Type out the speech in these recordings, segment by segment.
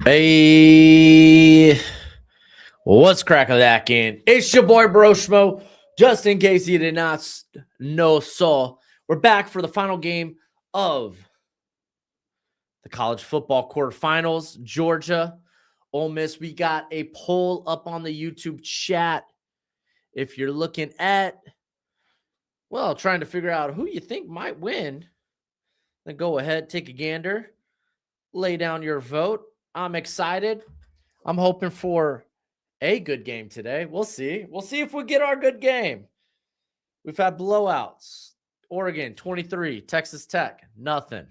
Hey, what's crackalackin'? It's your boy Broshmo. Just in case you did not know, so we're back for the final game of the college football quarterfinals. Georgia, Ole Miss. We got a poll up on the YouTube chat. If you're looking at, trying to figure out who you think might win, then go ahead, take a gander, lay down your vote. I'm excited. I'm hoping for a good game today. We'll see. We'll see if we get our good game. We've had blowouts. Oregon, 23. Texas Tech, nothing.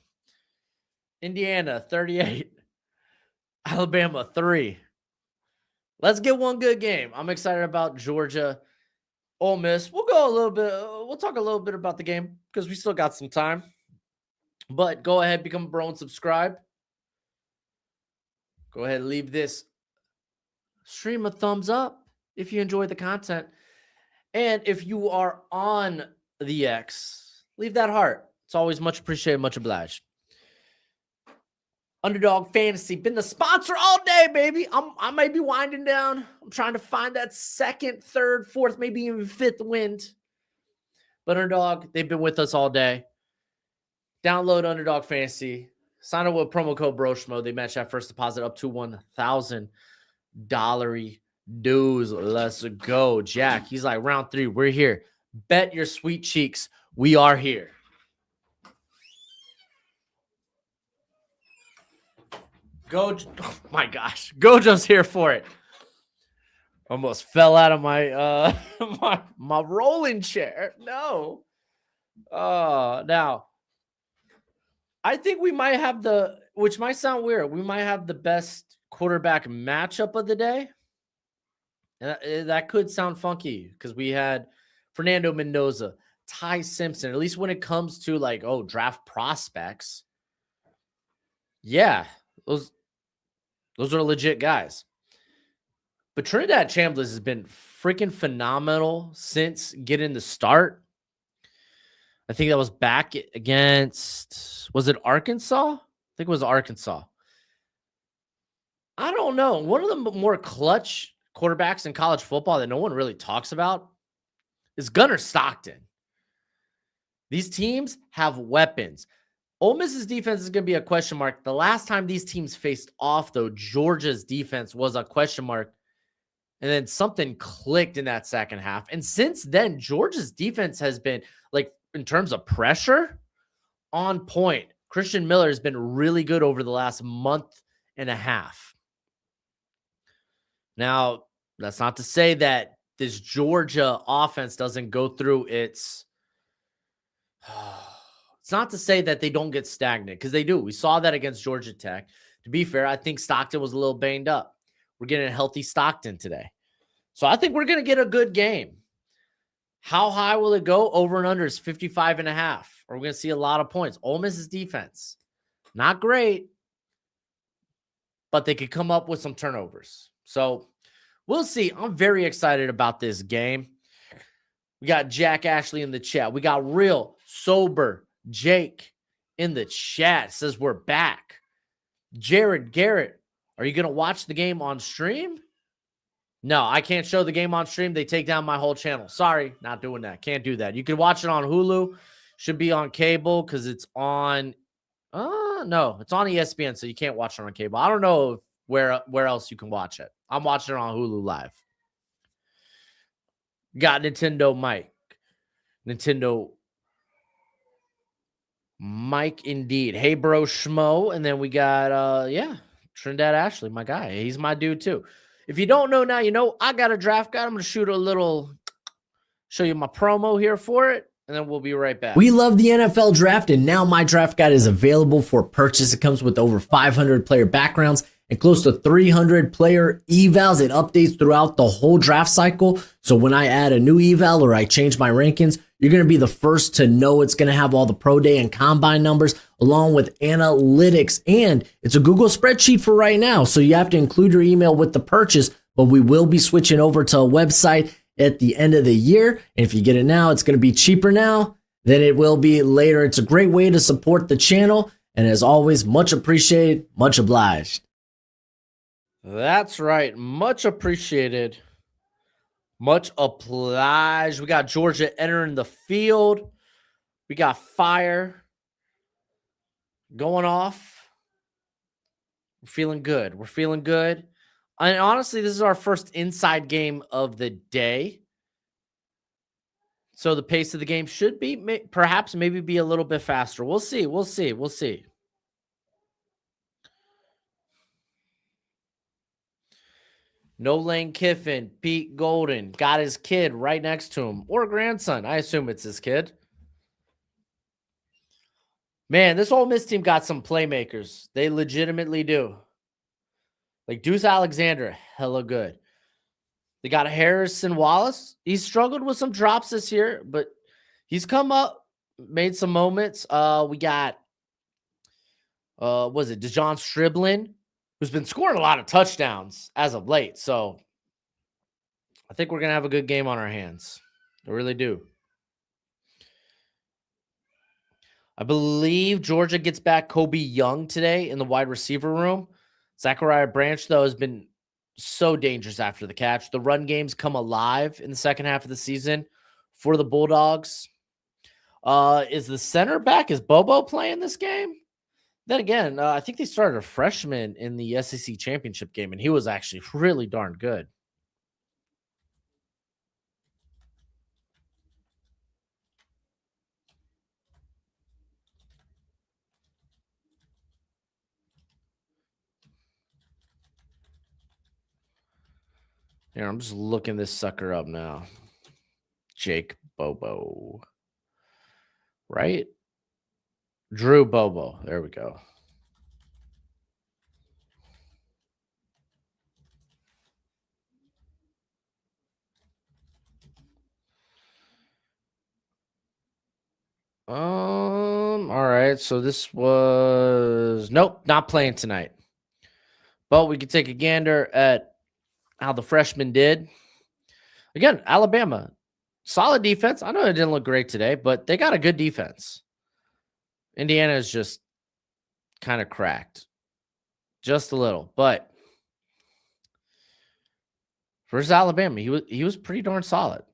Indiana, 38. Alabama, 3. Let's get one good game. I'm excited about Georgia, Ole Miss. We'll talk a little bit about the game because we still got some time. But go ahead, become a bro and subscribe. Go ahead and leave this stream a thumbs up if you enjoy the content. And if you are on the X, leave that heart. It's always much appreciated, much obliged. Underdog Fantasy, been the sponsor all day, baby. I may be winding down. I'm trying to find that second, third, fourth, maybe even fifth wind. But Underdog, they've been with us all day. Download Underdog Fantasy. Sign up with promo code Broshmo. They match that first deposit up to $1,000 dues. Let's go. Jack, he's like, round 3, we're here. Bet your sweet cheeks, we are here. Go. Oh my gosh. Gojo's here for it. Almost fell out of my my rolling chair. No. Now I think we might have which might sound weird, we might have the best quarterback matchup of the day. And that could sound funky because we had Fernando Mendoza, Ty Simpson, at least when it comes to draft prospects. Yeah, those are legit guys. But Trinidad Chambliss has been freaking phenomenal since getting the start. I think that was back against, was it Arkansas? I think it was Arkansas. I don't know. One of the more clutch quarterbacks in college football that no one really talks about is Gunnar Stockton. These teams have weapons. Ole Miss's defense is going to be a question mark. The last time these teams faced off, though, Georgia's defense was a question mark. And then something clicked in that second half. And since then, Georgia's defense has been, in terms of pressure, on point. Christian Miller has been really good over the last month and a half. Now, that's not to say that this Georgia offense doesn't go through its... It's not to say that they don't get stagnant, because they do. We saw that against Georgia Tech. To be fair, I think Stockton was a little banged up. We're getting a healthy Stockton today. So I think we're going to get a good game. How high will it go? Over and under is 55.5. We're going to see a lot of points. Ole Miss's defense, not great, but they could come up with some turnovers. So we'll see. I'm very excited about this game. We got Jack Ashley in the chat. We got Real Sober Jake in the chat. Says we're back. Jared Garrett, are you going to watch the game on stream? No, I can't show the game on stream. They take down my whole channel. Sorry, not doing that. Can't do that. You can watch it on Hulu. Should be on cable because it's on... no, it's on ESPN, so you can't watch it on cable. I don't know where else you can watch it. I'm watching it on Hulu Live. Got Nintendo Mike. Nintendo Mike indeed. Hey, bro, Schmo. And then we got, Trinidad Ashley, my guy. He's my dude, too. If you don't know now, you know, I got a draft guide. I'm going to show you my promo here for it, and then we'll be right back. We love the NFL draft, and now my draft guide is available for purchase. It comes with over 500 player backgrounds and close to 300 player evals. It updates throughout the whole draft cycle. So when I add a new eval or I change my rankings, you're going to be the first to know. It's going to have all the pro day and combine numbers along with analytics. And it's a Google spreadsheet for right now. So you have to include your email with the purchase, but we will be switching over to a website at the end of the year. And if you get it now, it's going to be cheaper now than it will be later. It's a great way to support the channel. And as always, much appreciated, much obliged. That's right. Much appreciated. Much obliged. We got Georgia entering the field. We got fire going off. We're feeling good. We're feeling good. And honestly, this is our first inside game of the day. So the pace of the game should be perhaps maybe be a little bit faster. We'll see. We'll see. We'll see. No Lane Kiffin, Pete Golden got his kid right next to him, or grandson. I assume it's his kid. Man, this Ole Miss team got some playmakers. They legitimately do. Like Deuce Alexander, hella good. They got Harrison Wallace. He's struggled with some drops this year, but he's come up, made some moments. We got was it DeJon Striblin, who's been scoring a lot of touchdowns as of late. So I think we're gonna have a good game on our hands. I really do. I believe Georgia gets back Kobe Young today in the wide receiver room. Zachariah Branch, though, has been so dangerous after the catch. The run games come alive in the second half of the season for the Bulldogs. Is the center back? Is Bobo playing this game? Then again, I think they started a freshman in the SEC championship game, and he was actually really darn good. Here, I'm just looking this sucker up now. Jake Bobo. Right? Drew Bobo. There we go. All right. So this was nope, not playing tonight. But we could take a gander at how the freshman did. Again, Alabama, solid defense. I know it didn't look great today, but they got a good defense. Indiana is just kind of cracked. Just a little. But versus Alabama, he was pretty darn solid.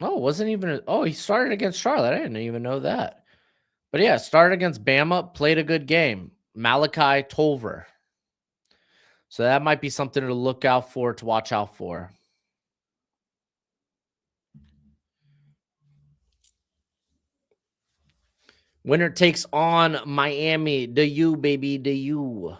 Oh, wasn't even he started against Charlotte. I didn't even know that. But yeah, started against Bama, played a good game. Malachi Tolver. So that might be something to look out for, to watch out for. Winner takes on Miami. The U, baby. The U.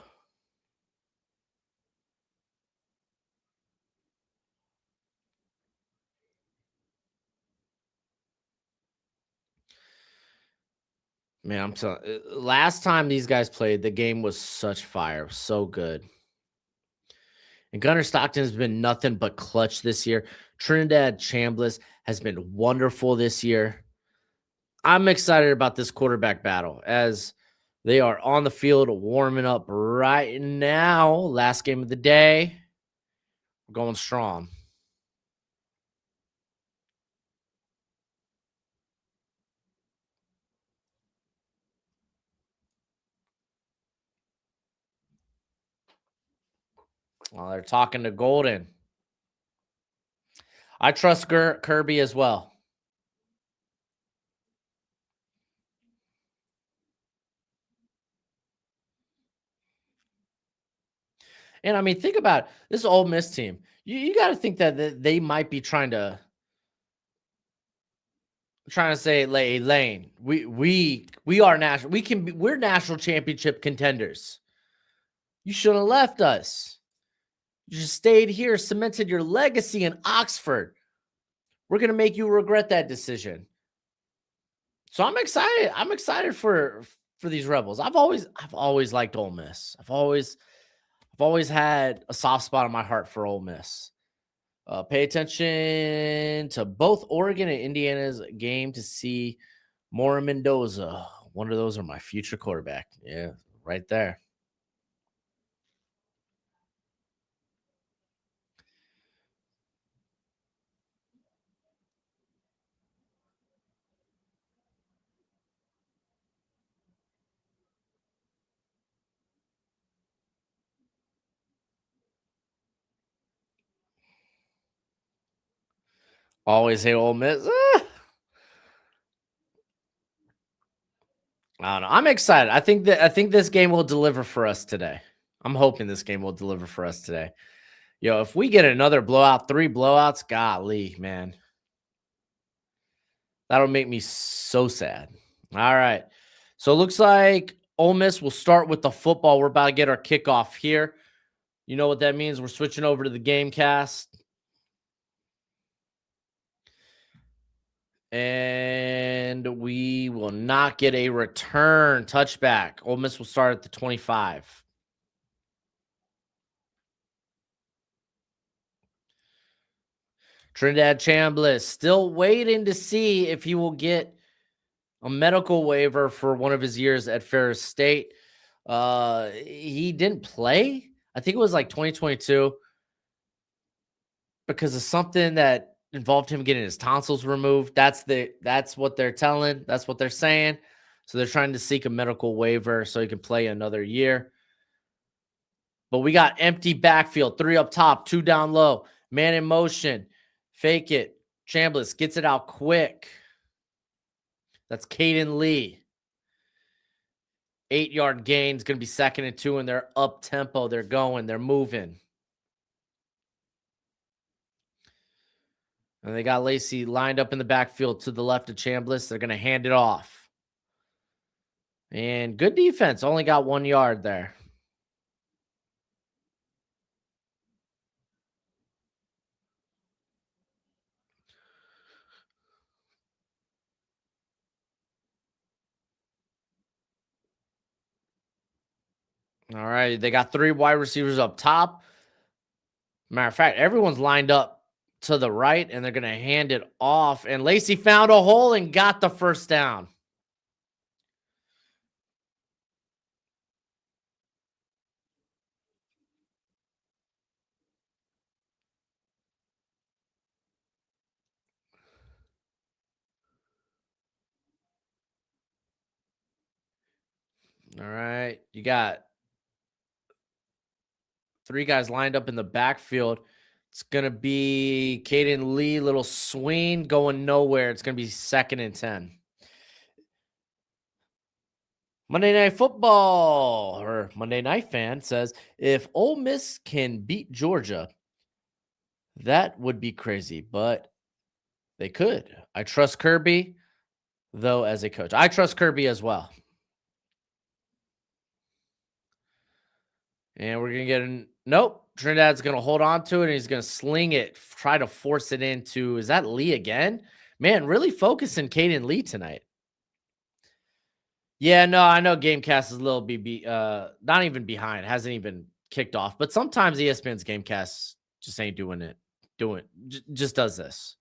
Man, I'm telling last time these guys played, the game was such fire. So good. And Gunnar Stockton has been nothing but clutch this year. Trinidad Chambliss has been wonderful this year. I'm excited about this quarterback battle as they are on the field warming up right now. Last game of the day. We're going strong. Well, they're talking to Golden. I trust Kirby as well. And I mean, think about it. This Ole Miss team. You got to think that they might be trying to say, Lane, we are national. We're national championship contenders. You shouldn't have left us. You just stayed here, cemented your legacy in Oxford. We're gonna make you regret that decision. So I'm excited. I'm excited for these Rebels. I've always liked Ole Miss. I've always had a soft spot in my heart for Ole Miss. Pay attention to both Oregon and Indiana's game to see Mora Mendoza. One of those are my future quarterback. Yeah, right there. Always hate Ole Miss. I don't know. I'm excited. I think this game will deliver for us today. I'm hoping this game will deliver for us today. Yo, if we get another blowout, 3 blowouts, golly, man. That'll make me so sad. All right. So it looks like Ole Miss will start with the football. We're about to get our kickoff here. You know what that means? We're switching over to the game cast. And we will not get a return touchback. Ole Miss will start at the 25. Trinidad Chambliss still waiting to see if he will get a medical waiver for one of his years at Ferris State. He didn't play. I think it was like 2022 because of something that involved him getting his tonsils removed. That's what they're telling. That's what they're saying. So they're trying to seek a medical waiver so he can play another year. But we got empty backfield, 3 up top, 2 down low, man in motion, fake it. Chambliss gets it out quick. That's Caden Lee. 8-yard gain is going to be 2nd and 2, and they're up tempo. They're going. They're moving. And they got Lacey lined up in the backfield to the left of Chambliss. They're going to hand it off. And good defense. Only got 1 yard there. All right. They got 3 wide receivers up top. Matter of fact, everyone's lined up to the right, and they're going to hand it off. And Lacey found a hole and got the first down. All right. You got 3 guys lined up in the backfield. It's going to be Caden Lee, little swing going nowhere. It's going to be 2nd and 10. Monday Night Football, or Monday Night Fan, says, if Ole Miss can beat Georgia, that would be crazy, but they could. I trust Kirby, though, as a coach. I trust Kirby as well. And we're going to get an nope. Trinidad's going to hold on to it, and he's going to sling it, try to force it into, is that Lee again? Man, really focusing Caden Lee tonight. Yeah, no, I know Gamecast is a little not even behind, hasn't even kicked off, but sometimes ESPN's Gamecast just ain't doing it. Just does this.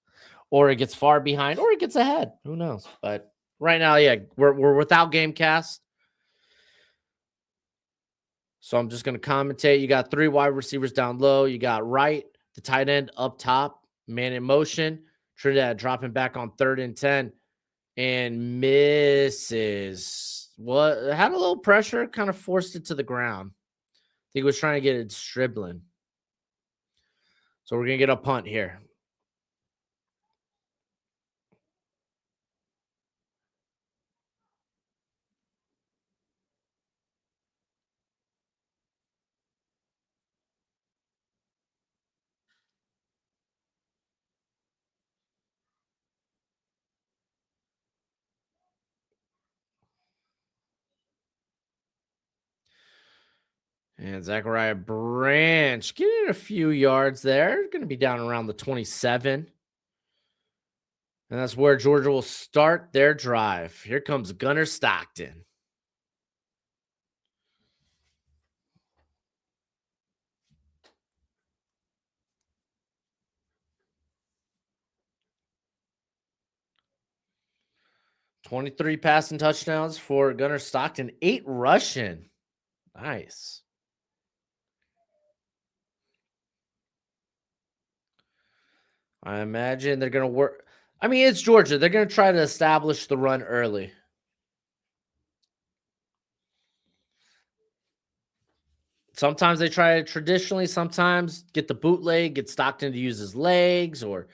Or it gets far behind, or it gets ahead. Who knows? But right now, yeah, we're without Gamecast. So I'm just going to commentate. You got 3 wide receivers down low. You got Wright, the tight end up top, man in motion. Trinidad dropping back on 3rd and 10 and misses. What had a little pressure, kind of forced it to the ground. I think he was trying to get it dribbling. So we're going to get a punt here. And Zachariah Branch getting a few yards there. Going to be down around the 27. And that's where Georgia will start their drive. Here comes Gunner Stockton. "23 passing touchdowns for Gunner Stockton, 8 rushing. Nice. I imagine they're going to work. I mean, it's Georgia. They're going to try to establish the run early. Sometimes they try to traditionally, sometimes get the bootleg, get Stockton to use his legs, or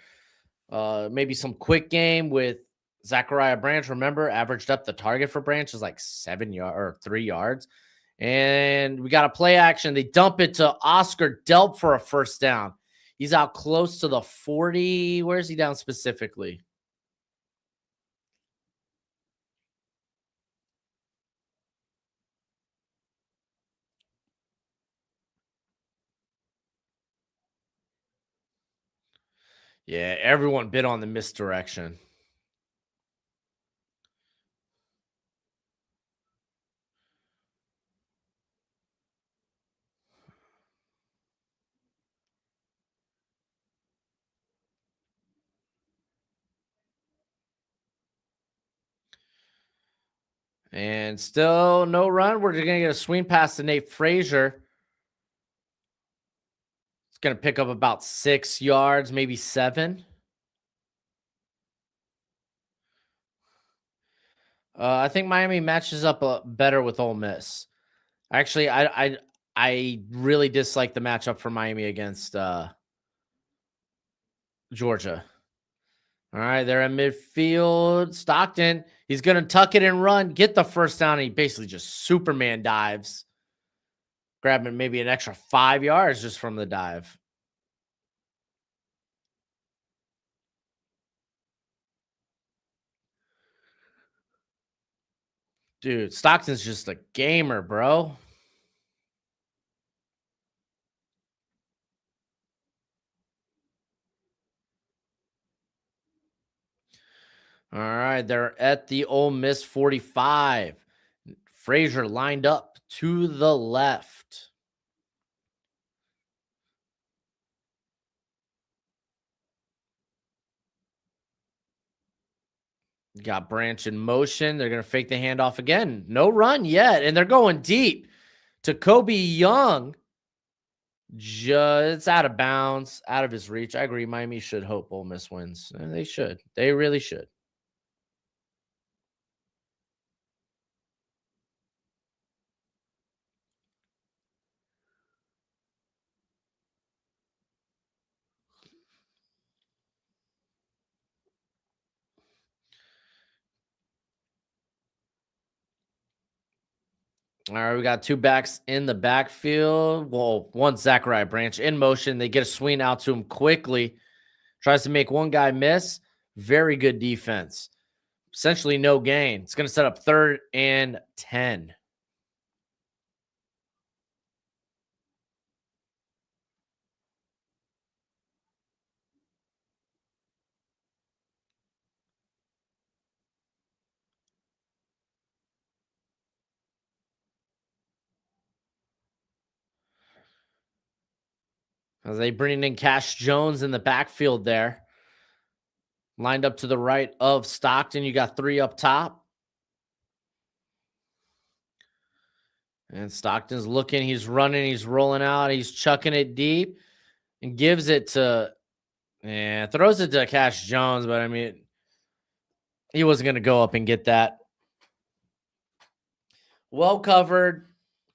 Maybe some quick game with Zachariah Branch. Remember, averaged up the target for Branch is like 7 yards or 3 yards. And we got a play action. They dump it to Oscar Delp for a first down. He's out close to the 40. Where is he down specifically? Yeah, everyone bit on the misdirection. And still no run. We're going to get a swing pass to Nate Frazier. It's going to pick up about 6 yards, maybe 7. I think Miami matches up better with Ole Miss. Actually, I really dislike the matchup for Miami against Georgia. All right, they're in midfield. Stockton, he's going to tuck it and run, get the first down, and he basically just Superman dives, grabbing maybe an extra 5 yards just from the dive. Dude, Stockton's just a gamer, bro. All right, they're at the Ole Miss 45. Frazier lined up to the left. Got Branch in motion. They're going to fake the handoff again. No run yet, and they're going deep to Kobe Young. Just out of bounds, out of his reach. I agree. Miami should hope Ole Miss wins. They should. They really should. All right, we got 2 backs in the backfield. Well, one Zachariah Branch in motion. They get a swing out to him quickly. Tries to make one guy miss. Very good defense. Essentially no gain. It's going to set up 3rd and 10. As they bring in Cash Jones in the backfield there. Lined up to the right of Stockton. You got 3 up top. And Stockton's looking. He's running. He's rolling out. He's chucking it deep and gives it to, throws it to Cash Jones. But I mean, he wasn't going to go up and get that. Well covered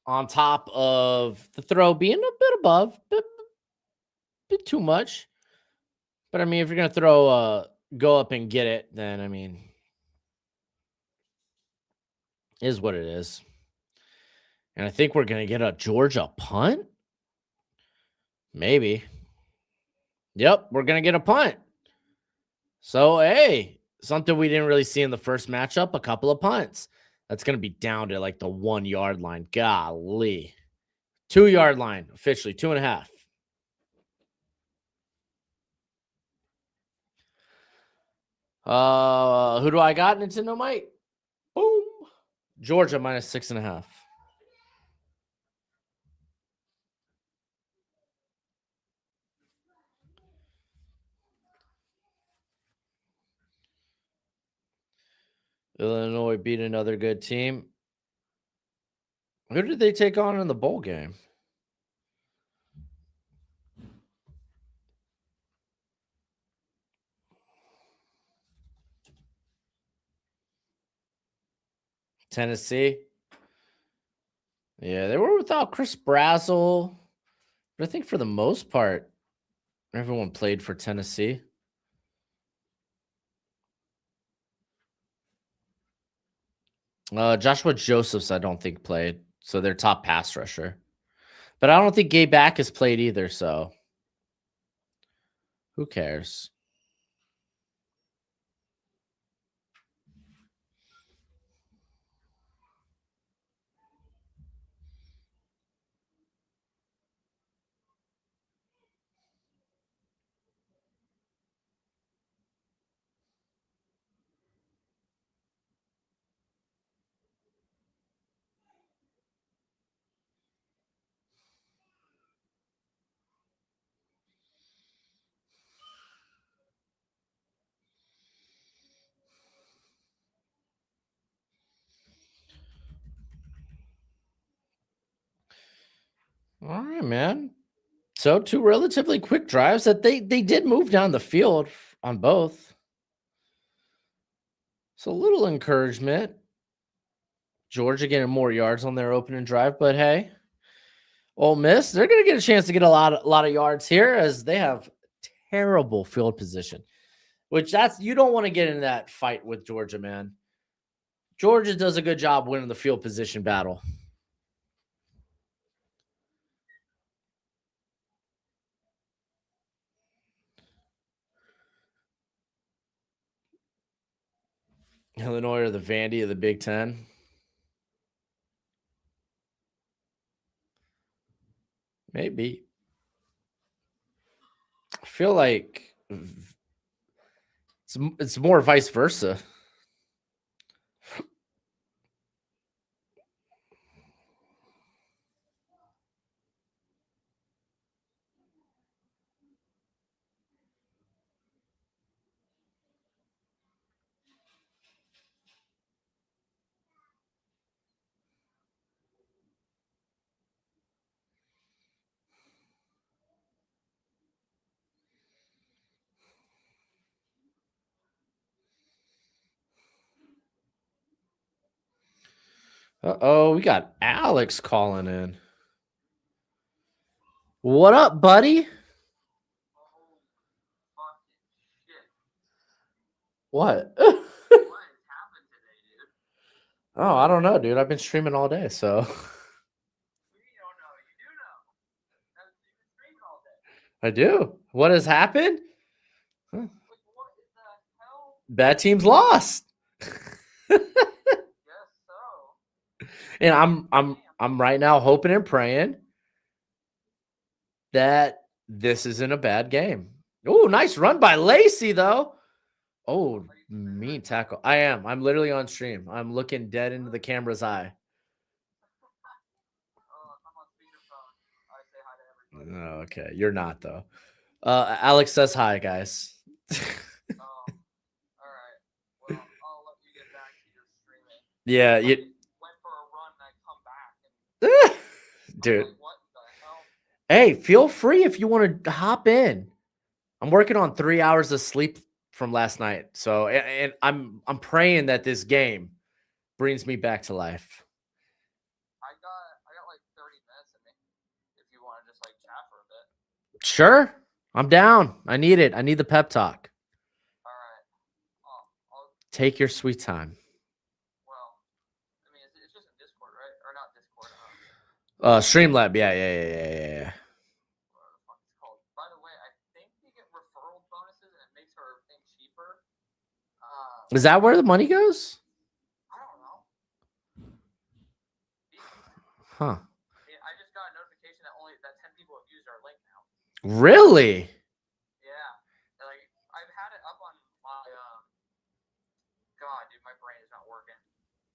on top of the throw being a bit above, bit too much. But I mean, if you're going to throw, go up and get it, then I mean, is what it is. And I think we're going to get a Georgia punt. Maybe. Yep, we're going to get a punt. So, hey, something we didn't really see in the first matchup, a couple of punts. That's going to be down to like the 1 yard line. Golly. 2 yard line, officially, 2.5. Who do I got? Nintendo Mike. Boom. Georgia minus 6.5. Illinois beat another good team. Who did they take on in the bowl game? Tennessee. Yeah, they were without Chris Brazzell. But I think for the most part, everyone played for Tennessee. Joshua Josephs, I don't think played, so their top pass rusher. But I don't think Gabe Back has played either, so who cares? All right, man. So two relatively quick drives that they did move down the field on both. So a little encouragement. Georgia getting more yards on their opening drive, but hey, Ole Miss, they're going to get a chance to get a lot of yards here as they have terrible field position. Which you don't want to get in that fight with Georgia, man. Georgia does a good job winning the field position battle. Illinois are the Vandy of the Big Ten. Maybe. I feel like it's more vice versa. Uh-oh, we got Alex calling in. What up, buddy? What? Oh, I don't know, dude. I've been streaming all day, so. I do. What has happened? Huh. Bad teams lost. And I'm right now hoping and praying that this isn't a bad game. Oh, nice run by Lacey, though. Oh, mean tackle. I am. I'm literally on stream. I'm looking dead into the camera's eye. Oh, okay. You're not, though. Alex says hi, guys. Yeah, you went for a run and I come back. Dude. Hey, feel free if you want to hop in. I'm working on 3 hours of sleep from last night. So and I'm praying that this game brings me back to life. I got like 30 minutes in me if you want to just like chat for a bit. Sure. I'm down. I need it. I need the pep talk. All right. I'll take your sweet time. Well, I mean, it's just in Discord, right? Or not Discord. Streamlab. Yeah. By the way, I think you get referral bonuses and it makes our thing cheaper. Is that where the money goes? I don't know. Huh. I just got a notification that 10 people have used our link now. Really? Yeah. Like I've had it up on my God, dude, my brain is not working.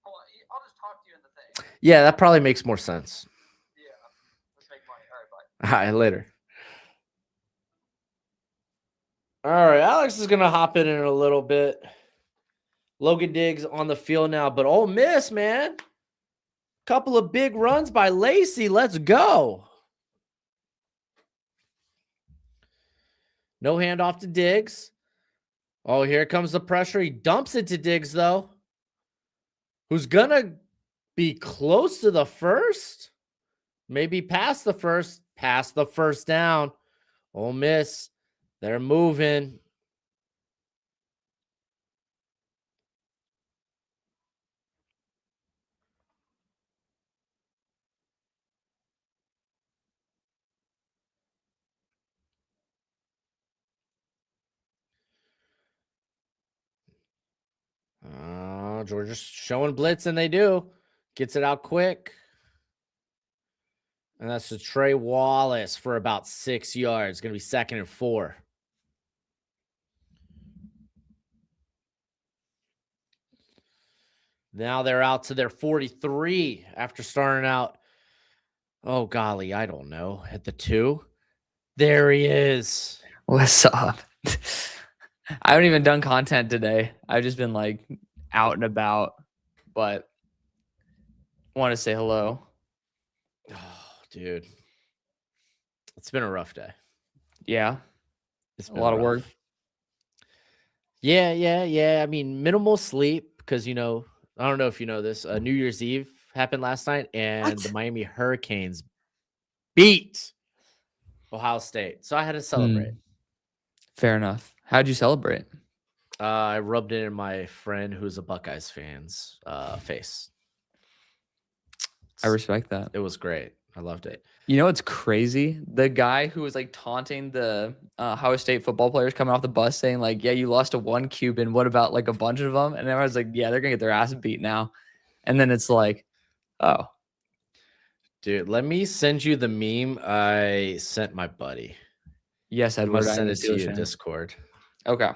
Hold on, I'll just talk to you in the thing. Yeah, that probably makes more sense. Yeah. Let's make money. All right, bye. All right, later. All right, Alex is going to hop in a little bit. Logan Diggs on the field now, but Ole Miss, man. Couple of big runs by Lacey. Let's go. No handoff to Diggs. Oh, here comes the pressure. He dumps it to Diggs, though. Who's going to be close to the first? Maybe past the first. Past the first down. Ole Miss. They're moving. Georgia's showing blitz, and they do. Gets it out quick. And that's to Trey Wallace for about 6 yards. Going to be 2nd and 4. Now they're out to their 43 after starting out. Oh, golly, I don't know. At the 2. There he is. What's up? I haven't even done content today. I've just been like out and about, but want to say hello. Oh, dude. It's been a rough day. Yeah. It's A been lot of work. Yeah. I mean, minimal sleep because, I don't know if you know this. New Year's Eve happened last night, and the Miami Hurricanes beat Ohio State. So I had to celebrate. Fair enough. How'd you celebrate? I rubbed it in my friend who's a Buckeyes fan's face. I respect that. It was great. I loved it. You know what's crazy? The guy who was like taunting the Ohio State football players coming off the bus saying like, yeah, you lost to one Cuban. What about like a bunch of them? And everyone's like, yeah, they're going to get their ass beat now. And then it's like, oh. Dude, let me send you the meme I sent my buddy. Yes, Edward. I'll send it to you in Discord. Okay.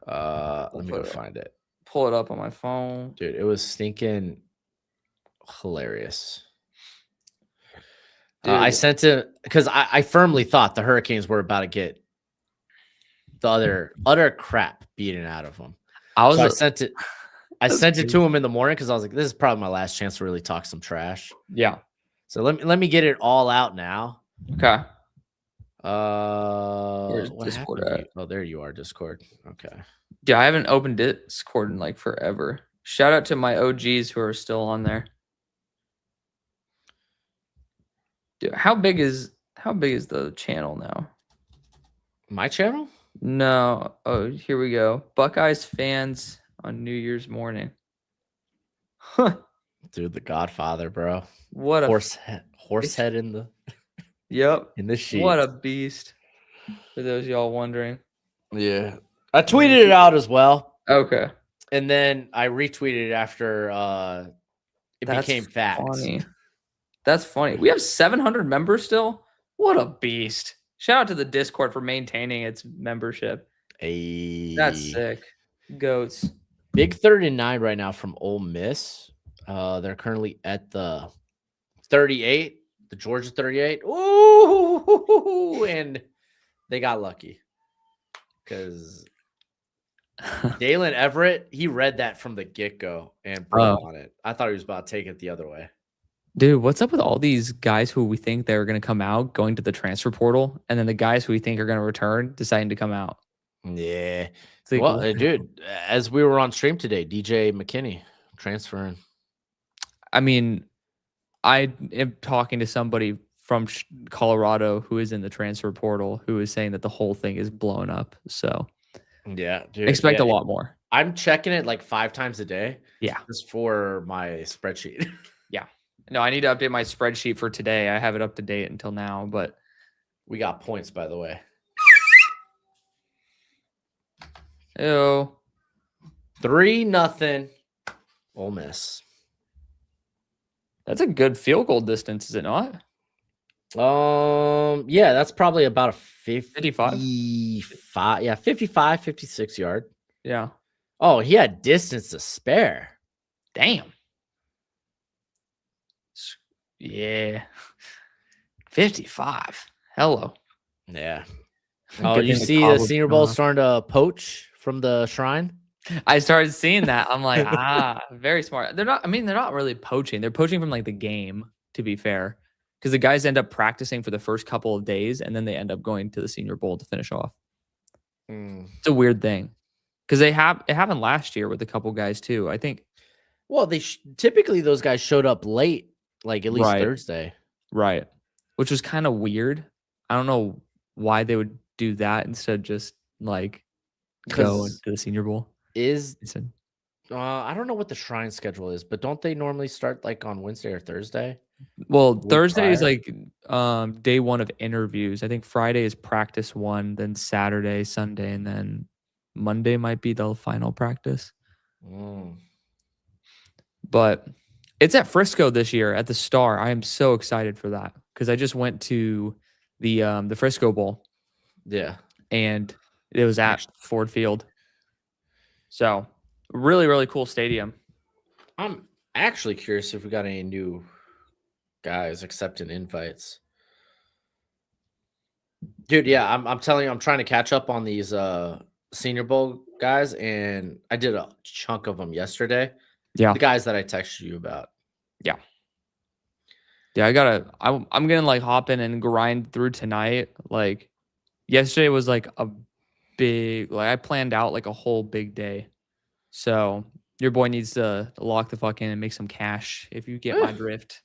Let me go find it. Pull it up on my phone. Dude, it was stinking hilarious. I sent it because I firmly thought the Hurricanes were about to get the utter crap beaten out of them. I sent it. I sent it to him in the morning because I was like, this is probably my last chance to really talk some trash. Yeah. So let me get it all out now. Okay. Where's Discord at? Oh, there you are, Discord. Okay. Yeah, I haven't opened Discord in like forever. Shout out to my OGs who are still on there. Dude, how big is the channel now? My channel? No. Oh, here we go. Buckeyes fans on New Year's morning. Huh. Dude, the Godfather, bro. What a horse head in the Yep. in the sheet. What a beast. For those of y'all wondering. Yeah. I tweeted it out as well. Okay. And then I retweeted it after it became facts. Funny. That's funny. We have 700 members still. What a beast. Shout out to the Discord for maintaining its membership. That's sick. Goats. Big 39 right now from Ole Miss. They're currently at the 38, the Georgia 38. Ooh, and they got lucky because Dalen Everett, he read that from the get-go and broke on it. I thought he was about to take it the other way. Dude, what's up with all these guys who we think they're going to come out going to the transfer portal, and then the guys who we think are going to return deciding to come out? Yeah. Like, well, dude, as we were on stream today, DJ McKinney transferring. I mean, I am talking to somebody from Colorado who is in the transfer portal who is saying that the whole thing is blown up. So, yeah, dude, expect a lot more. I'm checking it like 5 times a day. Yeah. Just for my spreadsheet. Yeah. No, I need to update my spreadsheet for today. I have it up to date until now, but we got points, by the way. Ew. 3-0 Ole Miss. That's a good field goal distance, is it not? Yeah, that's probably about a 55. Yeah, 55, 56 yard. Yeah. Oh, he had distance to spare. Damn. Yeah. 55. Hello. Yeah. Oh, you see the Senior Bowl starting to poach from the Shrine? I started seeing that. I'm like, very smart. They're not really poaching. They're poaching from like the game, to be fair. Because the guys end up practicing for the first couple of days and then they end up going to the Senior Bowl to finish off. It's a weird thing. Because it happened last year with a couple guys too, I think. Well, typically those guys showed up late, like at least Thursday. Right. Which was kind of weird. I don't know why they would do that instead of just like go to the Senior Bowl. I don't know what the Shrine schedule is, but don't they normally start like on Wednesday or Thursday? Well, Thursday is like day 1 of interviews. I think Friday is practice 1, then Saturday, Sunday, and then Monday might be the final practice. But it's at Frisco this year at the Star. I am so excited for that because I just went to the Frisco Bowl Yeah. and it was at Actually, Ford Field. So really, really cool stadium. I'm actually curious if we got any new guys accepting invites. Dude, yeah, I'm telling you, I'm trying to catch up on these Senior Bowl guys, and I did a chunk of them yesterday. Yeah. The guys that I texted you about. Yeah. I'm gonna like hop in and grind through tonight. Like yesterday was like a big, like I planned out like a whole big day. So your boy needs to lock the fuck in and make some cash if you get my drift.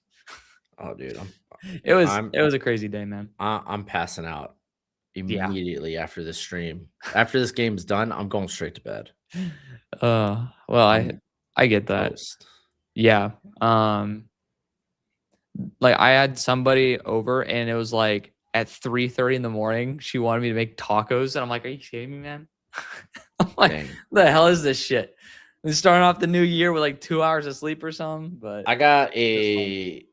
Oh, dude, It was a crazy day, man. I'm passing out Yeah. immediately after this stream. After this game's done, I'm going straight to bed. Well, I'm I get that. toast. Yeah. Like I had somebody over and it was like at 3:30 in the morning, she wanted me to make tacos. And I'm like, are you kidding me, man? I'm like, Dang. the hell is this shit? We're starting off the new year with like 2 hours of sleep or something. But I got three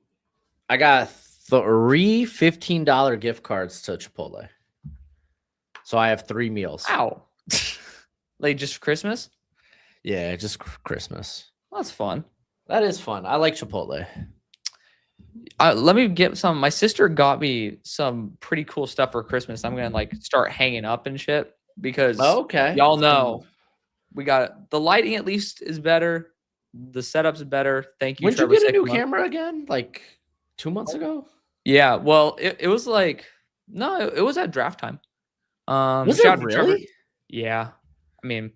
$15 gift cards to Chipotle. So I have 3 meals. Wow. Like just Christmas? Yeah, just Christmas. That's fun. That is fun. I like Chipotle. Let me get some. My sister got me some pretty cool stuff for Christmas. I'm gonna like start hanging up and shit because Okay. y'all know we got the lighting at least is better. The setup's better. Thank you. When did you Trevor get a new Sickma. camera again? Like 2 months ago? Yeah. Well, it was like no, it was at draft time. Was shout it out to Trevor. really? Yeah. I mean,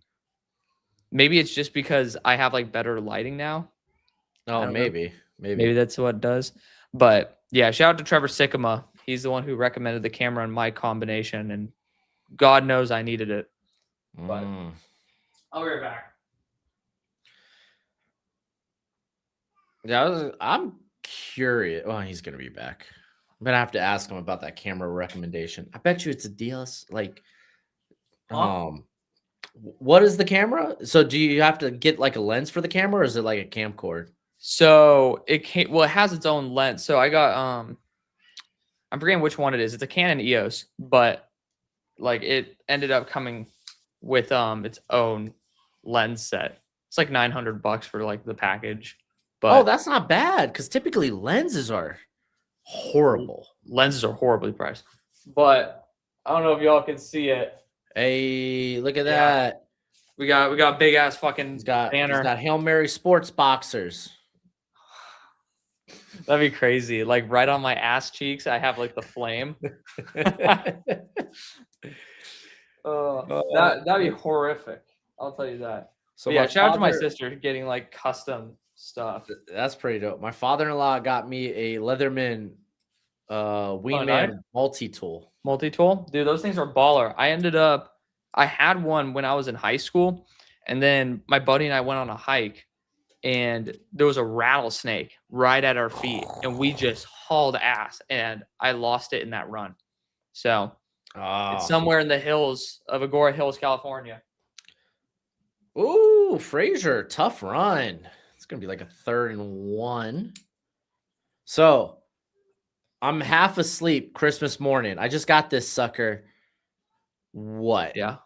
maybe it's just because I have like better lighting now. Oh, Maybe maybe. that's what it does. But yeah, shout out to Trevor Sickma. He's the one who recommended the camera and mic combination, and God knows I needed it. But I'll be right back. Yeah, I'm curious. Oh, he's gonna be back. I'm gonna have to ask him about that camera recommendation. I bet you it's a DS. Like, what is the camera? So, do you have to get like a lens for the camera, or is it like a camcorder? So it has its own lens. So I got I'm forgetting which one it is. It's a Canon EOS, but like it ended up coming with its own lens set. It's like $900 for like the package. But that's not bad because typically lenses are horrible. Lenses are horribly priced. But I don't know if y'all can see it. Hey, look at that. We got a big ass fucking banner. He's got Hail Mary sports boxers. That'd be crazy. Like right on my ass cheeks, I have like the flame. That'd be horrific. I'll tell you that. So yeah, shout out to my sister getting like custom stuff. That's pretty dope. My father-in-law got me a Leatherman Wingman multi-tool. Multi-tool? Dude, those things are baller. I had one when I was in high school, and then my buddy and I went on a hike, and there was a rattlesnake right at our feet, and we just hauled ass, and I lost it in that run. So it's somewhere in the hills of Agora Hills, California. Ooh, Frazier, tough run. It's gonna be like a 3rd and 1. So I'm half asleep Christmas morning. I just got this sucker. What? Yeah.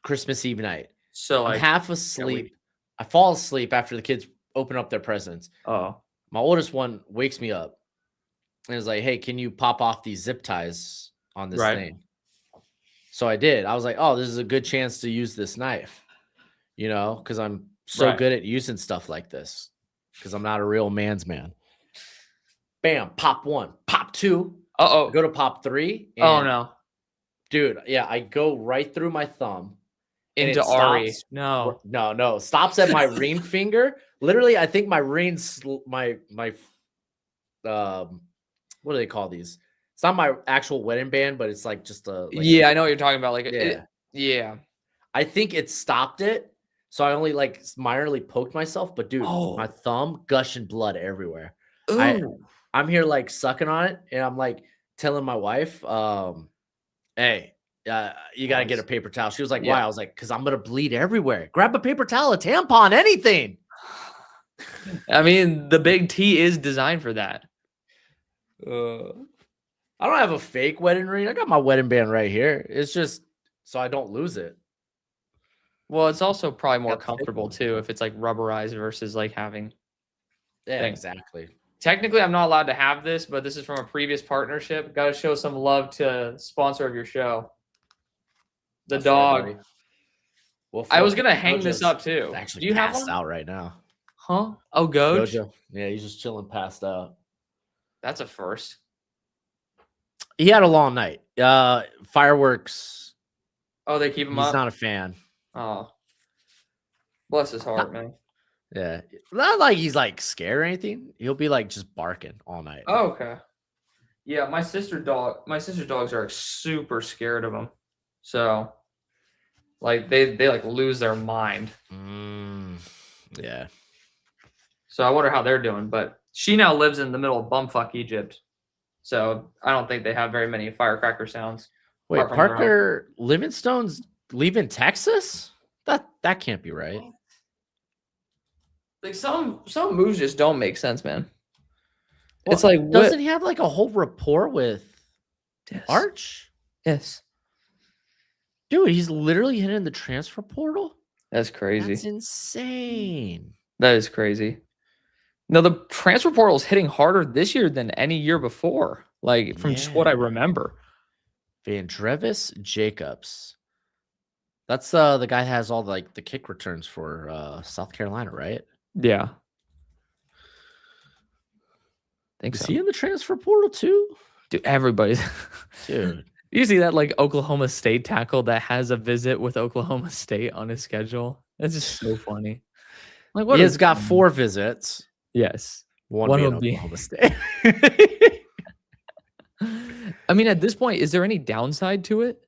Christmas Eve night. So I'm half asleep. I fall asleep after the kids open up their presents. Oh. My oldest one wakes me up and is like, hey, can you pop off these zip ties on this thing? So I did. I was like, oh, this is a good chance to use this knife, because I'm so good at using stuff like this because I'm not a real man's man. Bam, pop 1, pop 2. Uh-oh. Go to pop 3. Oh, no. Dude, yeah, I go right through my thumb. Into Ari. No. Stops at my ring finger. Literally, I think my ring's my what do they call these? It's not my actual wedding band, but it's like just a I know what you're talking about. Like yeah. I think it stopped it. So I only like minorly poked myself, but dude, my thumb gushing blood everywhere. I'm here like sucking on it, and I'm like telling my wife, hey, you got to get a paper towel. She was like, why? I was like, because I'm going to bleed everywhere. Grab a paper towel, a tampon, anything. I mean, the big T is designed for that. I don't have a fake wedding ring. I got my wedding band right here. It's just so I don't lose it. Well, it's also probably more Got the fake comfortable one. too if it's like rubberized versus like having. Yeah, Thing. exactly. Technically, I'm not allowed to have this, but this is from a previous partnership. Got to show some love to sponsor of your show. The That's fair, dog. buddy. Well, I was gonna hang this up too. Actually, Do you have passed one? out right now. Huh? Oh, Gojo. Gojo. Yeah, he's just chilling, passed out. That's a first. He had a long night. Fireworks. Oh, they keep him He's up. not a fan. Oh, bless his heart, man. Yeah, not like he's like scared or anything. He'll be like just barking all night. Oh, okay. Yeah, my sister's dogs are super scared of him. So, like they like lose their mind. Yeah. So I wonder how they're doing. But she now lives in the middle of bumfuck Egypt. So I don't think they have very many firecracker sounds. Wait, apart from their own. Parker Livingstone's leaving Texas? That can't be right. Like some moves just don't make sense, man. Well, it's like doesn't he have like a whole rapport with Yes. Arch? Yes. Dude, he's literally hitting the transfer portal. That's crazy. That's insane. That is crazy. No, the transfer portal is hitting harder this year than any year before. Like from just what I remember. Vandrevis Jacobs. That's the guy that has all the kick returns for South Carolina, right? Yeah. Think Is so. he in the transfer portal too? Dude, everybody's Dude. You see that like Oklahoma State tackle that has a visit with Oklahoma State on his schedule? That's just so funny. Like He has got 4 visits. Yes. One would being Oklahoma State. I mean, at this point, is there any downside to it?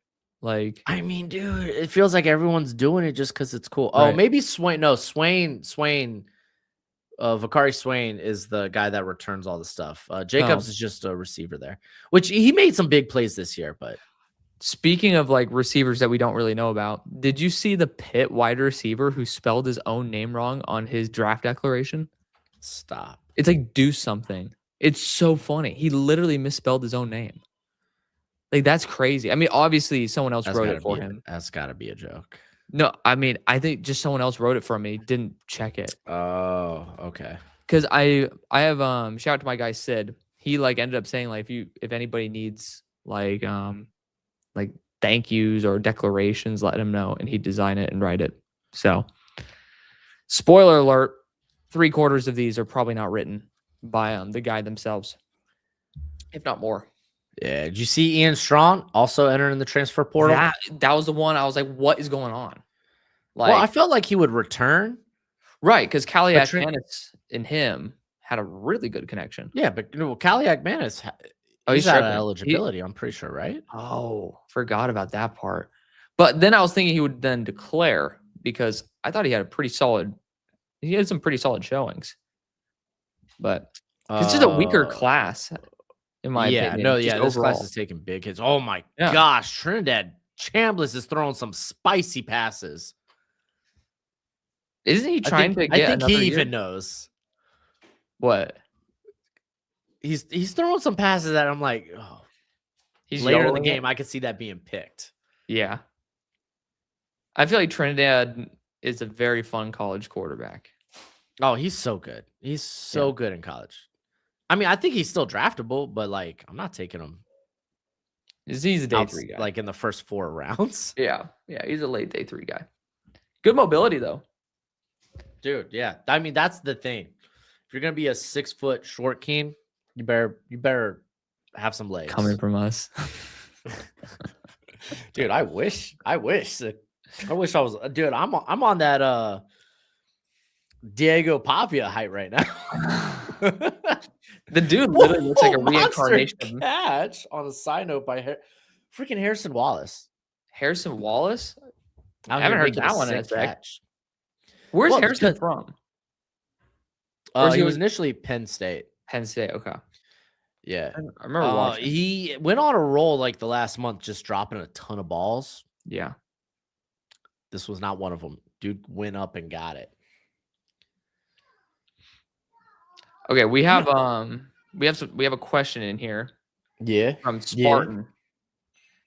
Like, I mean, dude, it feels like everyone's doing it just because it's cool. Right. Oh, maybe Swain. No, Swain. Vakari Swain is the guy that returns all the stuff. Jacobs is just a receiver there, which he made some big plays this year. But speaking of like receivers that we don't really know about, did you see the Pitt wide receiver who spelled his own name wrong on his draft declaration? Stop. It's like do something. It's so funny. He literally misspelled his own name. Like, that's crazy. I mean, obviously, someone else wrote it for him. That's got to be a joke. No, I mean, I think just someone else wrote it for me. Didn't check it. Oh, okay. Because I have shout out to my guy Sid. He like ended up saying like if anybody needs like thank yous or declarations, let him know and he'd design it and write it. So, spoiler alert: 3/4 of these are probably not written by the guy themselves, if not more. Yeah. Did you see Ian Strong also entering the transfer portal? That was the one I was like, what is going on? Like, well, I felt like he would return. Right, because Kaliak Manis and him had a really good connection. Yeah, but Kaliak Manis, he's out of eligibility, I'm pretty sure, right? Oh, forgot about that part. But then I was thinking he would then declare because I thought he had some pretty solid showings. But it's just a weaker class. In my opinion. This class is taking big hits. Oh my gosh, Trinidad Chambliss is throwing some spicy passes. Isn't he trying to get I think he year? even knows. What? He's throwing some passes that I'm like, oh. He's later in the game, I could see that being picked. Yeah. I feel like Trinidad is a very fun college quarterback. Oh, he's so good. He's so good in college. I mean, I think he's still draftable, but like, I'm not taking him. He's a day 3 guy. Like in the first 4 rounds. Yeah. He's a late day 3 guy. Good mobility though. Dude, yeah. I mean, that's the thing. If you're gonna be a 6-foot short king, you better have some legs. Coming from us. Dude, I wish I was. Dude, I'm on that Diego Pavia height right now. The dude literally looks like a reincarnation. Catch on a side note by freaking Harrison Wallace. Harrison Wallace? I haven't heard that one in a sec. Where's Harrison from? He was initially Penn State. Penn State, okay. Yeah. I remember watching. He went on a roll like the last month, just dropping a ton of balls. Yeah. This was not one of them. Dude went up and got it. Okay, we have a question in here Yeah. from Yeah. Spartan.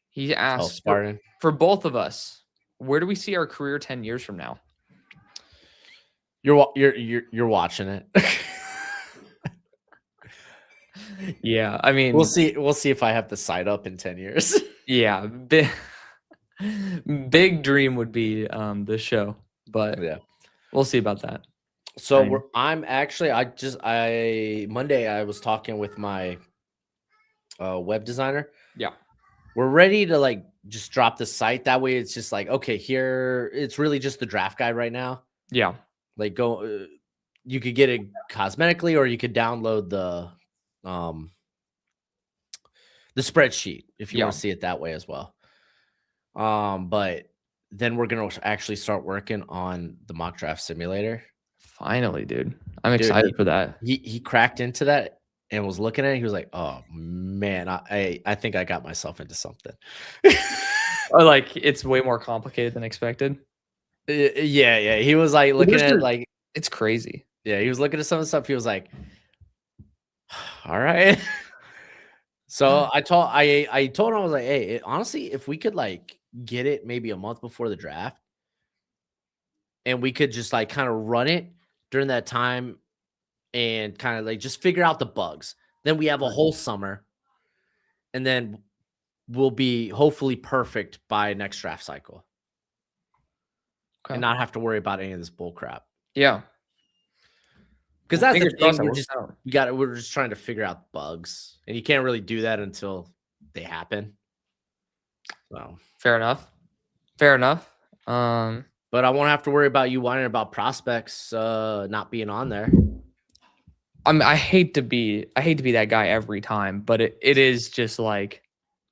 He asks Spartan. for both of us, where do we see our career 10 years from now? You're watching it. Yeah, I mean, We'll see if I have the site up in 10 years. yeah, big dream would be the show, but Yeah. we'll see about that. So Monday I was talking with my web designer. Yeah. We're ready to like just drop the site. That way it's just like, okay, here it's really just the draft guide right now. Yeah. Like you could get it cosmetically, or you could download the spreadsheet if you want to see it that way as well. But then we're gonna actually start working on the mock draft simulator. Finally, dude. I'm excited for that. He cracked into that and was looking at it. He was like, "Oh man, I think I got myself into something." Or like it's way more complicated than expected. Yeah. He was like looking at like it's crazy. Yeah, he was looking at some of the stuff. He was like, "All right." So I told him, I was like, "Hey, honestly, if we could like get it maybe a month before the draft, and we could just like kind of run it during that time, and kind of like just figure out the bugs, then we have a whole summer, and then we'll be hopefully perfect by next draft cycle, and not have to worry about any of this bull crap." Yeah. Because that's the thing. We're just trying to figure out bugs, and you can't really do that until they happen. So fair enough. Fair enough. But I won't have to worry about you whining about prospects not being on there. I hate to be that guy every time, but it is just like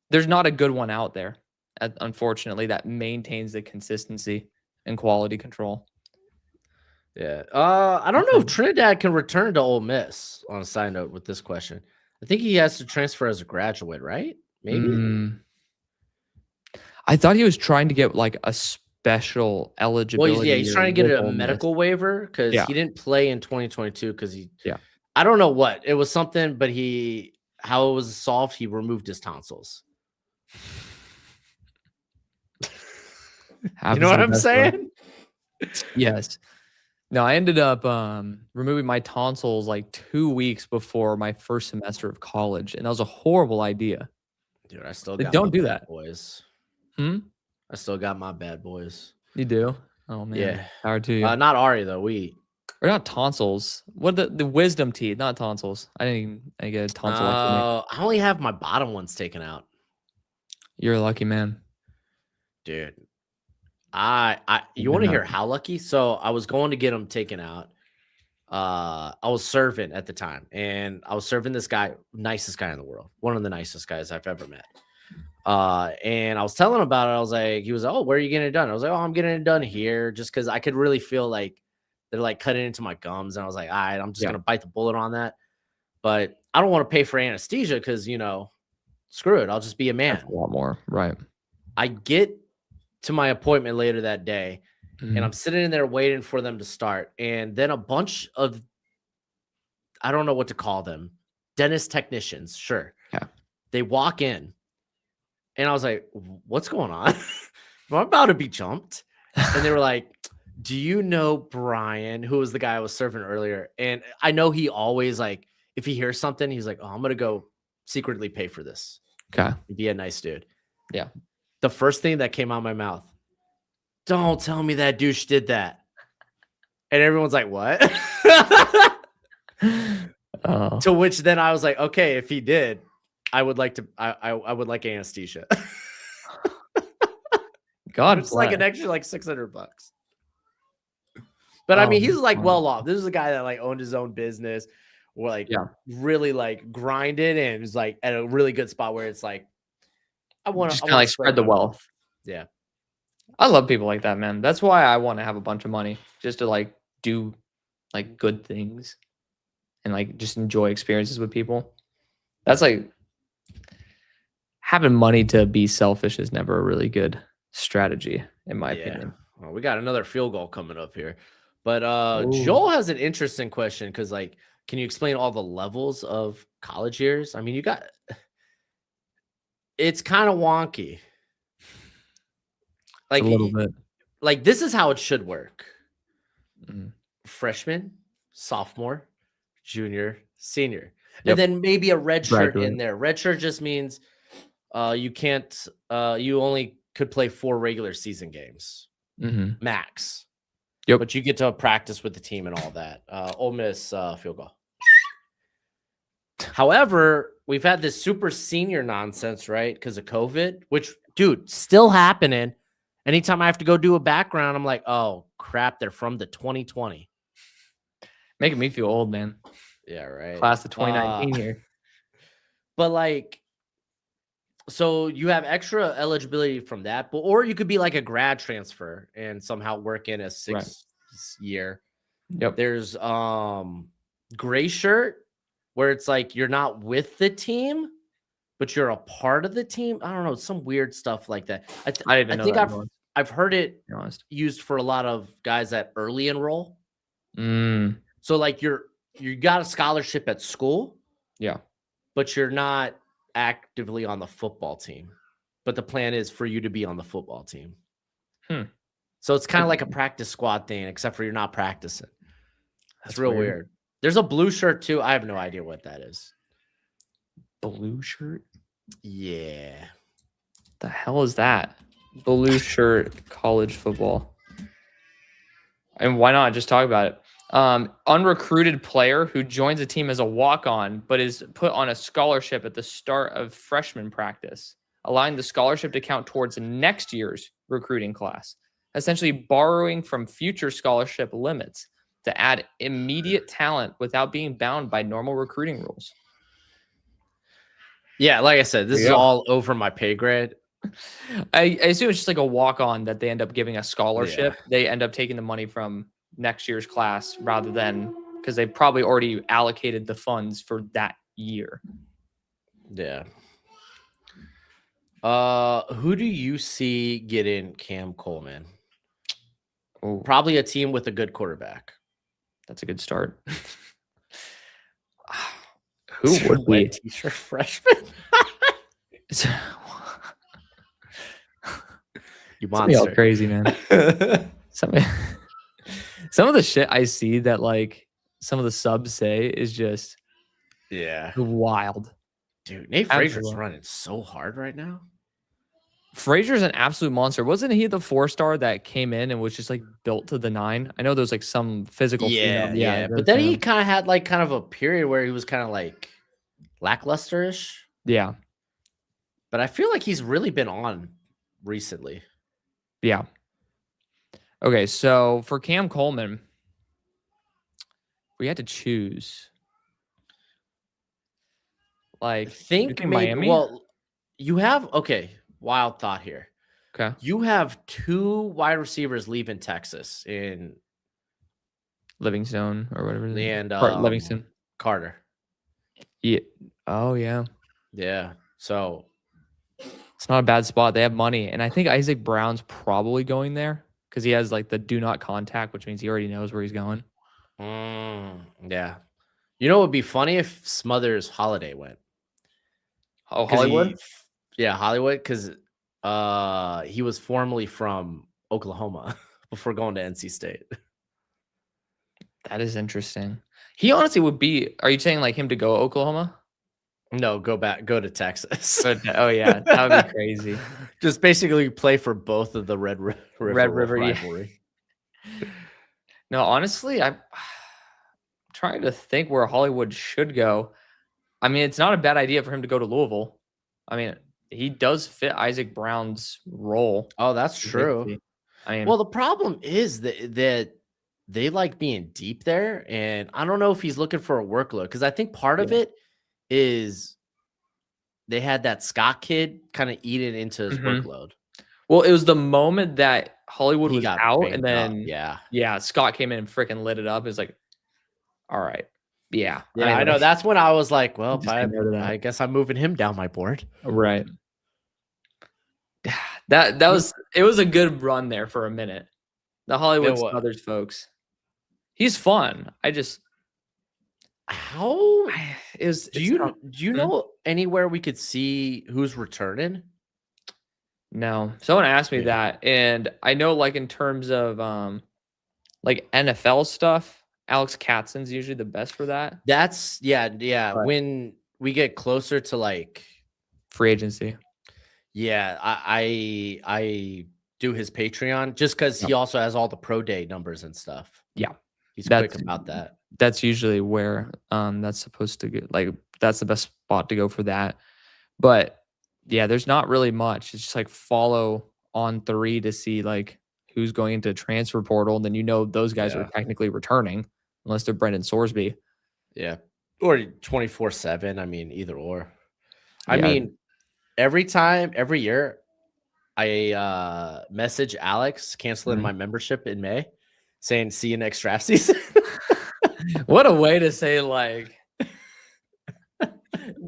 there's not a good one out there, unfortunately, that maintains the consistency and quality control. Yeah. I don't know if Trinidad can return to Ole Miss, on a side note, with this question. I think he has to transfer as a graduate, right? Maybe. I thought he was trying to get like a special eligibility. Well, he's trying to get a medical waiver because he didn't play in 2022 because I don't know what. It was something, but how it was solved, he removed his tonsils. You know what I'm saying? Yes. No, I ended up removing my tonsils like 2 weeks before my first semester of college, and that was a horrible idea. Dude, I still got don't do that, boys. I still got my bad boys. You do? Oh man. Yeah. Power to you. Not Ari though. Or not tonsils. What the wisdom teeth, not tonsils. I get a tonsil. I only have my bottom ones taken out. You're a lucky man, dude. You want to hear how lucky? So I was going to get them taken out. I was serving at the time, and I was serving this guy, nicest guy in the world, one of the nicest guys I've ever met. And I was telling him about it. I was like, he was, "Oh, where are you getting it done?" I was like, "Oh, I'm getting it done here," just because I could really feel like they're like cutting into my gums, and I was like, "All right, I'm just gonna bite the bullet on that." But I don't want to pay for anesthesia because screw it, I'll just be a man. That's a lot more, right? I get to my appointment later that day, and I'm sitting in there waiting for them to start, and then a bunch of, I don't know what to call them, dentist technicians, sure, they walk in, and I was like, "What's going on? I'm about to be jumped." And they were like, "Do you know Brian, who was the guy I was serving earlier?" And I know he always, like, if he hears something, he's like, "Oh, I'm gonna go secretly pay for this." Okay, be a nice dude. Yeah. The first thing that came out of my mouth, "Don't tell me that douche did that." And everyone's like, "What?" To which then I was like, "Okay, if he did, I would like to. I would like anesthesia." God, it's like an extra like $600. But I mean, he's like well off. This is a guy that like owned his own business, or like really like grinded, and was like at a really good spot where it's like, I want to like spread the wealth. Yeah. I love people like that, man. That's why I want to have a bunch of money, just to like do like good things and like just enjoy experiences with people. That's like having money to be selfish is never a really good strategy, in my opinion. Well, we got another field goal coming up here. But Joel has an interesting question because, like, can you explain all the levels of college years? I mean, it's kind of wonky. It's a little bit. Like this is how it should work. Mhm. Freshman, sophomore, junior, senior. Yep. And then maybe a red shirt Graduate. in there. Red shirt just means you can't you only could play 4 regular season games max. Yep. But you get to practice with the team and all that. Ole Miss field goal. However, we've had this super senior nonsense, right? Because of COVID, which, dude, still happening. Anytime I have to go do a background, I'm like, oh, crap, they're from the 2020. Making me feel old, man. Yeah, right. Class of 2019 here. But like, so you have extra eligibility from that, but or you could be like a grad transfer and somehow work in a 6 year. Yep. There's gray shirt where it's like you're not with the team, but you're a part of the team. I don't know, some weird stuff like that. I think I've heard it used for a lot of guys that early enroll. So like you got a scholarship at school, yeah, but you're not actively on the football team. But the plan is for you to be on the football team. So it's kind of like a practice squad thing, except for you're not practicing. That's real weird. There's a blue shirt too. I have no idea what that is. Blue shirt? Yeah. The hell is that? Blue shirt college football. And why not just talk about it? Unrecruited player who joins a team as a walk-on, but is put on a scholarship at the start of freshman practice, allowing the scholarship to count towards next year's recruiting class, essentially borrowing from future scholarship limits to add immediate talent without being bound by normal recruiting rules. Yeah, like I said, this is all over my pay grade. I assume it's just like a walk-on that they end up giving a scholarship. Yeah. They end up taking the money from next year's class rather than because they probably already allocated the funds for that year. Yeah. Who do you see getting Cam Coleman? Ooh. Probably a team with a good quarterback. That's a good start. Who would be teacher freshman? You monster. All crazy, man. Some of the shit I see that like some of the subs say is just wild. Dude, Nate Frazier's running so hard right now. Frazier's an absolute monster. Wasn't he the 4-star that came in and was just like built to the 9? I know there's like some physical. Yeah. But then he kind of had like kind of a period where he was kind of like lacklusterish. Yeah. But I feel like he's really been on recently. Yeah. Okay, so for Cam Coleman, we had to choose. Like, I think maybe Miami. Well, you have wild thought here. Okay. You have 2 wide receivers leaving Texas in Livingstone or whatever. And Livingston. Carter. Yeah. Oh, yeah. Yeah. So it's not a bad spot. They have money. And I think Isaac Brown's probably going there because he has like the do not contact, which means he already knows where he's going. Yeah. You know, it would be funny if Smothers Holiday went. Oh, Hollywood? Hollywood. Because he was formerly from Oklahoma before going to NC State. That is interesting. He honestly would be. Are you saying like him to go to Oklahoma? No, go to Texas. Oh yeah, that would be crazy. Just basically play for both of the Red River rivalry. Yeah. No, honestly, I'm trying to think where Hollywood should go. I mean, it's not a bad idea for him to go to Louisville. I mean, he does fit Isaac Brown's role. Oh, that's true. I mean, well, the problem is that they like being deep there, and I don't know if he's looking for a workload because I think part of it is they had that Scott kid kind of eat it into his workload. Well, it was the moment that Hollywood was out, and then Scott came in and freaking lit it up. It's like, all right, I know. That's when I was like, well, I guess I'm moving him down my board. Right. It was a good run there for a minute. The Hollywood Smothers folks. He's fun. How It's do you tough. do you know anywhere we could see who's returning? No, someone asked me Yeah. that, and I know, like, in terms of like NFL stuff, Alex Katzen's usually the best for that. That's yeah. But When we get closer to like, free agency. yeah, I do his Patreon just because Yeah. he also has all the pro day numbers and stuff. Yeah. He's quick That's about that. that's usually where that's supposed to get, like, that's the best spot to go for that. But yeah, there's not really much. It's just like follow on 3 to see like who's going into transfer portal, and then those guys are Yeah, technically returning unless they're Brendan Sorsby. yeah, or 24/7. I mean, either or. I Yeah. mean, every year, I message Alex canceling Mhm. my membership in May, saying see you next draft season. What a way to say, like,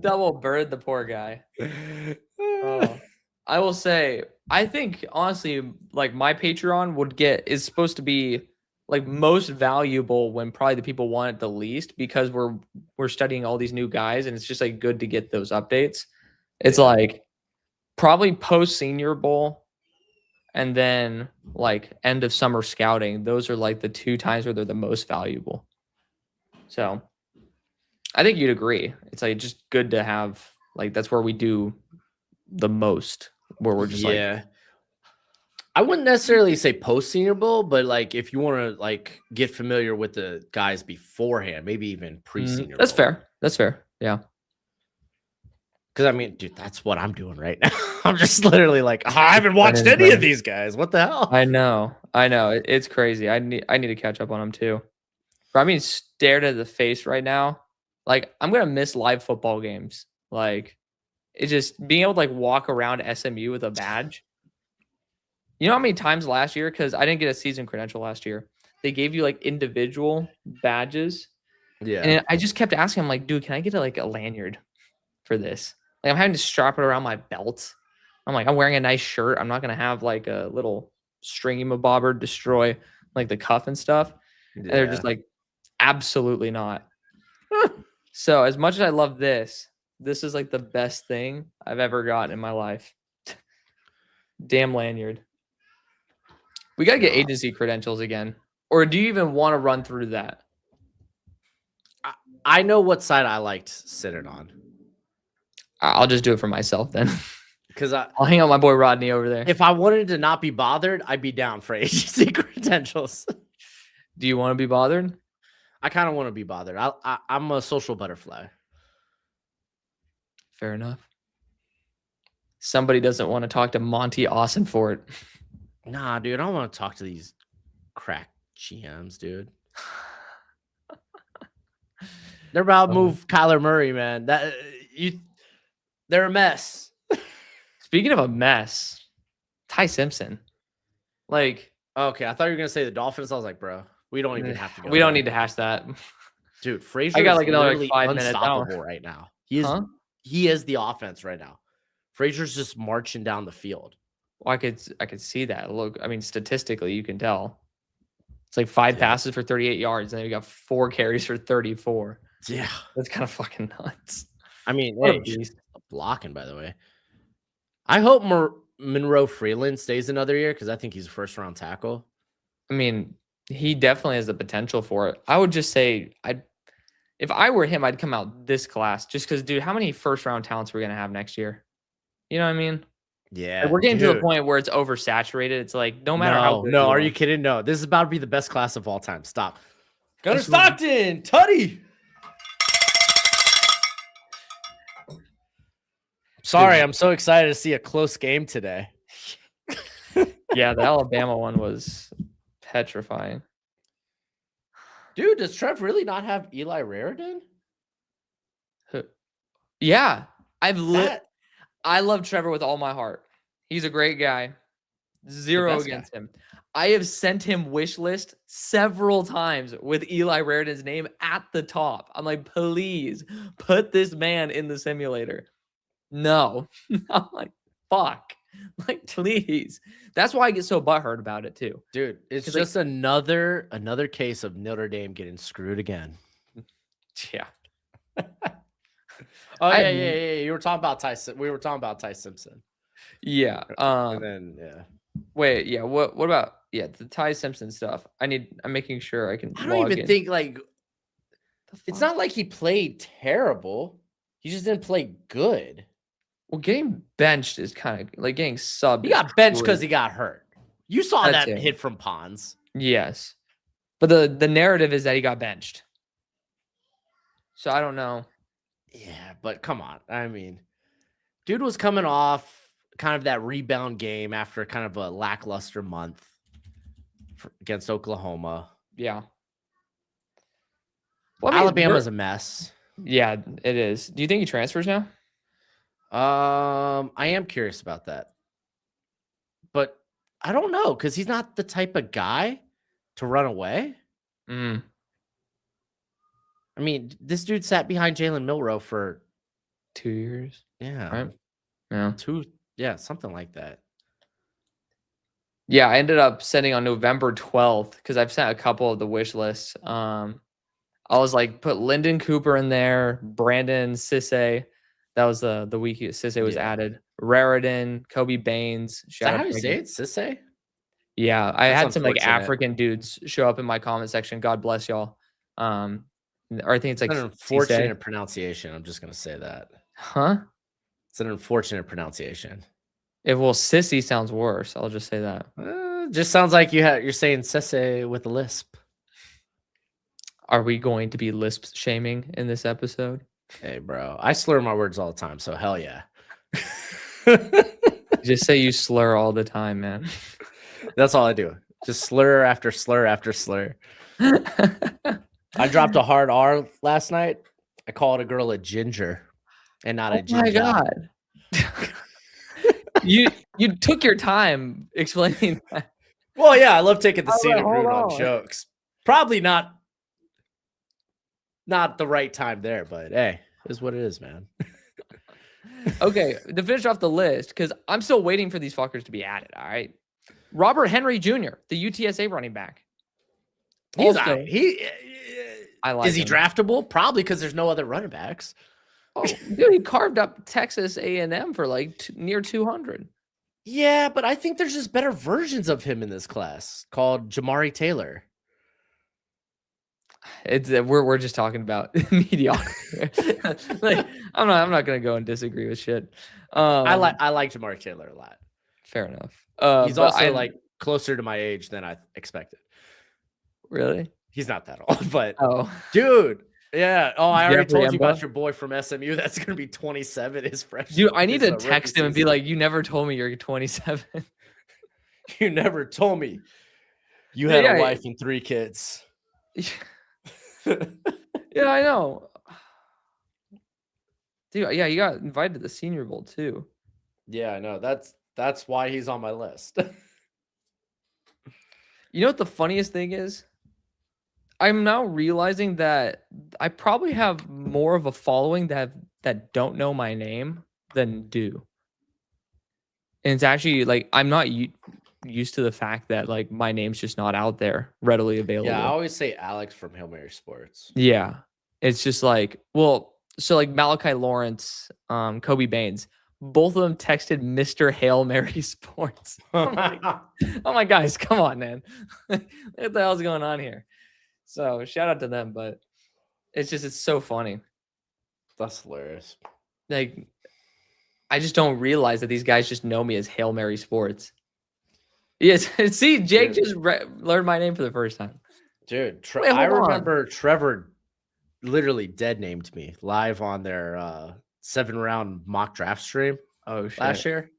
double bird the poor guy. Oh, I will say, I think honestly, like, my Patreon is supposed to be like most valuable when probably the people want it the least, because we're studying all these new guys, and it's just like good to get those updates. It's Yeah. like probably post Senior Bowl and then like end of summer scouting. Those are like the 2 times where they're the most valuable. So I think you'd agree. It's like just good to have, like, that's where we do the most, where we're just like, Yeah. I wouldn't necessarily say post Senior Bowl, but like if you want to like get familiar with the guys beforehand, maybe even pre Senior that's Bowl. fair. That's fair. Yeah. Because I mean, dude, that's what I'm doing right now. I'm just literally like, I haven't watched Brendan any of Brennan. these guys. What the hell? I know. I know. It's crazy. I need to catch up on them too. But I'm being stared at the face right now. Like, I'm gonna miss live football games. Like, it's just being able to like walk around SMU with a badge. You know how many times last year, because I didn't get a season credential last year, they gave you like individual badges. Yeah. And I just kept asking him, like, dude, can I get a lanyard for this? Like, I'm having to strap it around my belt. I'm like, I'm wearing a nice shirt. I'm not gonna have like a little stringy mabobber destroy like the cuff and stuff. And they're just Yeah. like, absolutely not. So as much as I love this is like the best thing I've ever gotten in my life. Damn lanyard. We gotta get No. agency credentials again. Or do you even want to run through that? I know what side I liked sitting on. I'll just do it for myself then. Because I'll hang out my boy Rodney over there. if I wanted to not be bothered, I'd be down for agency credentials. Do you want to be bothered? I kind of want to be bothered. I'm a social butterfly. Fair enough. Somebody doesn't want to talk to Monty Austinfort. Nah, dude, I don't want to talk to these crack GMs, dude. They're about to move Kyler Murray, man. They're a mess. Speaking of a mess, Ty Simpson. Like, Okay, I thought you were gonna say the Dolphins. I was like, bro, we don't even have to go. we don't there. need to hash that. Dude, Frazier I got is like another literally 5 minutes. unstoppable right now. He is the offense right now. Frazier's just marching down the field. Well, I could see that. Look, I mean, statistically, you can tell. It's like 5 passes for 38 yards, and then you got 4 carries for 34. Yeah, That's kind of fucking nuts. I mean, What a hey, beast. blocking, by the way. I hope Monroe Freeland stays another year because I think he's a first-round tackle. I mean, he definitely has the potential for it. I would just say, if I were him, I'd come out this class just because, dude, how many first-round talents we're gonna have next year? You know what I mean? Yeah, Like, we're getting to the point where it's oversaturated. It's like no matter how good no, you are are. you kidding? No, this is about to be the best class of all time. Stop. Gunnar That's what- Stockton, Tutty. Sorry, I'm so excited to see a close game today. Yeah, the Alabama one was petrifying. Dude, does Trev really not have Eli Raridan? Yeah, That- I love Trevor with all my heart. He's a great guy. Zero best against him. I have sent him wish list several times with Eli Raridan's name at the top. I'm like, please put this man in the simulator. No. I'm like, fuck. Like, please. That's why I get so butthurt about it too. Dude, it's 'Cause, just another case of Notre Dame getting screwed again. Yeah. Oh I yeah, had- yeah. You were talking about Tyson. We were talking about Ty Simpson. Yeah. And then Wait. Yeah. What about the Ty Simpson stuff? I'm making sure I can I don't log even in. think like The it's fuck? not like he played terrible. He just didn't play good. Well, getting benched is kind of like getting subbed. He is got benched because great. he got hurt. You saw That's that it. hit from Pons. Yes. But the narrative is that he got benched. So I don't know. Yeah, but come on. I mean, dude was coming off kind of that rebound game after kind of a lackluster month against Oklahoma. Yeah. Well, I mean, Alabama's a mess. yeah, it is. Do you think he transfers now? I am curious about that. But I don't know because he's not the type of guy to run away. Mm. I mean, this dude sat behind Jalen Milroe for 2 years. Right? Yeah. Something like that. Yeah, I ended up sending on November 12th because I've sent a couple of the wish lists. I was like, put Lyndon Cooper in there, Brandon Sisse. That was the week Sisse was added. Raritan, Kobe Baines. Is that how you say it? Sisse? Yeah, I That's had some like unfortunate. African dudes show up in my comment section. God bless y'all. Or I think it's like It's an unfortunate pronunciation. I'm just gonna say that. Huh? It's an unfortunate pronunciation. Sissy sounds worse. I'll just say that. Just sounds like you're saying Sisse with a lisp. Are we going to be lisp shaming in this episode? Hey, bro, I slur my words all the time, so hell yeah. Just say you slur all the time, man. That's all I do. Just slur after slur after slur. I dropped a hard R last night. I called a girl a ginger and not a ginger. Oh my god. You took your time explaining that. Well, yeah, I love taking the I was like, scenic route hold on on. jokes. Probably not the right time there, but hey, it is what it is, man. Okay, to finish off the list, because I'm still waiting for these fuckers to be added. All right, Robert Henry Jr., the UTSA running back. He's Also, I like. Is he draftable? Probably because there's no other running backs. Oh, dude, he carved up Texas A&M for like near 200. Yeah, but I think there's just better versions of him in this class called Jamari Taylor. It's we're just talking about mediocrity. Like I'm not gonna go and disagree with shit. I like Jamari Taylor a lot. Fair enough. He's also like closer to my age than I expected. Really? He's not that old, but dude. Yeah. Oh, I already told you about your boy from SMU. That's gonna be 27. His freshman. Dude, I need to text him and be like, "You never told me you're 27. You never told me you had a wife and 3 kids." Yeah, I know. Dude, yeah, you got invited to the Senior Bowl too. Yeah, I know. That's why he's on my list. You know what the funniest thing is? I'm now realizing that I probably have more of a following that don't know my name than do. And it's actually like I'm not used to the fact that like my name's just not out there readily available. Yeah, I always say Alex from Hail Mary Sports. Yeah. It's just like, well, so like Malachi Lawrence, Kobe Baines, both of them texted Mr. Hail Mary Sports. I'm like, guys, come on, man. What the hell's going on here? So shout out to them, but it's so funny. That's hilarious. Like, I just don't realize that these guys just know me as Hail Mary Sports. Yes, see, Jake just learned my name for the first time. Dude, I remember Trevor literally dead named me live on their 7-round mock draft stream. Oh shit. Last year.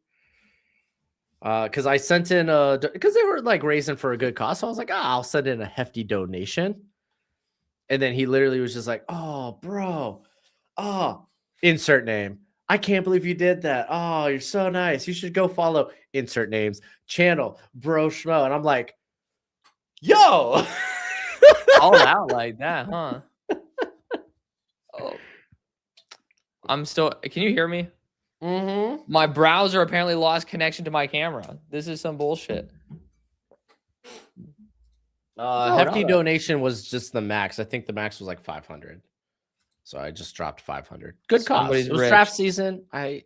Because I sent in because they were like raising for a good cause. So I was like, I'll send in a hefty donation. And then he literally was just like, "Oh, bro. Oh, insert name. I can't believe you did that. Oh, you're so nice. You should go follow insert names channel Broshmo." And I'm like, yo, all out like that, huh? Oh, I'm still. Can you hear me? Mm-hmm. My browser apparently lost connection to my camera. This is some bullshit. Hefty donation was just the max. I think the max was like 500. So I just dropped 500. Good cause. Somebody's It was rich. draft season. I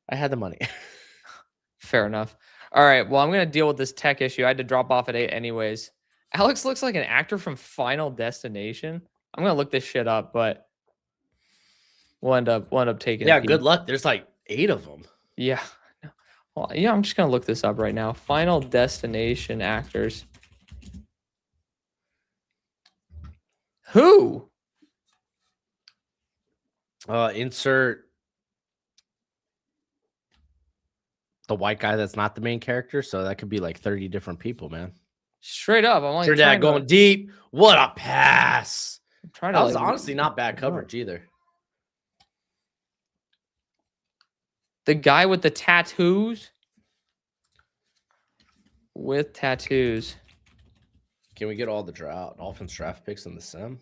had the money. Fair enough. All right. Well, I'm gonna deal with this tech issue. I had to drop off at 8 anyways. Alex looks like an actor from Final Destination. I'm gonna look this shit up, but we'll end up taking a Yeah, peek. good luck. There's like 8 of them. Yeah. Well, yeah, I'm just gonna look this up right now. Final Destination actors. Who? Insert the white guy that's not the main character. So that could be like 30 different people, man. Straight up. I'm like Your dad going deep. What a pass. That was honestly not bad coverage either. The guy with the tattoos? With tattoos. Can we get all the Dolphins draft picks in the sim?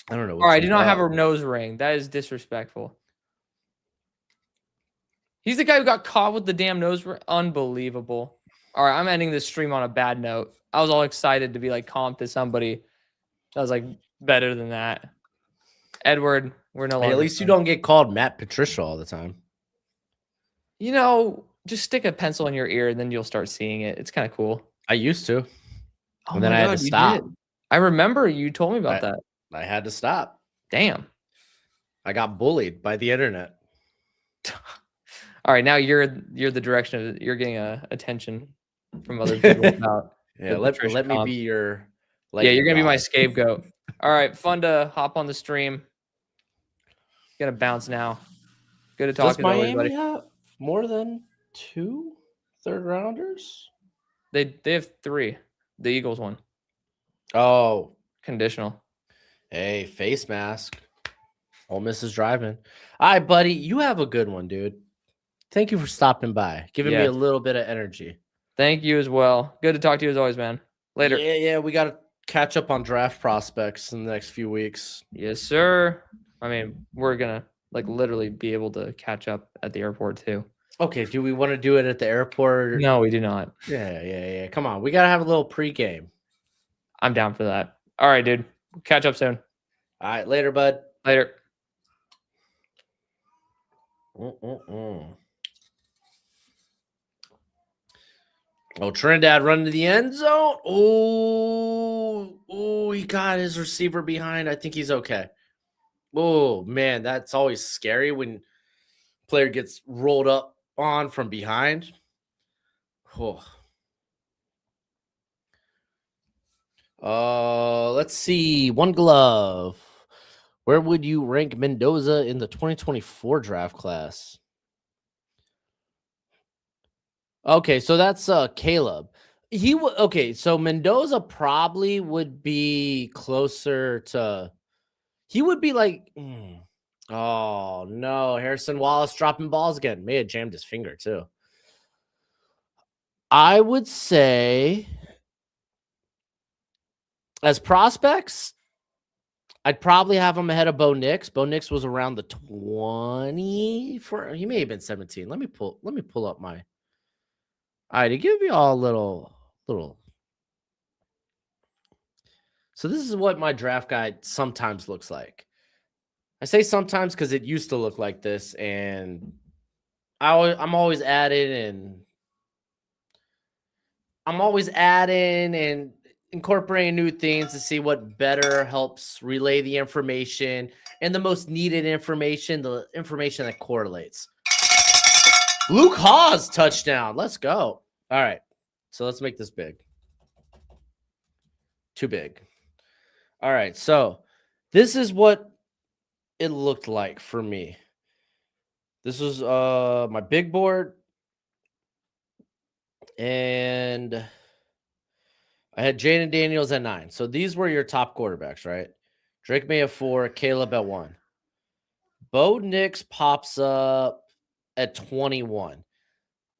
I don't know. All right, I do not have a nose ring. That is disrespectful. He's the guy who got caught with the damn nose ring. Unbelievable. All right, I'm ending this stream on a bad note. I was all excited to be like comped to somebody. I was like better than that. Edward, we're no longer. At least you don't get called Matt Patricia all the time. You know, just stick a pencil in your ear and then you'll start seeing it. It's kind of cool. I used to. Oh, and then I had to stop. I remember you told me about that. I had to stop. Damn. I got bullied by the internet. All right, now you're the direction of you're getting attention from other people about. Yeah, let me be your. Yeah, you're gonna be my scapegoat. All right, fun to hop on the stream. Gonna bounce now. Good to talk to everybody. Have more than 2 third rounders? They have 3. The Eagles one. Oh, conditional. Hey, face mask. Ole Miss is driving. All right, buddy. You have a good one, dude. Thank you for stopping by, giving me a little bit of energy. Thank you as well. Good to talk to you as always, man. Later. Yeah. We got to catch up on draft prospects in the next few weeks. Yes, sir. I mean, we're going to like literally be able to catch up at the airport too. Okay. Do we want to do it at the airport? No, we do not. Yeah. Come on. We got to have a little pregame. I'm down for that. All right, dude. Catch up soon. All right. Later, bud. Later. Oh, Trinidad running to the end zone. Oh, he got his receiver behind. I think he's okay. Oh, man, that's always scary when player gets rolled up on from behind. Oh. Let's see. One glove. Where would you rank Mendoza in the 2024 draft class? Okay, so that's Caleb. Okay, so Mendoza probably would be closer to. He would be like. Oh no, Harrison Wallace dropping balls again. May have jammed his finger too. I would say, as prospects, I'd probably have him ahead of Bo Nix. Bo Nix was around the 20 he may have been 17. Let me pull up my. All right, to give you all a little. So this is what my draft guide sometimes looks like. I say sometimes because it used to look like this, and I'm always adding and incorporating new things to see what better helps relay the information and the most needed information, the information that correlates. Luke Hawes touchdown. Let's go. All right. So let's make this big. Too big. All right. So this is what it looked like for me. This was my big board. And I had Jaden Daniels at 9. So these were your top quarterbacks, right? Drake May at 4, Caleb at 1. Bo Nix pops up at 21.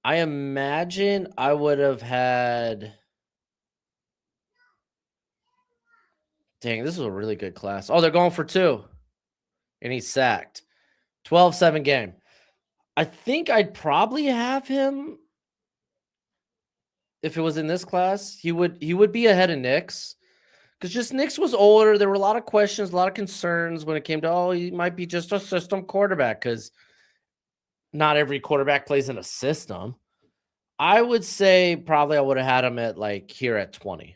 I imagine I would have had. Dang, this is a really good class. Oh, they're going for 2. And he's sacked. 12-7 game. I think I'd probably have him. If it was in this class, he would be ahead of Nix Because just Nix was older. There were a lot of questions, a lot of concerns when it came to, oh, he might be just a system quarterback because not every quarterback plays in a system. I would say probably I would have had him at like here at 20.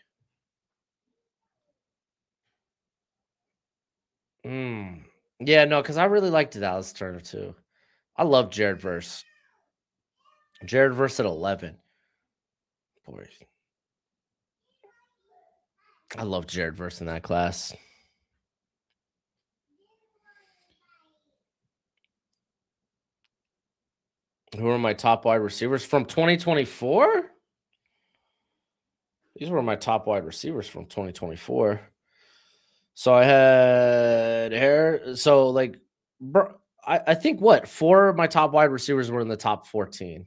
Yeah, no, because I really liked Dallas Turner too. I love Jared Verse. Jared Verse at 11. Boy, I love Jared Verse in that class. Who are my top wide receivers from 2024? These were my top wide receivers from 2024. So I had hair. So like, bro, I think what 4 of my top wide receivers were in the top 14.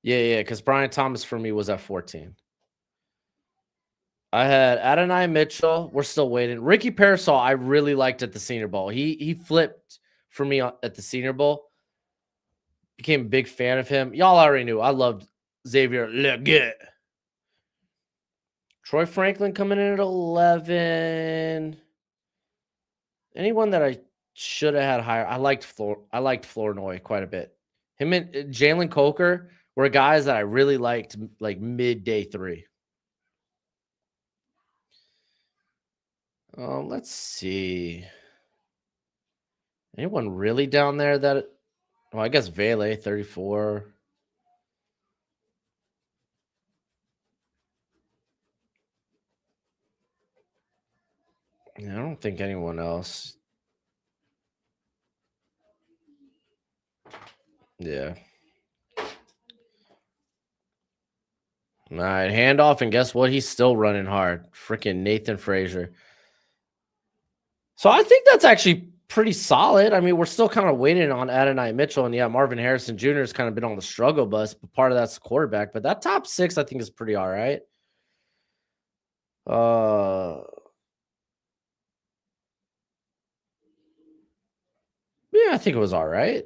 Yeah, because Brian Thomas for me was at 14. I had Adonai Mitchell. We're still waiting. Ricky Parasol, I really liked at the Senior Bowl. He flipped for me at the Senior Bowl. Became a big fan of him. Y'all already knew I loved Xavier Leggett. Troy Franklin coming in at 11. Anyone that I should have had higher. I liked Flournoy quite a bit. Him and Jalen Coker were guys that I really liked, like mid-day 3. Let's see. Anyone really down there that? Well, I guess Vele 34. Yeah, I don't think anyone else. Yeah. All right, handoff, and guess what? He's still running hard. Freaking Nathan Frazier. So I think that's actually pretty solid. I mean, we're still kind of waiting on Adonai Mitchell, and yeah, Marvin Harrison Jr. has kind of been on the struggle bus, but part of that's the quarterback. But that top 6, I think, is pretty all right. Yeah, I think it was all right.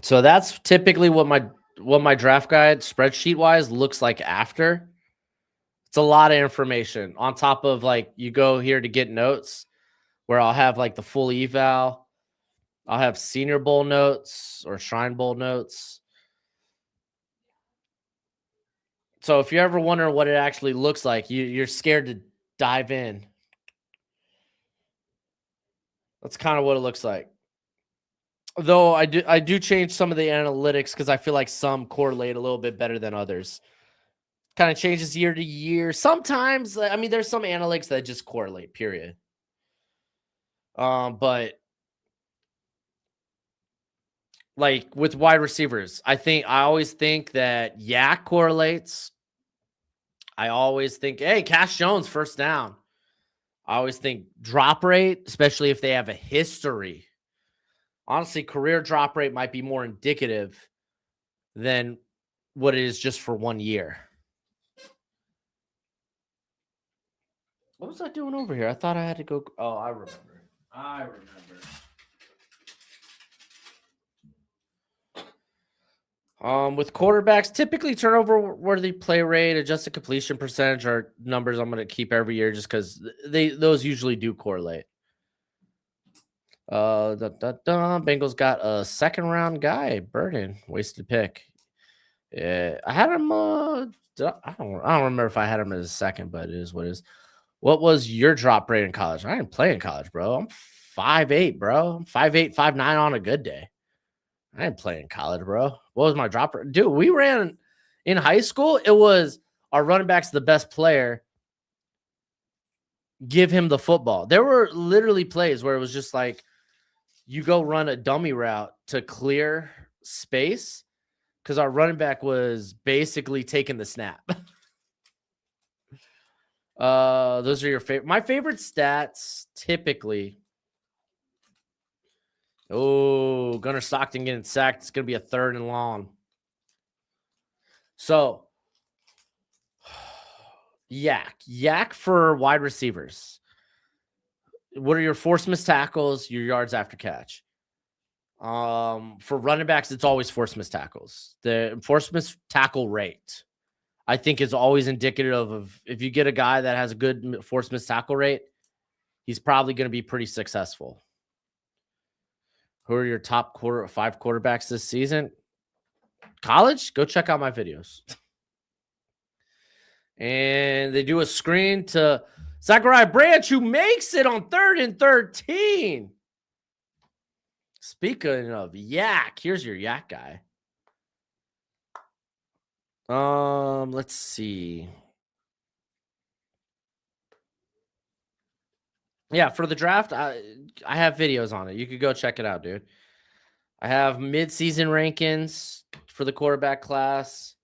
So that's typically what my draft guide spreadsheet wise looks like after. It's a lot of information on top of like you go here to get notes where I'll have like the full eval. I'll have Senior Bowl notes or Shrine Bowl notes. So if you're ever wondering what it actually looks like, you're scared to dive in. That's kind of what it looks like. Though I do change some of the analytics because I feel like some correlate a little bit better than others. Kind of changes year to year. Sometimes, I mean, there's some analytics that just correlate, period. But like with wide receivers, I always think that Yak correlates. I always think, hey, Cash Jones, first down. I always think drop rate, especially if they have a history. Honestly, career drop rate might be more indicative than what it is just for 1 year. What was I doing over here? I thought I had to go. Oh, I remember. With quarterbacks, typically turnover worthy play rate, adjusted completion percentage are numbers I'm going to keep every year just because those usually do correlate. Bengals got a second round guy, Burden, wasted pick. Yeah, I had him. I don't remember if I had him as a second, but it is what it is. What was your drop rate in college? I didn't play in college, bro. I'm 5'8", bro. I'm 5'8", 5'9" on a good day. I didn't play in college, bro. What was my drop rate? Dude, we ran in high school. It was our running back's the best player. Give him the football. There were literally plays where it was just like you go run a dummy route to clear space because our running back was basically taking the snap. Those are your favorite. My favorite stats typically. Oh, Gunnar Stockton getting sacked. It's going to be a 3rd and long. So, Yak for wide receivers. What are your forced missed tackles, your yards after catch? For running backs, it's always forced missed tackles. The forced missed tackle rate, I think, is always indicative of if you get a guy that has a good forced missed tackle rate, he's probably going to be pretty successful. Who are your top 5 quarterbacks this season? College? Go check out my videos. And they do a screen to Zachariah Branch, who makes it on 3rd and 13. Speaking of yak, here's your yak guy. Let's see. Yeah, for the draft, I have videos on it. You could go check it out, dude. I have mid-season rankings for the quarterback class.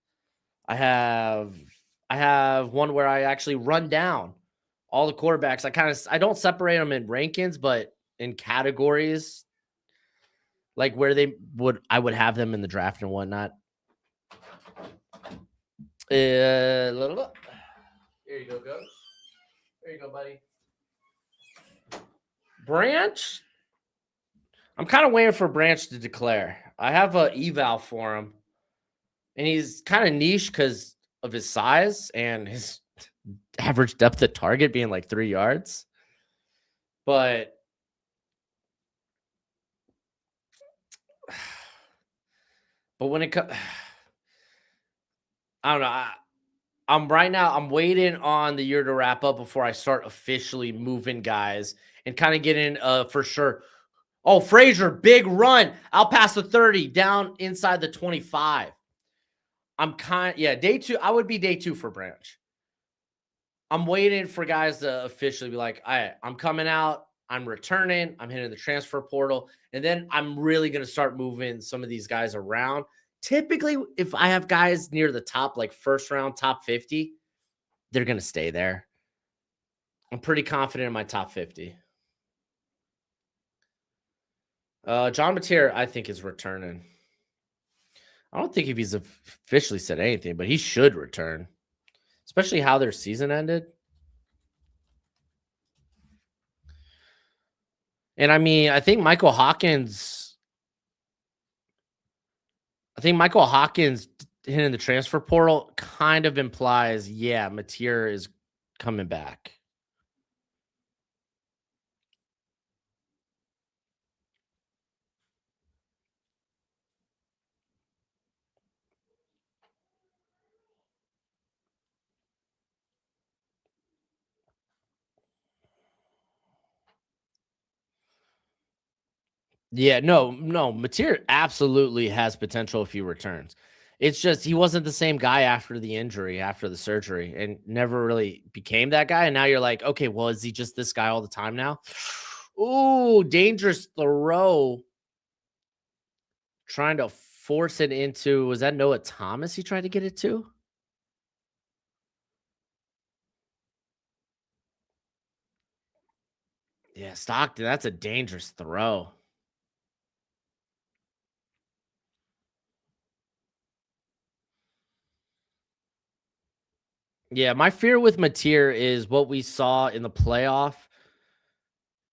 I have one where I actually run down all the quarterbacks. I don't separate them in rankings, but in categories, like where I would have them in the draft and whatnot. Here you go, Coach. There you go, buddy. Branch. I'm kind of waiting for Branch to declare. I have a eval for him, and he's kind of niche because of his size and his average depth of target being like 3 yards. But when it comes, I don't know. I'm waiting on the year to wrap up before I start officially moving guys and kind of getting for sure. Oh, Frazier, big run out past the 30, down inside the 25. Day 2. I would be day 2 for Branch. I'm waiting for guys to officially be like, all right, I'm coming out, I'm returning, I'm hitting the transfer portal, and then I'm really going to start moving some of these guys around. Typically, if I have guys near the top, like first round, top 50, they're going to stay there. I'm pretty confident in my top 50. John Mateer, I think, is returning. I don't think if he's officially said anything, but he should return, especially how their season ended. And I mean, I think Michael Hawkins hitting the transfer portal kind of implies, yeah, Mateer is coming back. Yeah, no, Mateer absolutely has potential if he returns. It's just he wasn't the same guy after the injury, after the surgery, and never really became that guy. And now you're like, okay, well, is he just this guy all the time now? Ooh, dangerous throw. Trying to force it into, was that Noah Thomas he tried to get it to? Yeah, Stockton, that's a dangerous throw. Yeah, my fear with Mateer is what we saw in the playoff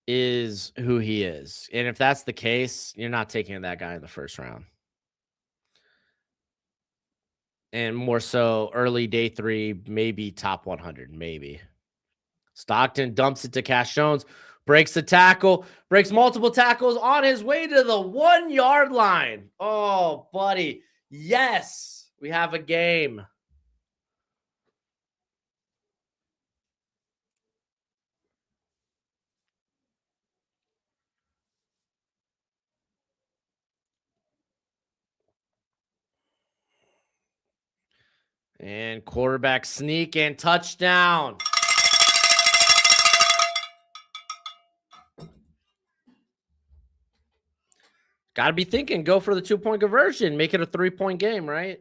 is who he is. And if that's the case, you're not taking that guy in the first round. And more so early day 3, maybe top 100, maybe. Stockton dumps it to Cash Jones, breaks the tackle, breaks multiple tackles on his way to the 1-yard line. Oh, buddy. Yes, we have a game. And quarterback sneak and touchdown. Got to be thinking, go for the 2-point conversion, make it a 3-point game, right?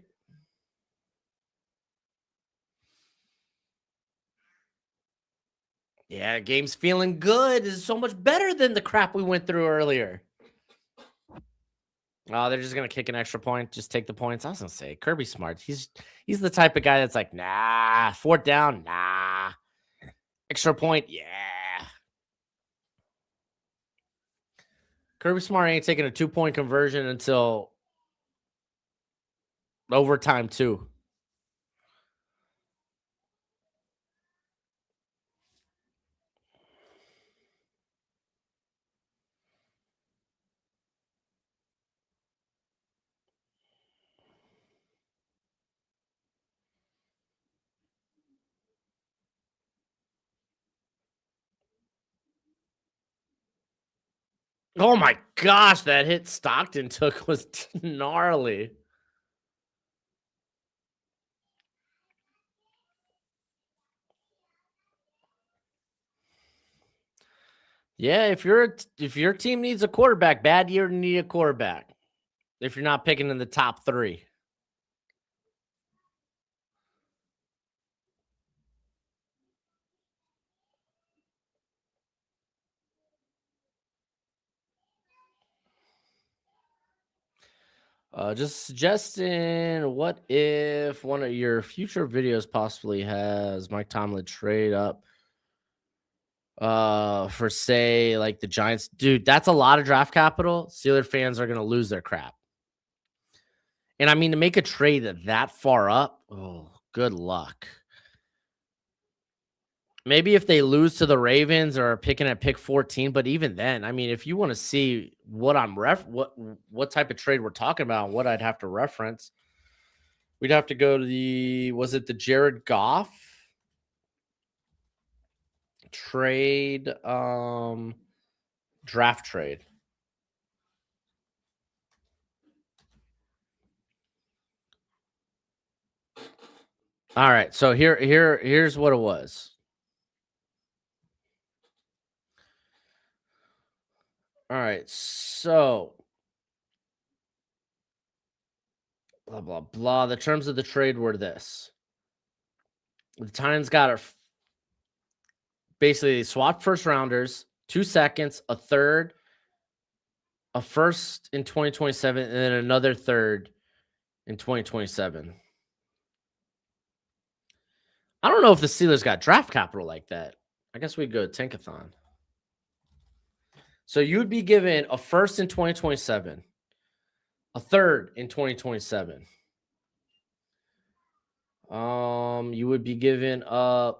Yeah, game's feeling good. This is so much better than the crap we went through earlier. Oh, they're just gonna kick an extra point, just take the points. I was gonna say Kirby Smart. He's the type of guy that's like, nah, 4th down, nah. Extra point, yeah. Kirby Smart ain't taking a 2-point conversion until overtime too. Oh my gosh, that hit Stockton took was gnarly. Yeah, if your team needs a quarterback, bad year to need a quarterback. If you're not picking in the top 3. Just suggesting, what if one of your future videos possibly has Mike Tomlin trade up for, say, like the Giants? Dude, that's a lot of draft capital. Steeler fans are gonna lose their crap. And I mean, to make a trade that far up, oh, good luck. Maybe if they lose to the Ravens or are picking at pick 14, but even then, I mean, if you want to see what what type of trade we're talking about, what I'd have to reference, we'd have to go to was it the Jared Goff trade, draft trade? All right, so here's what it was. All right, so blah blah blah. The terms of the trade were this: the Titans got basically they swapped first rounders, 2 seconds, a third, a first in 2027, and then another third in 2027. I don't know if the Steelers got draft capital like that. I guess we'd go Tankathon. So you would be given a first in 2027, a third in 2027. You would be given a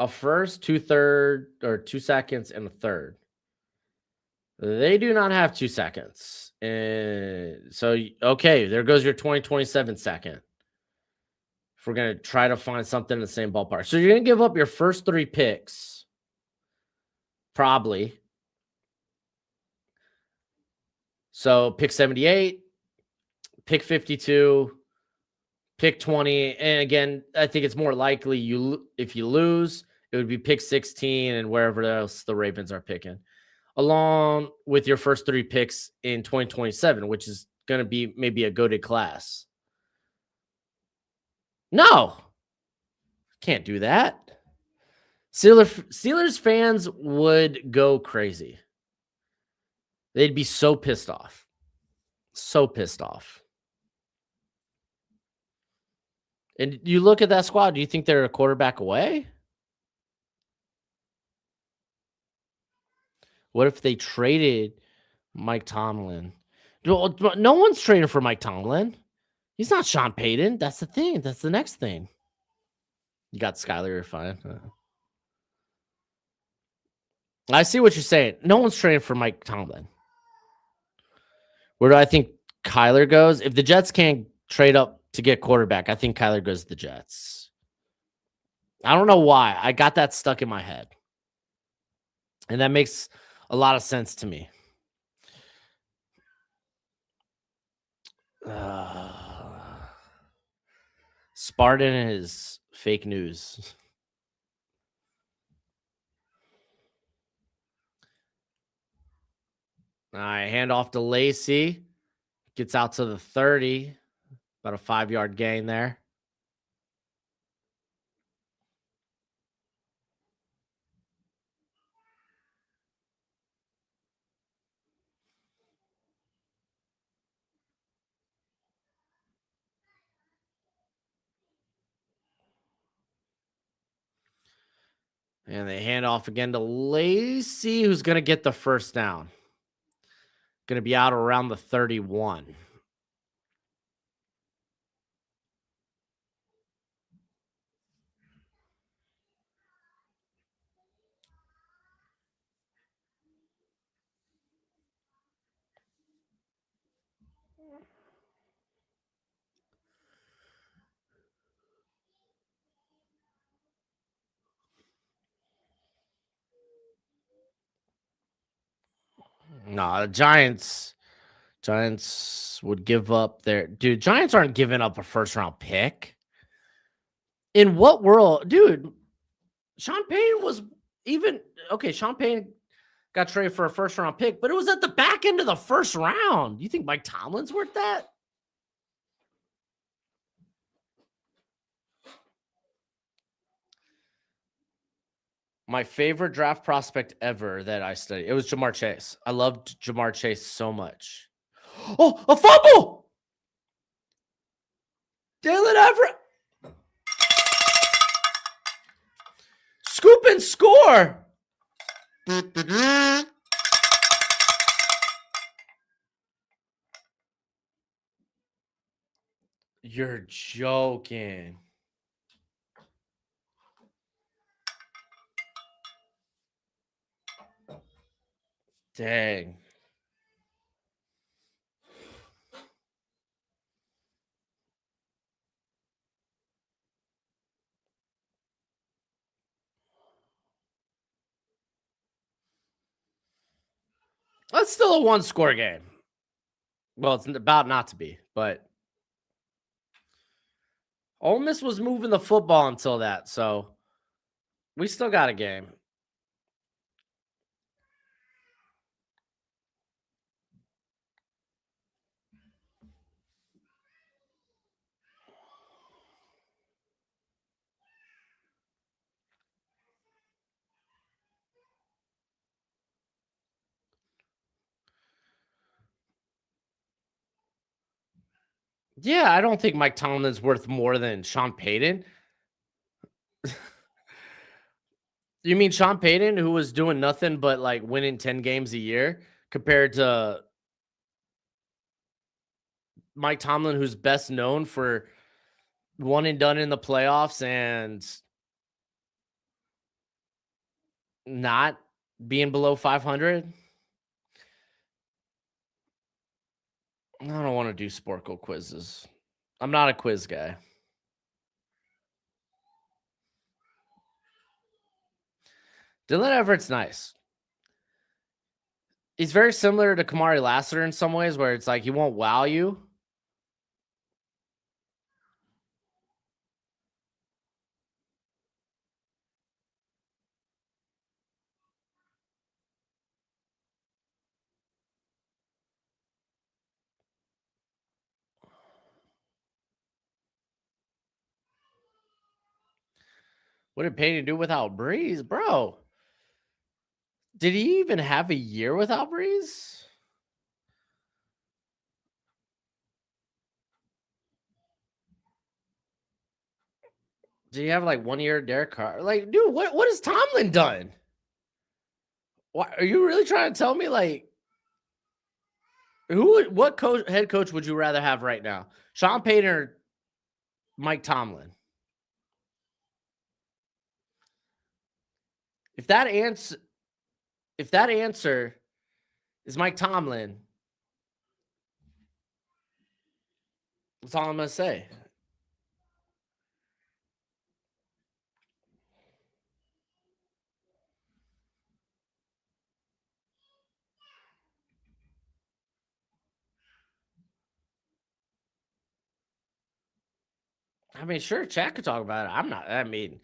first, 2/3, or 2 seconds, and a third. They do not have 2 seconds. And so, okay, there goes your 2027 second. If we're going to try to find something in the same ballpark. So you're going to give up your first 3 picks, probably. So pick 78, pick 52, pick 20. And again, I think it's more likely if you lose, it would be pick 16 and wherever else the Ravens are picking, along with your first 3 picks in 2027, which is going to be maybe a goated class. No, can't do that. Steelers fans would go crazy. They'd be so pissed off. So pissed off. And you look at that squad, do you think they're a quarterback away? What if they traded Mike Tomlin? No one's trading for Mike Tomlin. He's not Sean Payton. That's the thing. That's the next thing. You got Skyler, you're fine. I see what you're saying. No one's trading for Mike Tomlin. Where do I think Kyler goes? If the Jets can't trade up to get quarterback, I think Kyler goes to the Jets. I don't know why. I got that stuck in my head. And that makes a lot of sense to me. Spartan is fake news. All right, hand off to Lacey. Gets out to the 30. About a 5-yard gain there. And they hand off again to Lacey, who's going to get the first down. Going to be out around the 31. No, the Giants would give up their dude. Giants aren't giving up a first round pick. In what world, dude? Sean Payton was even okay. Sean Payton got traded for a first round pick, but it was at the back end of the first round. You think Mike Tomlin's worth that? My favorite draft prospect ever that I studied, it was Jamar Chase. I loved Jamar Chase so much. Oh, a fumble! Dalen Everett. Scoop and score. You're joking. Dang. That's still a one-score game. Well, it's about not to be, but Ole Miss was moving the football until that, so we still got a game. Yeah, I don't think Mike Tomlin's worth more than Sean Payton. You mean Sean Payton, who was doing nothing but like winning 10 games a year, compared to Mike Tomlin, who's best known for one and done in the playoffs and not being below 500? I don't want to do Sporkle quizzes. I'm not a quiz guy. Dylan Everett's nice. He's very similar to Kamari Lassiter in some ways, where it's like he won't wow you. What did Payton do without Breeze, bro? Did he even have a year without Breeze? Did he have like 1 year Derek Carr? Like, dude, what has Tomlin done? Why are you really trying to tell me like what head coach would you rather have right now? Sean Payton or Mike Tomlin? If that answer is Mike Tomlin, that's all I'm gonna say. I mean, sure, Chad could talk about it. I'm not. I mean,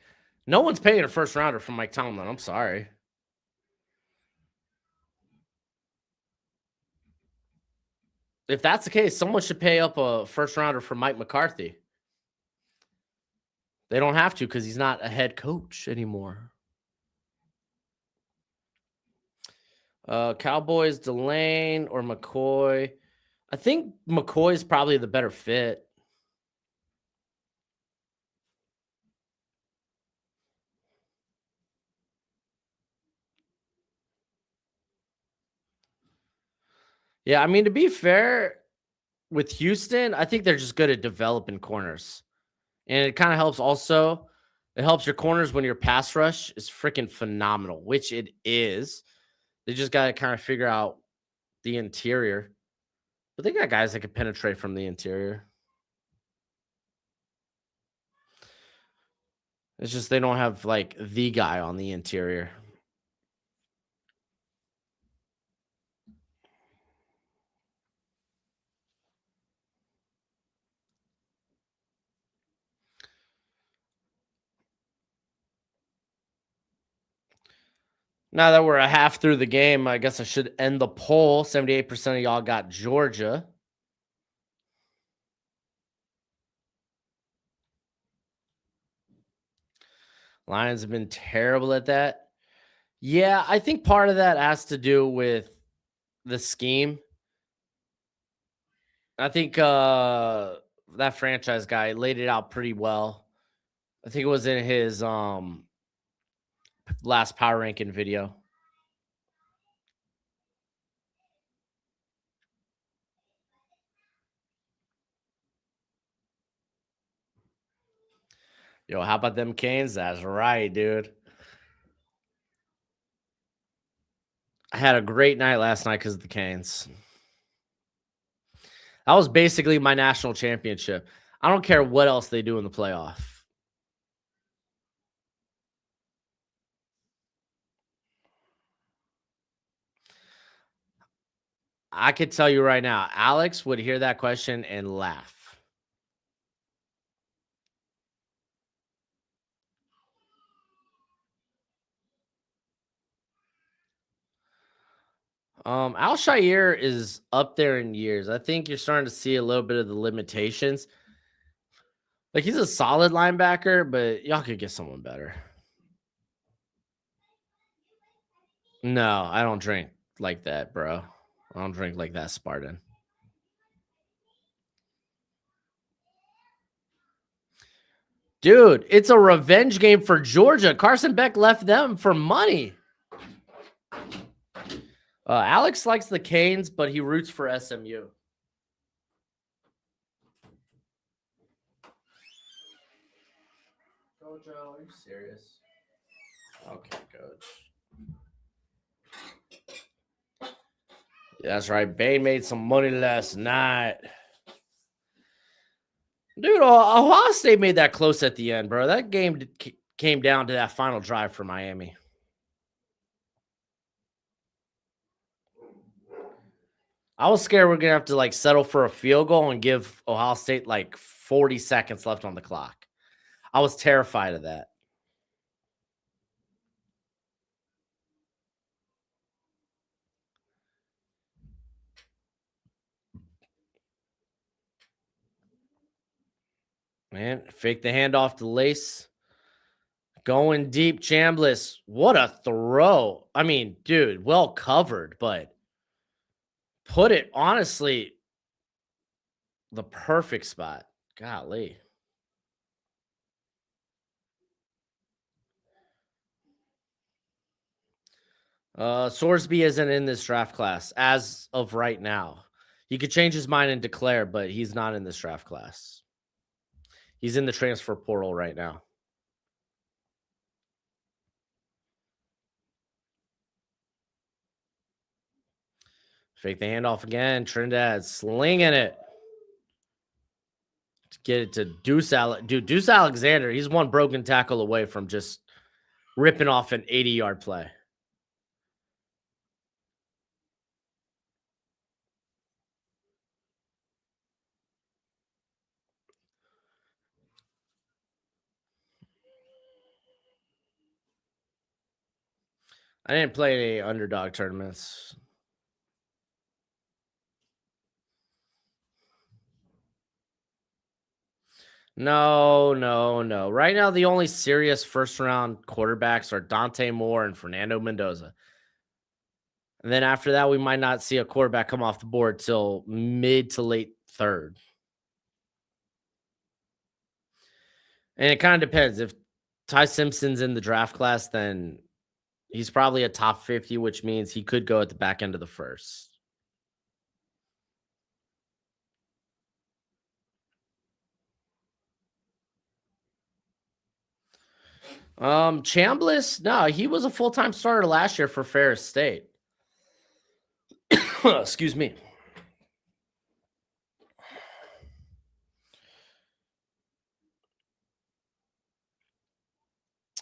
no one's paying a first rounder for Mike Tomlin. I'm sorry. If that's the case, someone should pay up a first rounder for Mike McCarthy. They don't have to because he's not a head coach anymore. Cowboys, Delane or McCoy. I think McCoy is probably the better fit. Yeah, I mean, to be fair, with Houston, I think they're just good at developing corners. And it kind of helps also. It helps your corners when your pass rush is freaking phenomenal, which it is. They just got to kind of figure out the interior. But they got guys that can penetrate from the interior. It's just they don't have like the guy on the interior. Now that we're a half through the game, I guess I should end the poll. 78% of y'all got Georgia. Lions have been terrible at that. Yeah, I think part of that has to do with the scheme. I think that franchise guy laid it out pretty well. I think it was in his last power ranking video. Yo, how about them Canes? That's right, dude. I had a great night last night because of the Canes. That was basically my national championship. I don't care what else they do in the playoff. I could tell you right now, Alex would hear that question and laugh. Alshire is up there in years. I think you're starting to see a little bit of the limitations. Like he's a solid linebacker, but y'all could get someone better. No, I don't drink like that, bro. I don't drink like that, Spartan. Dude, it's a revenge game for Georgia. Carson Beck left them for money. Alex likes the Canes, but he roots for SMU. Coach, are you serious? Okay, coach. That's right. Bane made some money last night. Dude, Ohio State made that close at the end, bro. That game came down to that final drive for Miami. I was scared we're gonna have to like settle for a field goal and give Ohio State like 40 seconds left on the clock. I was terrified of that. Man, fake the handoff to Lace. Going deep, Chambliss. What a throw. I mean, dude, well covered, but put it honestly the perfect spot. Golly. Sorsby isn't in this draft class as of right now. He could change his mind and declare, but he's not in this draft class. He's in the transfer portal right now. Fake the handoff again. Trinidad slinging it. To get it to Deuce Alexander, he's one broken tackle away from just ripping off an 80-yard play. I didn't play any underdog tournaments. No. Right now, the only serious first-round quarterbacks are Dante Moore and Fernando Mendoza. And then after that, we might not see a quarterback come off the board till mid to late third. And it kind of depends. If Ty Simpson's in the draft class, then he's probably a top 50, which means he could go at the back end of the first. Chambliss, no, he was a full-time starter last year for Ferris State. Excuse me.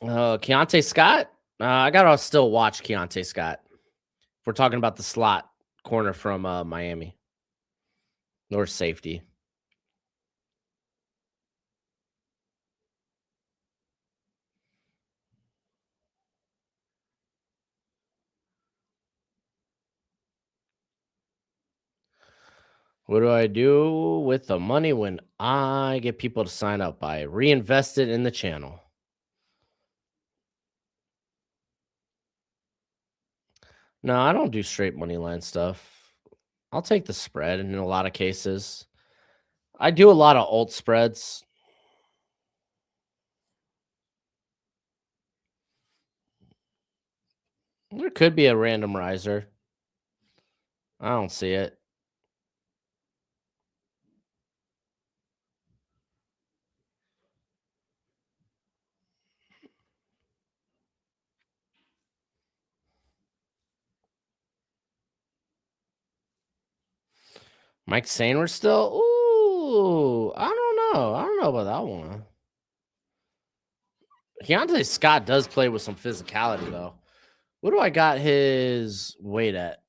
Keontae Scott. I gotta still watch Keontae Scott. If we're talking about the slot corner from Miami or safety. What do I do with the money when I get people to sign up? I reinvest it in the channel. No, I don't do straight money line stuff. I'll take the spread in a lot of cases. I do a lot of alt spreads. There could be a random riser. I don't see it. Mike Sainert still? Ooh, I don't know. I don't know about that one. Keontae Scott does play with some physicality, though. What do I got his weight at?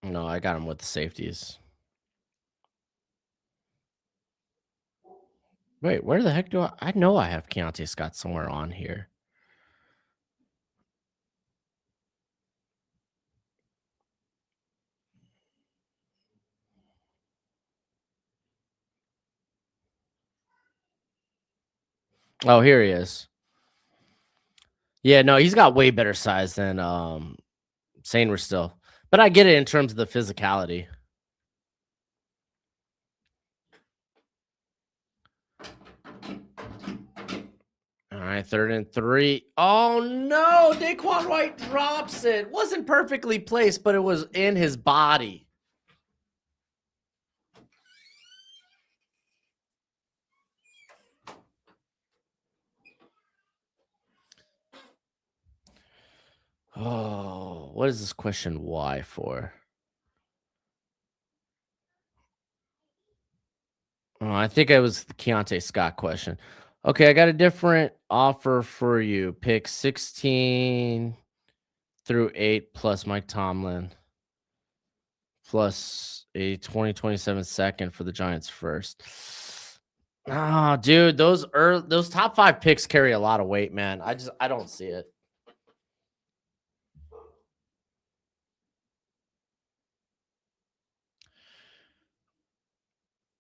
No, I got him with the safeties. Wait, where the heck do I know I have Keontae Scott somewhere on here. Oh, here he is. Yeah, no, he's got way better size than Sainert still. But I get it in terms of the physicality. All right, 3rd and 3. Oh no, Daquan White drops it. Wasn't perfectly placed, but it was in his body. Oh, what is this question why for? Oh, I think it was the Keontae Scott question. Okay, I got a different offer for you. Pick 16 through 8 plus Mike Tomlin plus a 2027 second for the Giants first. Oh, dude, those top 5 picks carry a lot of weight, man. I don't see it.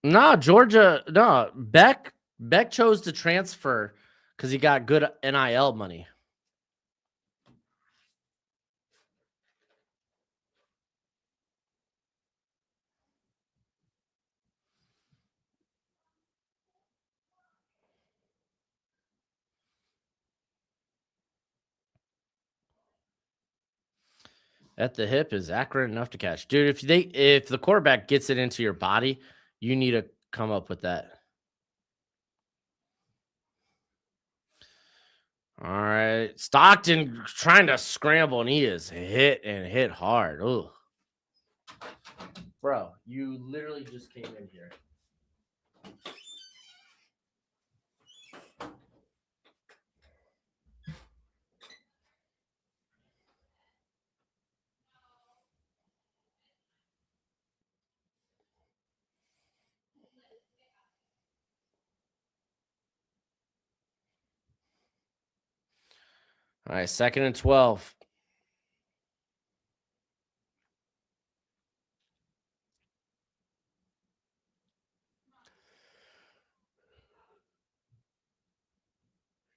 No, Georgia, no. Beck chose to transfer because he got good NIL money. At the hip is accurate enough to catch. Dude, if the quarterback gets it into your body, you need to come up with that. All right. Stockton trying to scramble, and he is hit hard. Ooh. Bro, you literally just came in here. All right, 2nd and 12.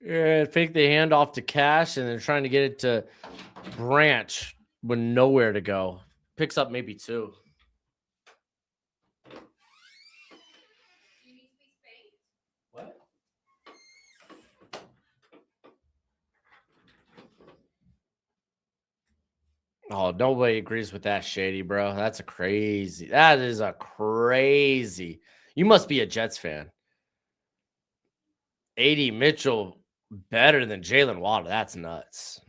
Yeah, fake the handoff to Cash, and they're trying to get it to Branch with nowhere to go. Picks up maybe 2. What? Oh, nobody agrees with that, Shady, bro. That's a crazy. That is a crazy. You must be a Jets fan. AD Mitchell better than Jalen Waddle. That's nuts.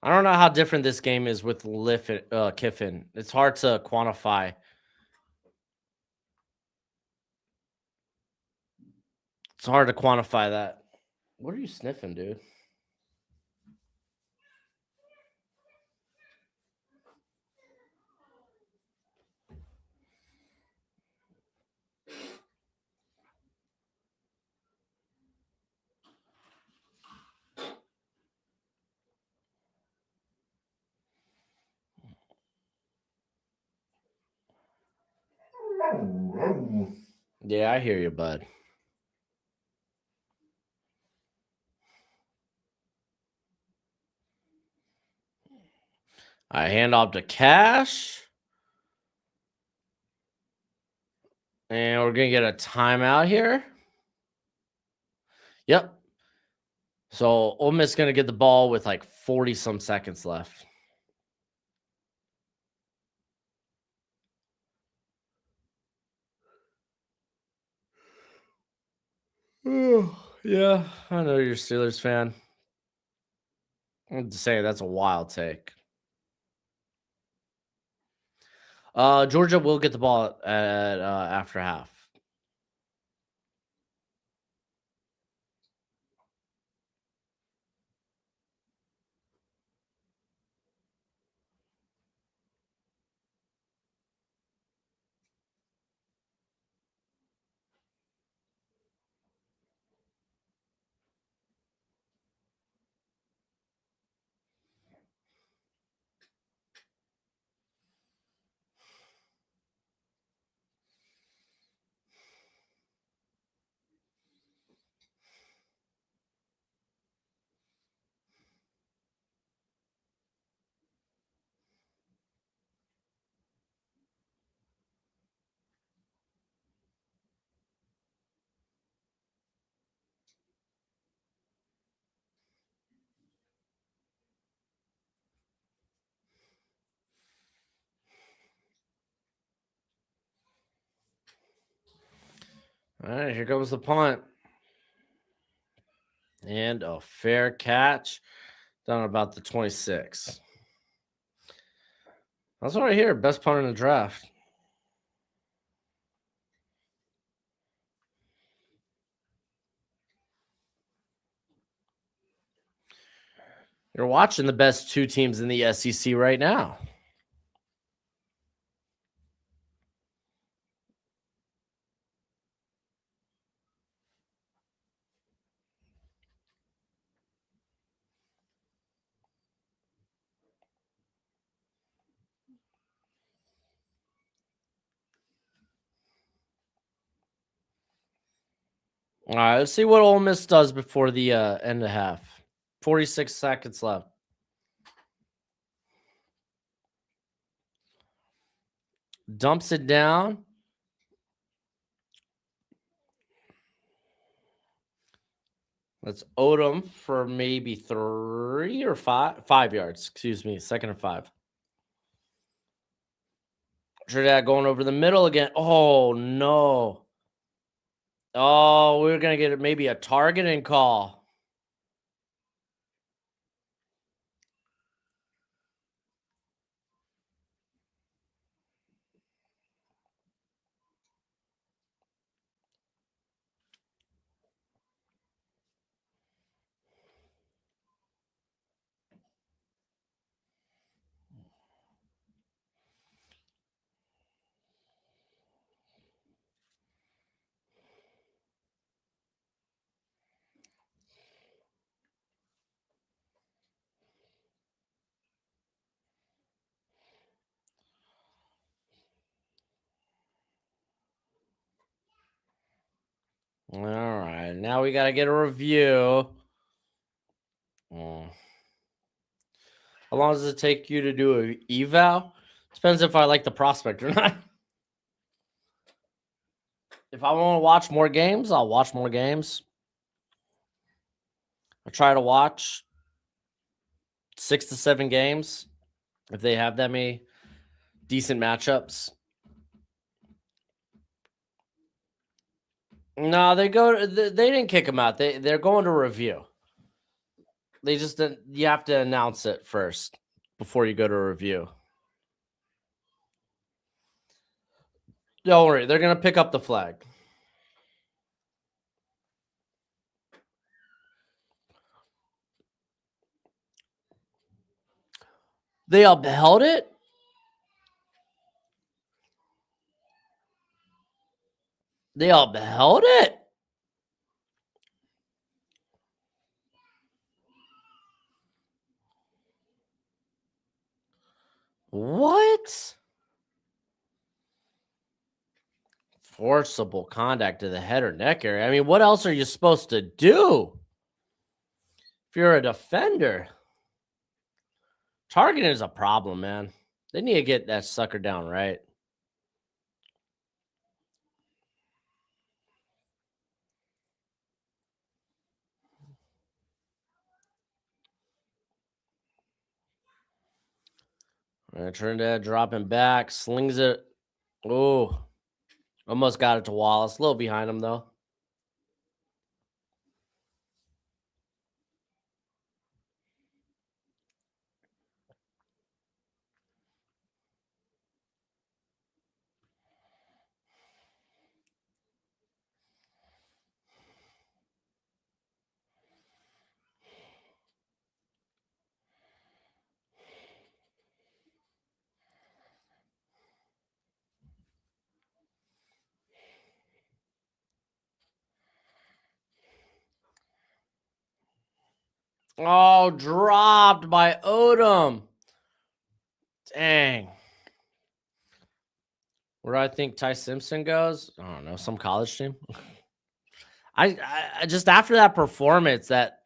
I don't know how different this game is with Kiffin. It's hard to quantify. It's hard to quantify that. What are you sniffing, dude? Yeah, I hear you, bud. I hand off to Cash. And we're going to get a timeout here. Yep. So Ole Miss going to get the ball with like 40 some seconds left. Yeah, I know you're a Steelers fan. I'm just saying that's a wild take. Georgia will get the ball at after half. All right, here comes the punt. And a fair catch down about the 26. That's what I hear. Best punter in the draft. You're watching the best two teams in the SEC right now. All right, let's see what Ole Miss does before the end of half. 46 seconds left. Dumps it down. Let's Odom for maybe 3 or 5 yards. Excuse me, 2nd and 5. Trinidad going over the middle again. Oh, no. Oh, we're going to get maybe a targeting call. All right, now we got to get a review. How long does it take you to do an eval? Depends if I like the prospect or not. If I want to watch more games, I'll watch more games. I try to watch 6 to 7 games if they have that many decent matchups. No, they didn't kick him out. They're going to review. They just you have to announce it first before you go to review. Don't worry, they're gonna pick up the flag. They upheld it. They upheld it. What? Forcible contact to the head or neck area. I mean, what else are you supposed to do if you're a defender? Targeting is a problem, man. They need to get that sucker down right. All right, Trinidad dropping back, slings it. Oh, almost got it to Wallace. A little behind him, though. Oh, dropped by Odom. Dang. Where do I think Ty Simpson goes? I don't know, some college team. I just after that performance, that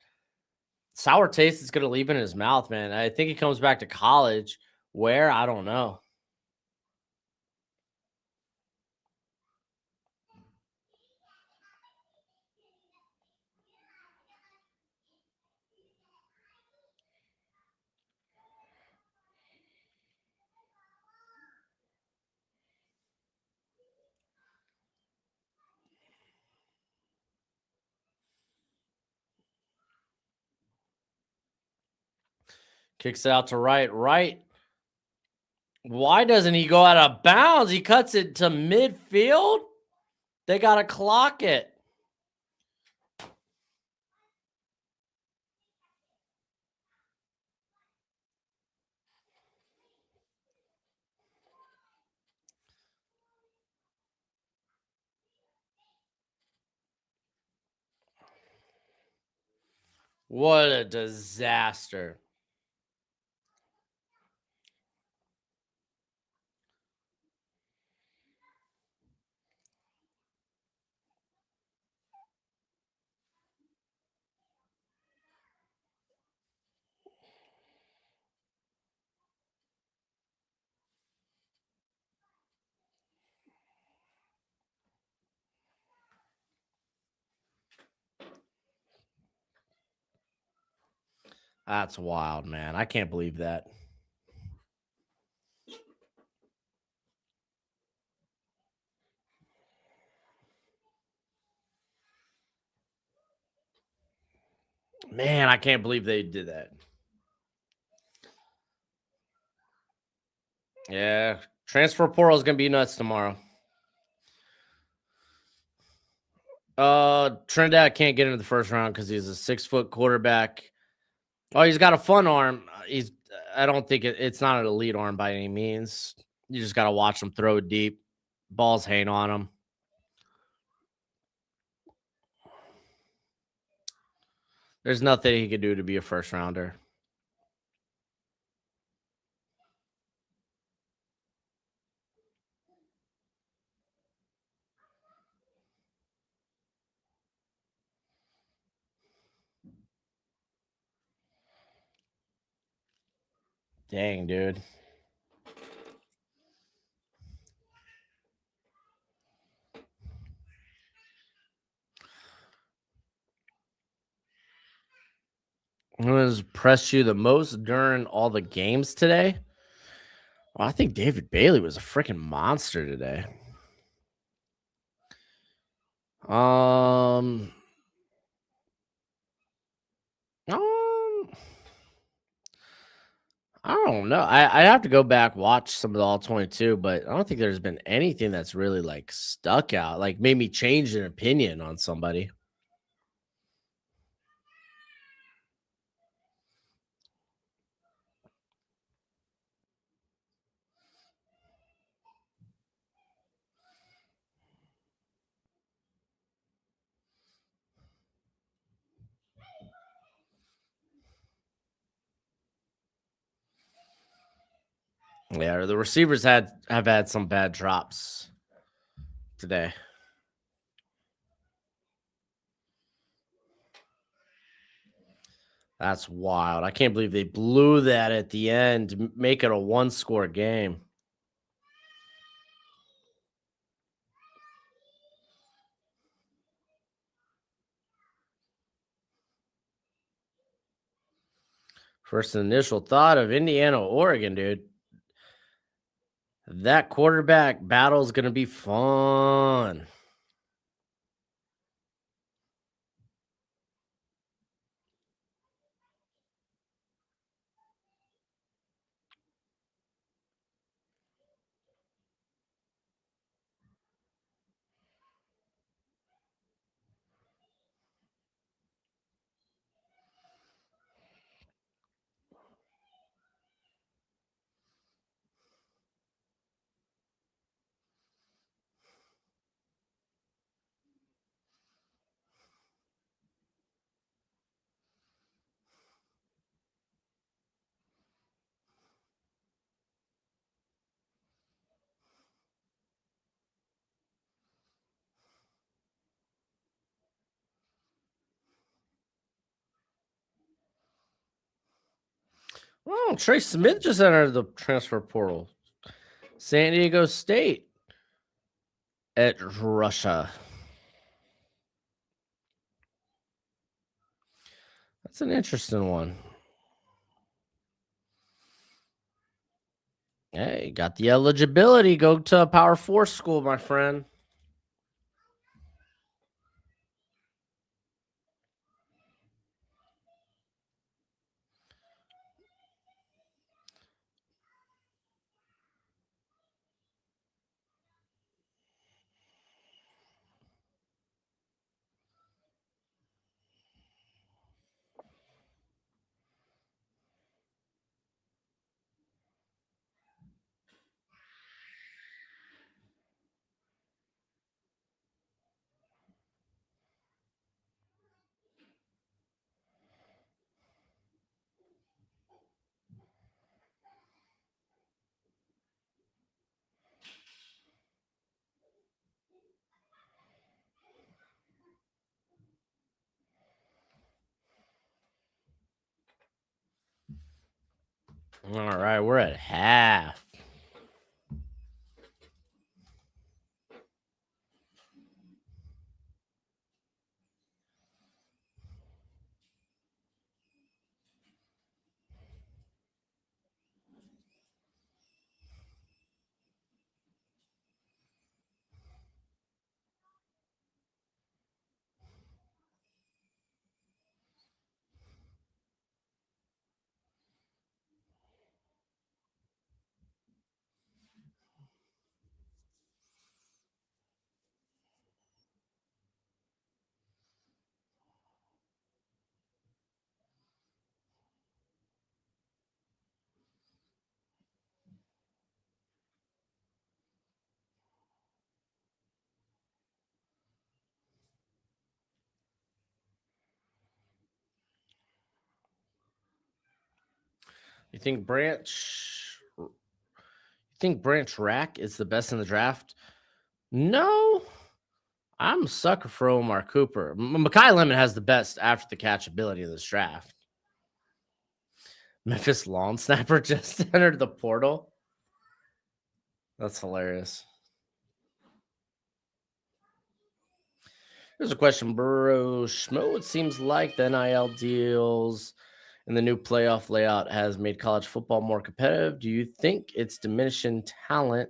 sour taste is gonna leave in his mouth, man. I think he comes back to college. Where? I don't know. Kicks it out to right. Right. Why doesn't he go out of bounds? He cuts it to midfield. They gotta clock it. What a disaster. That's wild, man. I can't believe that. Man, I can't believe they did that. Yeah. Transfer portal is gonna be nuts tomorrow. Trinidad can't get into the first round because he's a 6-foot quarterback. Oh, he's got a fun arm. I don't think it's not an elite arm by any means. You just gotta watch him throw it deep. Balls hang on him. There's nothing he could do to be a first rounder. Dang, dude. Who has impressed you the most during all the games today? Well, I think David Bailey was a freaking monster today. Um, um, I don't know. I have to go back watch some of the all 22, but I don't think there's been anything that's really like stuck out, like made me change an opinion on somebody. Yeah, the receivers have had some bad drops today. That's wild. I can't believe they blew that at the end to make it a one-score game. First initial thought of Indiana, Oregon, dude. That quarterback battle is going to be fun. Oh, Trey Smith just entered the transfer portal. San Diego State at Russia. That's an interesting one. Hey, got the eligibility. Go to a Power 4 school, my friend. All right, we're at half. You think Branch Rack is the best in the draft? No. I'm a sucker for Omar Cooper. Mekhi Lemon has the best after the catch ability in this draft. Memphis Lawn Snapper just entered the portal. That's hilarious. Here's a question, Broshmo. It seems like the NIL deals And the new playoff layout has made college football more competitive. Do you think it's diminishing talent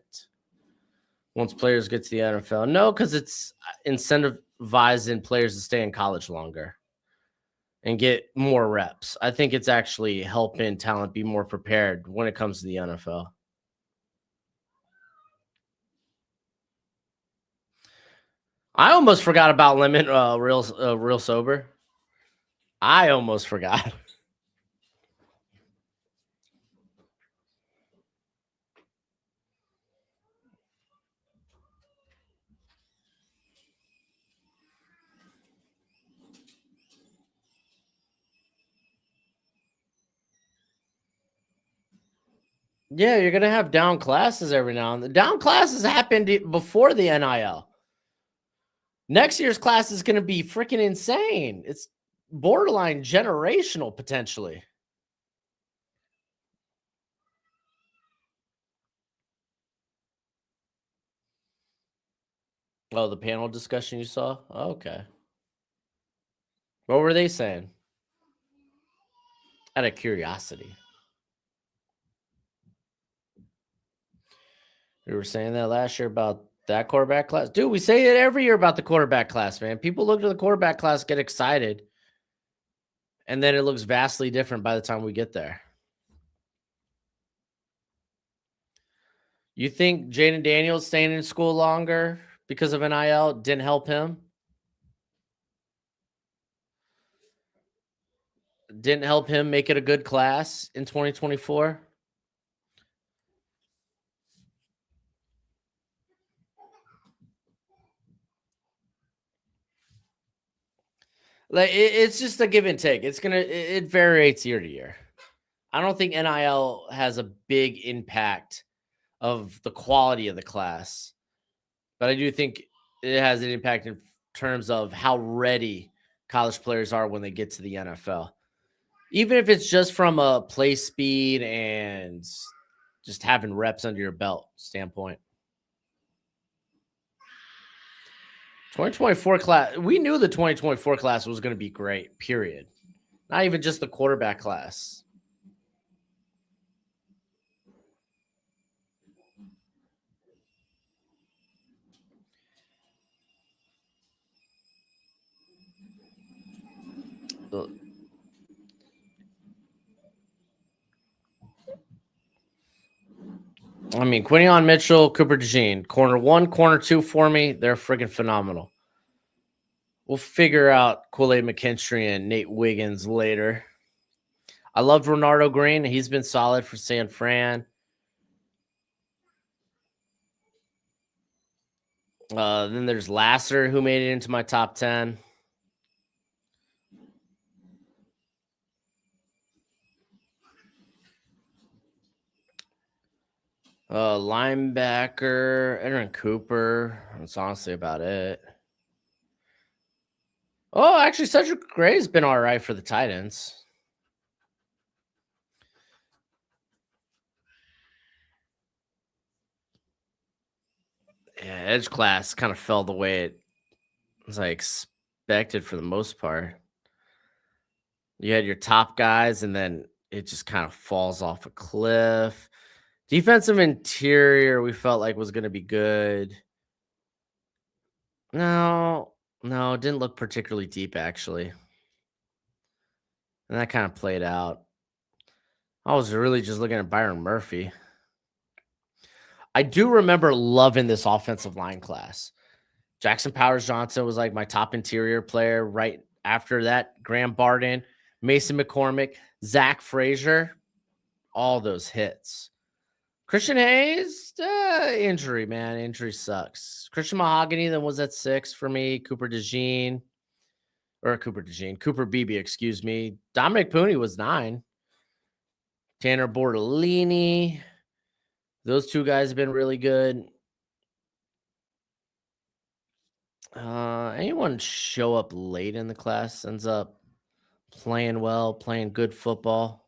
once players get to the NFL? No, because it's incentivizing players to stay in college longer and get more reps. I think it's actually helping talent be more prepared when it comes to the NFL. I almost forgot about Lemon real sober. I almost forgot. Yeah, you're gonna have down classes every now and then. Down classes happened before the NIL. Next year's class is gonna be freaking insane. It's borderline generational potentially. Oh, the panel discussion you saw? Okay. What were they saying? Out of curiosity. We were saying that last year about that quarterback class. Dude, we say it every year about the quarterback class, man. People look at the quarterback class, get excited, and then it looks vastly different by the time we get there. You think Jaden Daniels staying in school longer because of NIL didn't help him? Didn't help him make it a good class in 2024? Like it's just a give and take. It varies year to year. I don't think NIL has a big impact of the quality of the class, but I do think it has an impact in terms of how ready college players are when they get to the NFL. Even if it's just from a play speed and just having reps under your belt standpoint. 2024 class, we knew the 2024 class was going to be great, period. Not even just the quarterback class. I mean, Quinion Mitchell, Cooper DeJean, corner 1, corner 2 for me. They're friggin' phenomenal. We'll figure out Kool-Aid McKinstry and Nate Wiggins later. I loved Renardo Green. He's been solid for San Fran. Then there's Lasser, who made it into my top 10. Linebacker, Aaron Cooper. That's honestly about it. Oh, actually, Cedric Gray's been all right for the Titans. Yeah, edge class kind of fell the way it was expected for the most part. You had your top guys, and then it just kind of falls off a cliff. Defensive interior, we felt like was going to be good. No, it didn't look particularly deep, actually. And that kind of played out. I was really just looking at Byron Murphy. I do remember loving this offensive line class. Jackson Powers Johnson was like my top interior player. Right after that, Graham Barden, Mason McCormick, Zach Frazier, all those hits. Christian Hayes, injury, man. Injury sucks. Christian Mahogany then was at 6 for me. Cooper Beebe, excuse me. Dominic Pooney was 9. Tanner Bortolini. Those two guys have been really good. Anyone show up late in the class ends up playing well, playing good football.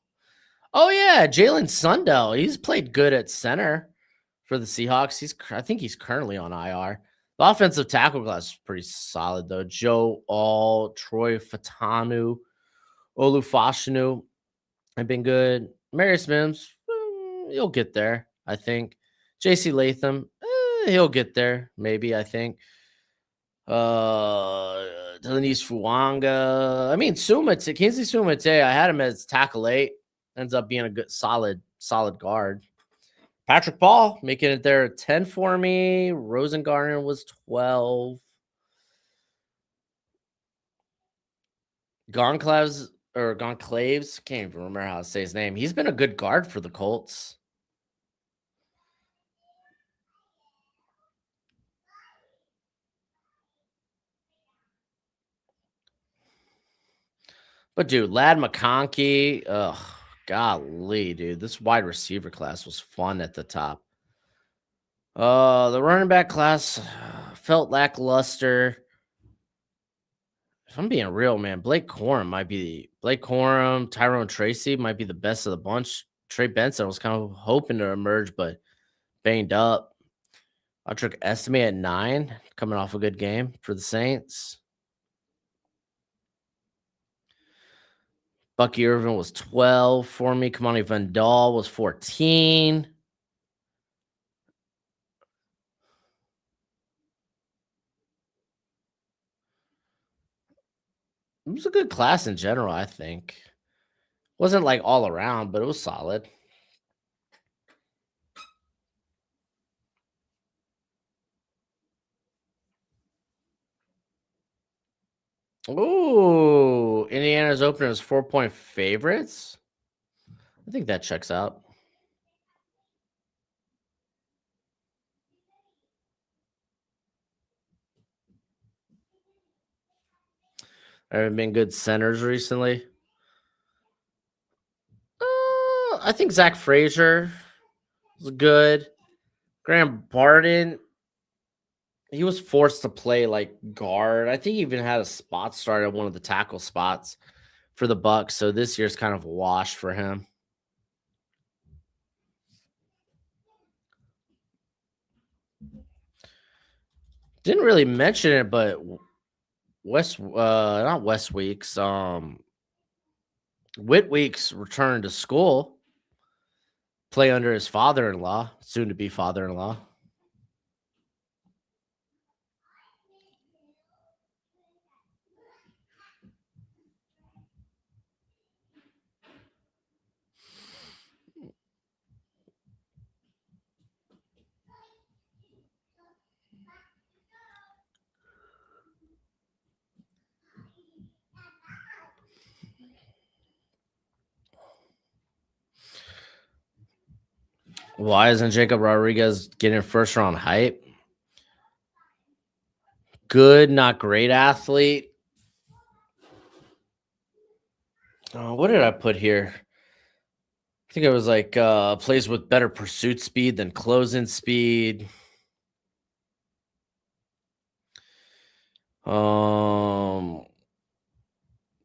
Oh yeah, Jalen Sundell. He's played good at center for the Seahawks. I think he's currently on IR. The offensive tackle class is pretty solid though. Joe All, Troy Fatanu, Olufashinu. I've been good. Marius Mims, he'll get there, I think. JC Latham, he'll get there, maybe, I think. Denise Fuanga. I mean, Sumate, Kingsley Sumate, I had him as tackle 8. Ends up being a good, solid guard. Patrick Paul making it there at 10 for me. Rosengarten was 12. Gonclaves or Gonclaves, can't even remember how to say his name. He's been a good guard for the Colts. But dude, Lad McConkey, golly, dude, this wide receiver class was fun at the top. The running back class felt lackluster. If I'm being real, man, Blake Corum, Tyrone Tracy might be the best of the bunch. Trey Benson was kind of hoping to emerge, but banged up. Patrick Estimate at 9, coming off a good game for the Saints. Bucky Irvin was 12 for me. Kamani Vandal was 14. It was a good class in general, I think. Wasn't like all around, but it was solid. Ooh, Indiana's opener is 4-point favorites. I think that checks out. There have been good centers recently. I think Zach Frazier was good. Graham Barden, he was forced to play like guard. I think he even had a spot start at one of the tackle spots for the Bucks. So this year's kind of a wash for him. Didn't really mention it, but not West Weeks, Whit Weeks returned to school, play under his father-in-law, soon to be father-in-law. Why isn't Jacob Rodriguez getting first round hype? Good, not great athlete. What did I put here? I think it was like plays with better pursuit speed than closing speed.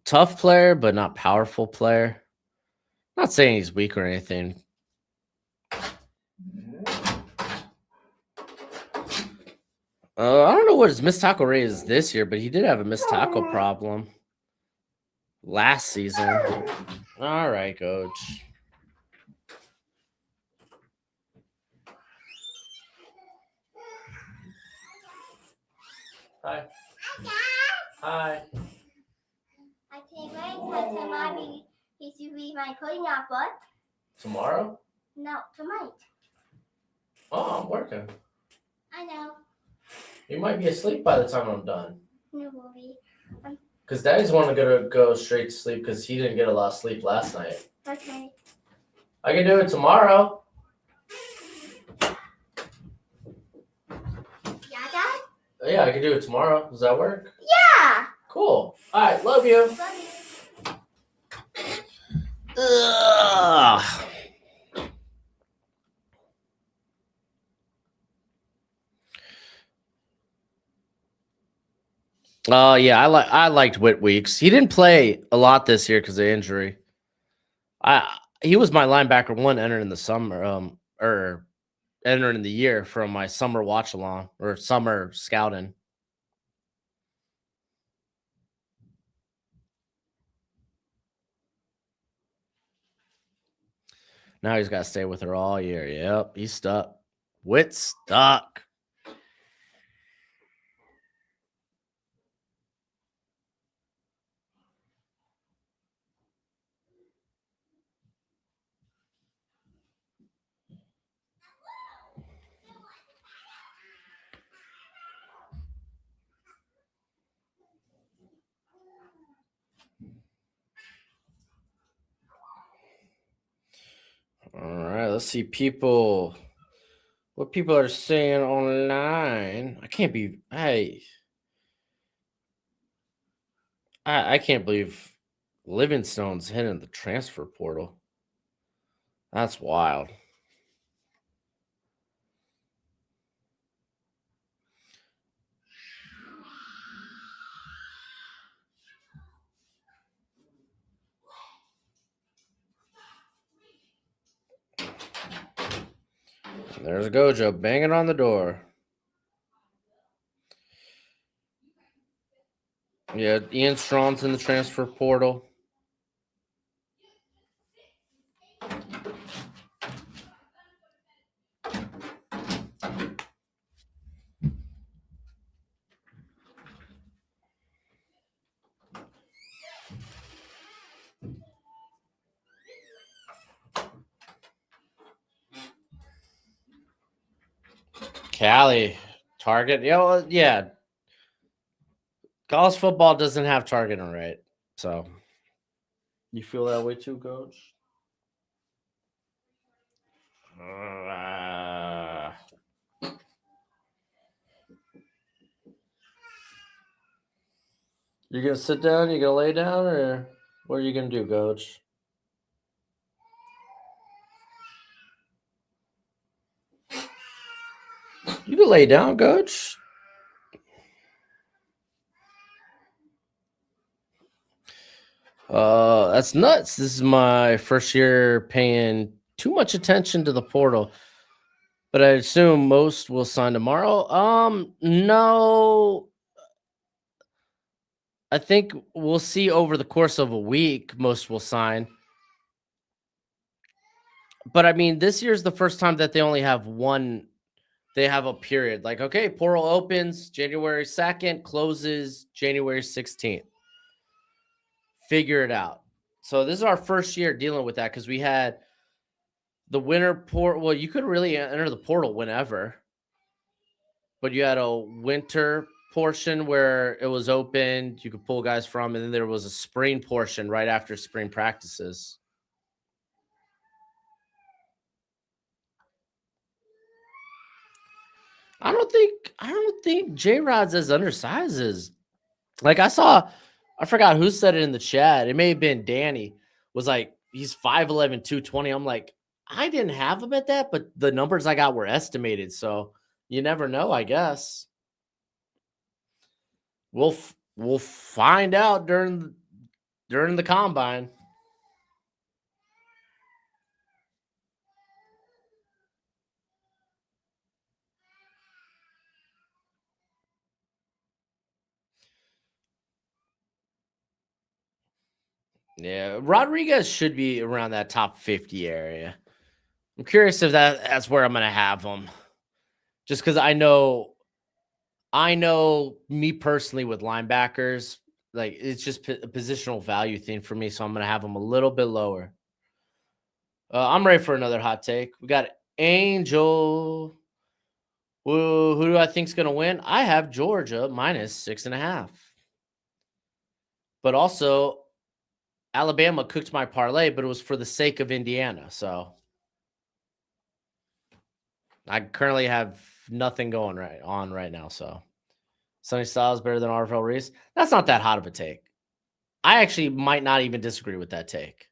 Tough player, but not powerful player. Not saying he's weak or anything. I don't know what his missed tackle rate is this year, but he did have a missed tackle problem last season. All right, coach. Hi. Hi. I can't wait until tomorrow he should be my coding output. Tomorrow? No, tonight. Oh, I'm working. I know. You might be asleep by the time I'm done. No worry. Because Daddy's wanting to go straight to sleep because he didn't get a lot of sleep last night. Okay. I can do it tomorrow. Yeah, Dad? Yeah, I can do it tomorrow. Does that work? Yeah. Cool. All right, love you. Love you. Ugh. Yeah, I liked Whit Weeks. He didn't play a lot this year because of injury. He was my linebacker 1 entering the summer, or entering the year from my summer watch along or summer scouting. Now he's got to stay with her all year. Yep, he's stuck. Witt stuck. All right, let's see what people are saying online. I can't be. I can't believe Livingstone's hitting the transfer portal. That's wild. There's Gojo banging on the door. Yeah, Ian Strong's in the transfer portal. Cali, Target. Yeah. College football doesn't have targeting right. So, you feel that way too, Coach? You gonna sit down? You gonna lay down, or what are you gonna do, Coach? You can lay down, Coach. That's nuts. This is my first year paying too much attention to the portal, but I assume most will sign tomorrow. No. I think we'll see over the course of a week, most will sign. But I mean, this year's the first time that they only have one. They have a period. Like, okay, portal opens January 2nd, closes January 16th. Figure it out. So this is our first year dealing with that because we had the winter portal. Well, you could really enter the portal whenever, but you had a winter portion where it was open, you could pull guys from, and then there was a spring portion right after spring practices. I don't think J Rod's as undersized as, like, I forgot who said it in the chat. It may have been Danny, was like, he's 5'11, 220. I'm like, I didn't have him at that, but the numbers I got were estimated. So you never know, I guess. We'll find out during the combine. Yeah, Rodriguez should be around that top 50 area. I'm curious if that's where I'm gonna have him. Just because I know me personally with linebackers, like, it's just a positional value thing for me. So I'm gonna have him a little bit lower. I'm ready for another hot take. We got Angel. Who do I think's gonna win? I have Georgia -6.5. But also, Alabama cooked my parlay, but it was for the sake of Indiana. So I currently have nothing going right now. So Sonny Styles better than RFL Reese. That's not that hot of a take. I actually might not even disagree with that take.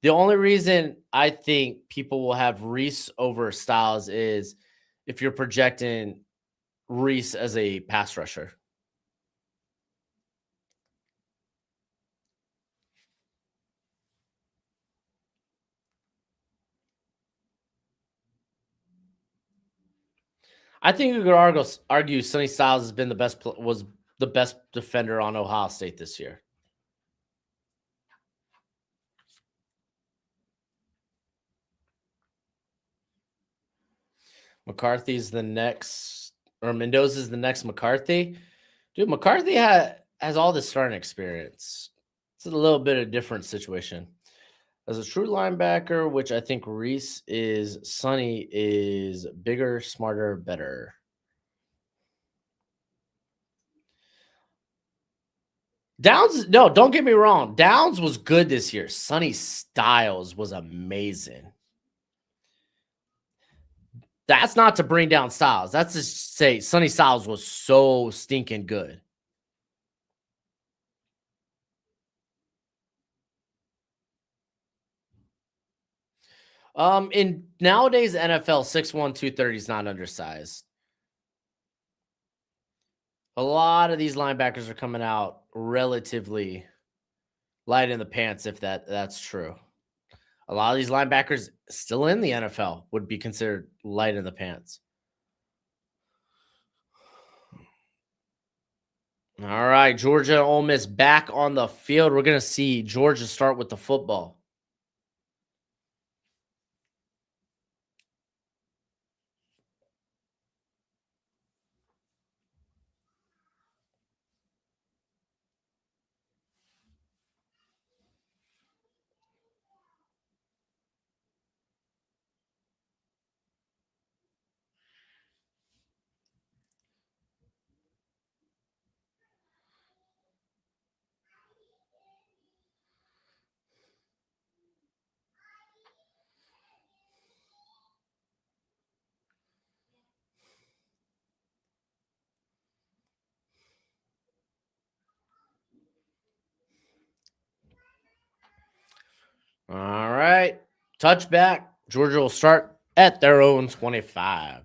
The only reason I think people will have Reese over Styles is if you're projecting Reese as a pass rusher. I think you could argue Sonny Styles has been was the best defender on Ohio State this year. McCarthy's the next, or Mendoza's the next McCarthy. Dude, McCarthy has all this starting experience. It's a little bit of a different situation. As a true linebacker, which I think Reese is, Sonny is bigger, smarter, better. Downs, no, don't get me wrong. Downs was good this year. Sonny Styles was amazing. That's not to bring down Styles. That's to say Sonny Styles was so stinking good. In nowadays NFL, 6'1", 230 is not undersized. A lot of these linebackers are coming out relatively light in the pants, if that's true. A lot of these linebackers still in the NFL would be considered light in the pants. All right, Georgia and Ole Miss back on the field. We're going to see Georgia start with the football. All right. Touchback. Georgia will start at their own 25.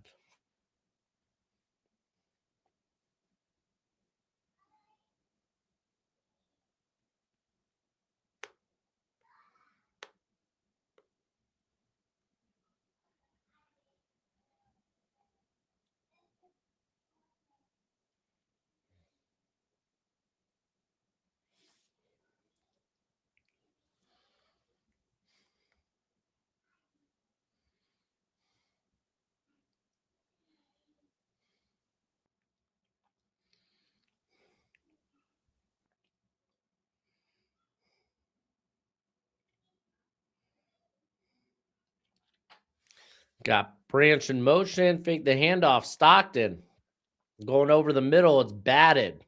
Got Branch in motion. Fake the handoff. Stockton going over the middle. It's batted.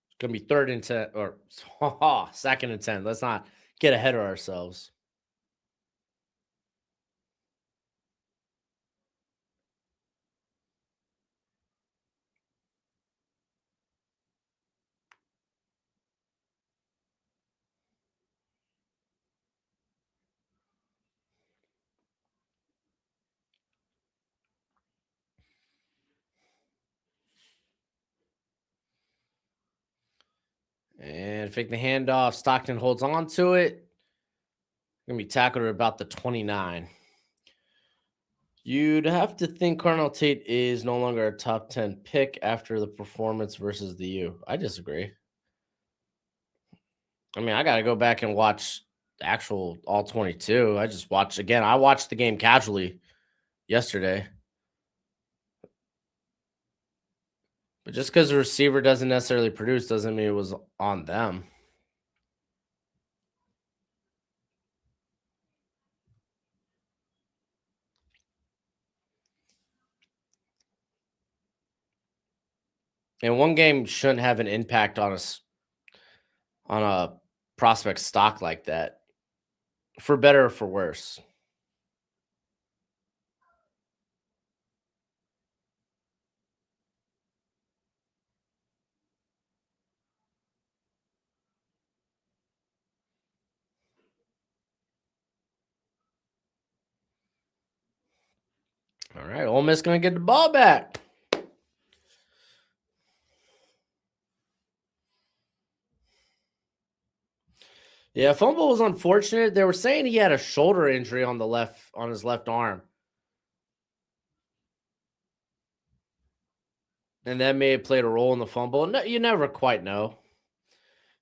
It's going to be 3rd and 10 or 2nd and 10. Let's not get ahead of ourselves. And fake the handoff. Stockton holds on to it. Going to be tackled at about the 29. You'd have to think Carnell Tate is no longer a top 10 pick after the performance versus the U. I disagree. I mean, I got to go back and watch the actual all 22. I just watched again. I watched the game casually yesterday. But just because the receiver doesn't necessarily produce doesn't mean it was on them. And one game shouldn't have an impact on us on a prospect stock like that, for better or for worse. All right, Ole Miss going to get the ball back. Yeah, fumble was unfortunate. They were saying he had a shoulder injury on his left arm. And that may have played a role in the fumble. No, you never quite know.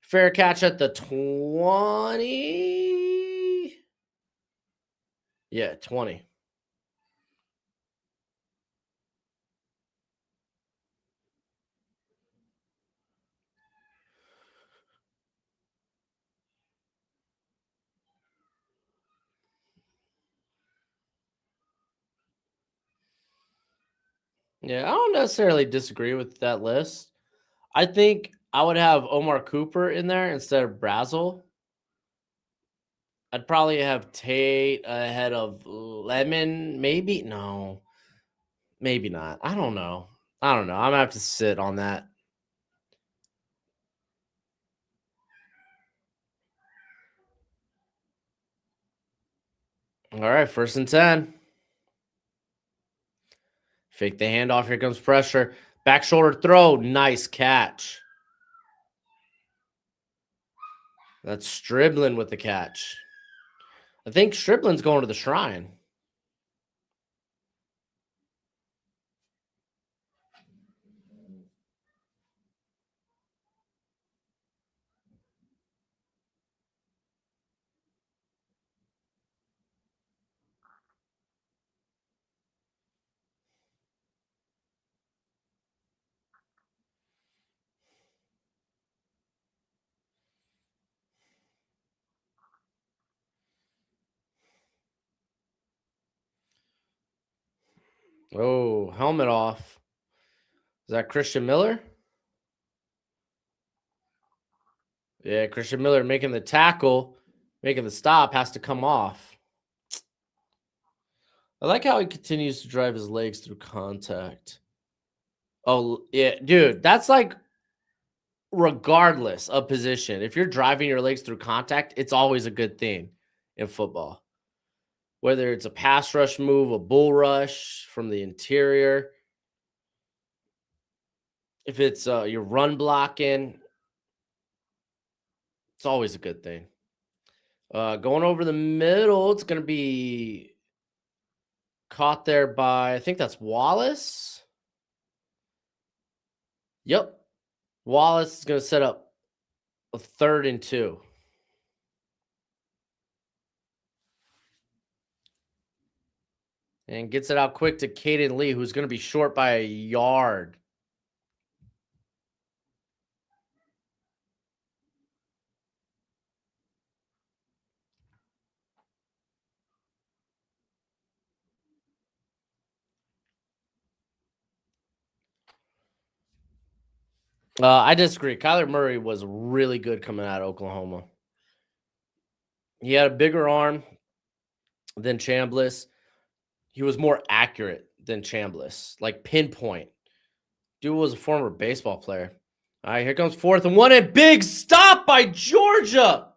Fair catch at the 20. Yeah, 20. Yeah, I don't necessarily disagree with that list. I think I would have Omar Cooper in there instead of Brazel. I'd probably have Tate ahead of Lemon. Maybe no, maybe not. I don't know. I'm gonna have to sit on that. All right, 1st and 10. Fake the handoff. Here comes pressure. Back shoulder throw. Nice catch. That's Striblin with the catch. I think Striblin's going to the shrine. Oh, helmet off. Is that Christian Miller? Yeah, Christian Miller making the tackle, making the stop, has to come off. I like how he continues to drive his legs through contact. Oh, yeah, dude, that's like regardless of position. If you're driving your legs through contact, it's always a good thing in football. Whether it's a pass rush move, a bull rush from the interior, if it's your run blocking, it's always a good thing. Going over the middle, it's going to be caught there by, I think that's Wallace. Yep. Wallace is going to set up a 3rd and 2. And gets it out quick to Caden Lee, who's going to be short by a yard. I disagree. Kyler Murray was really good coming out of Oklahoma. He had a bigger arm than Chambliss. He was more accurate than Chambliss, like pinpoint. Dude was a former baseball player. All right, here comes 4th and 1, and big stop by Georgia.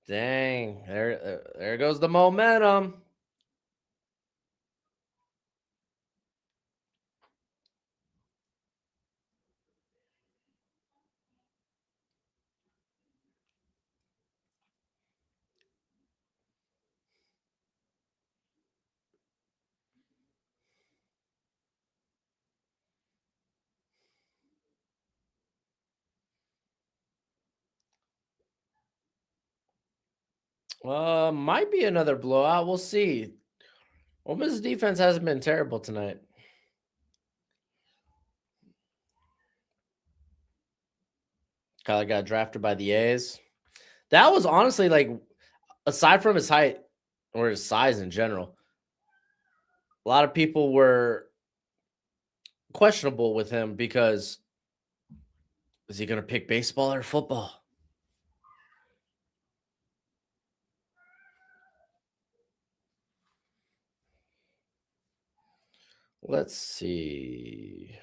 Dang, there goes the momentum. Might be another blowout. We'll see. Ole Miss's defense hasn't been terrible tonight. Kyler got drafted by the A's. That was honestly like, aside from his height or his size in general, a lot of people were questionable with him because is he going to pick baseball or football? Let's see.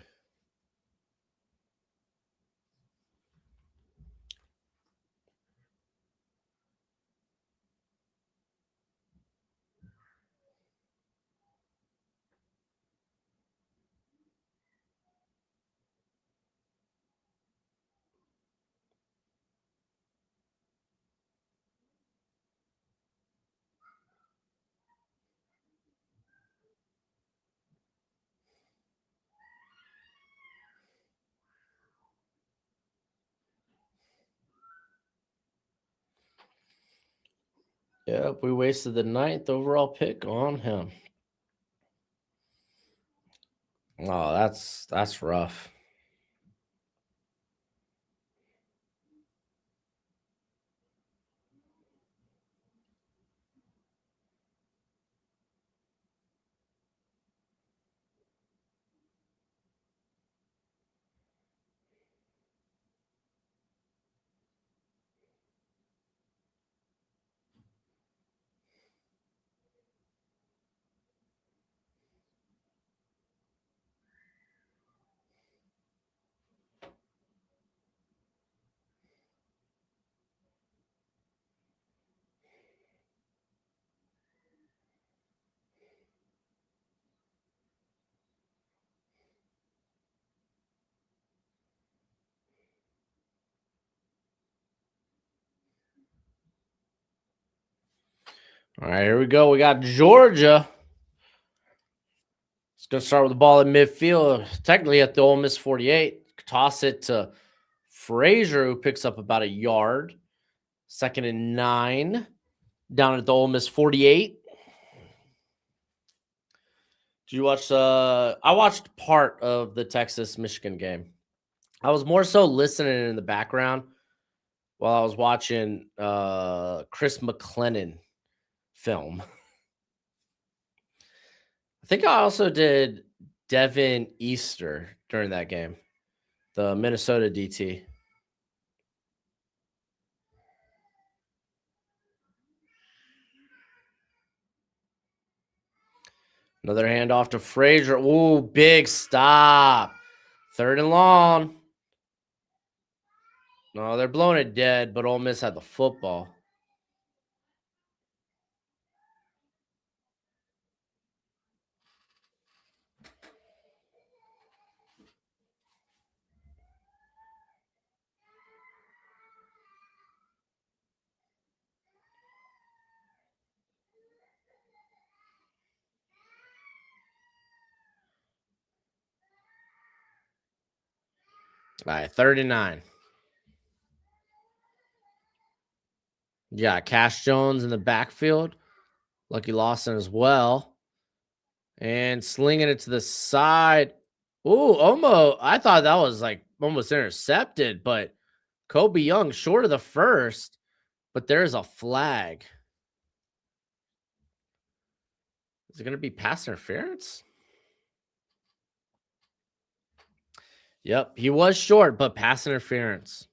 Yep, we wasted the 9th overall pick on him. Oh, that's rough. All right, here we go. We got Georgia. It's going to start with the ball in midfield, technically at the Ole Miss 48. Toss it to Frazier, who picks up about a yard. 2nd and 9, down at the Ole Miss 48. Did you watch? I watched part of the Texas-Michigan game. I was more so listening in the background while I was watching Chris McLennan film. I think I also did Devin Easter during that game, the Minnesota DT. Another handoff to Frazier. Ooh, big stop. 3rd and long. No, they're blowing it dead, but Ole Miss had the football. All right, 3rd and 9. Yeah, Cash Jones in the backfield. Lucky Lawson as well. And slinging it to the side. Ooh, almost. I thought that was like almost intercepted, but Kobe Young short of the first. But there's a flag. Is it going to be pass interference? Yep, he was short, but pass interference.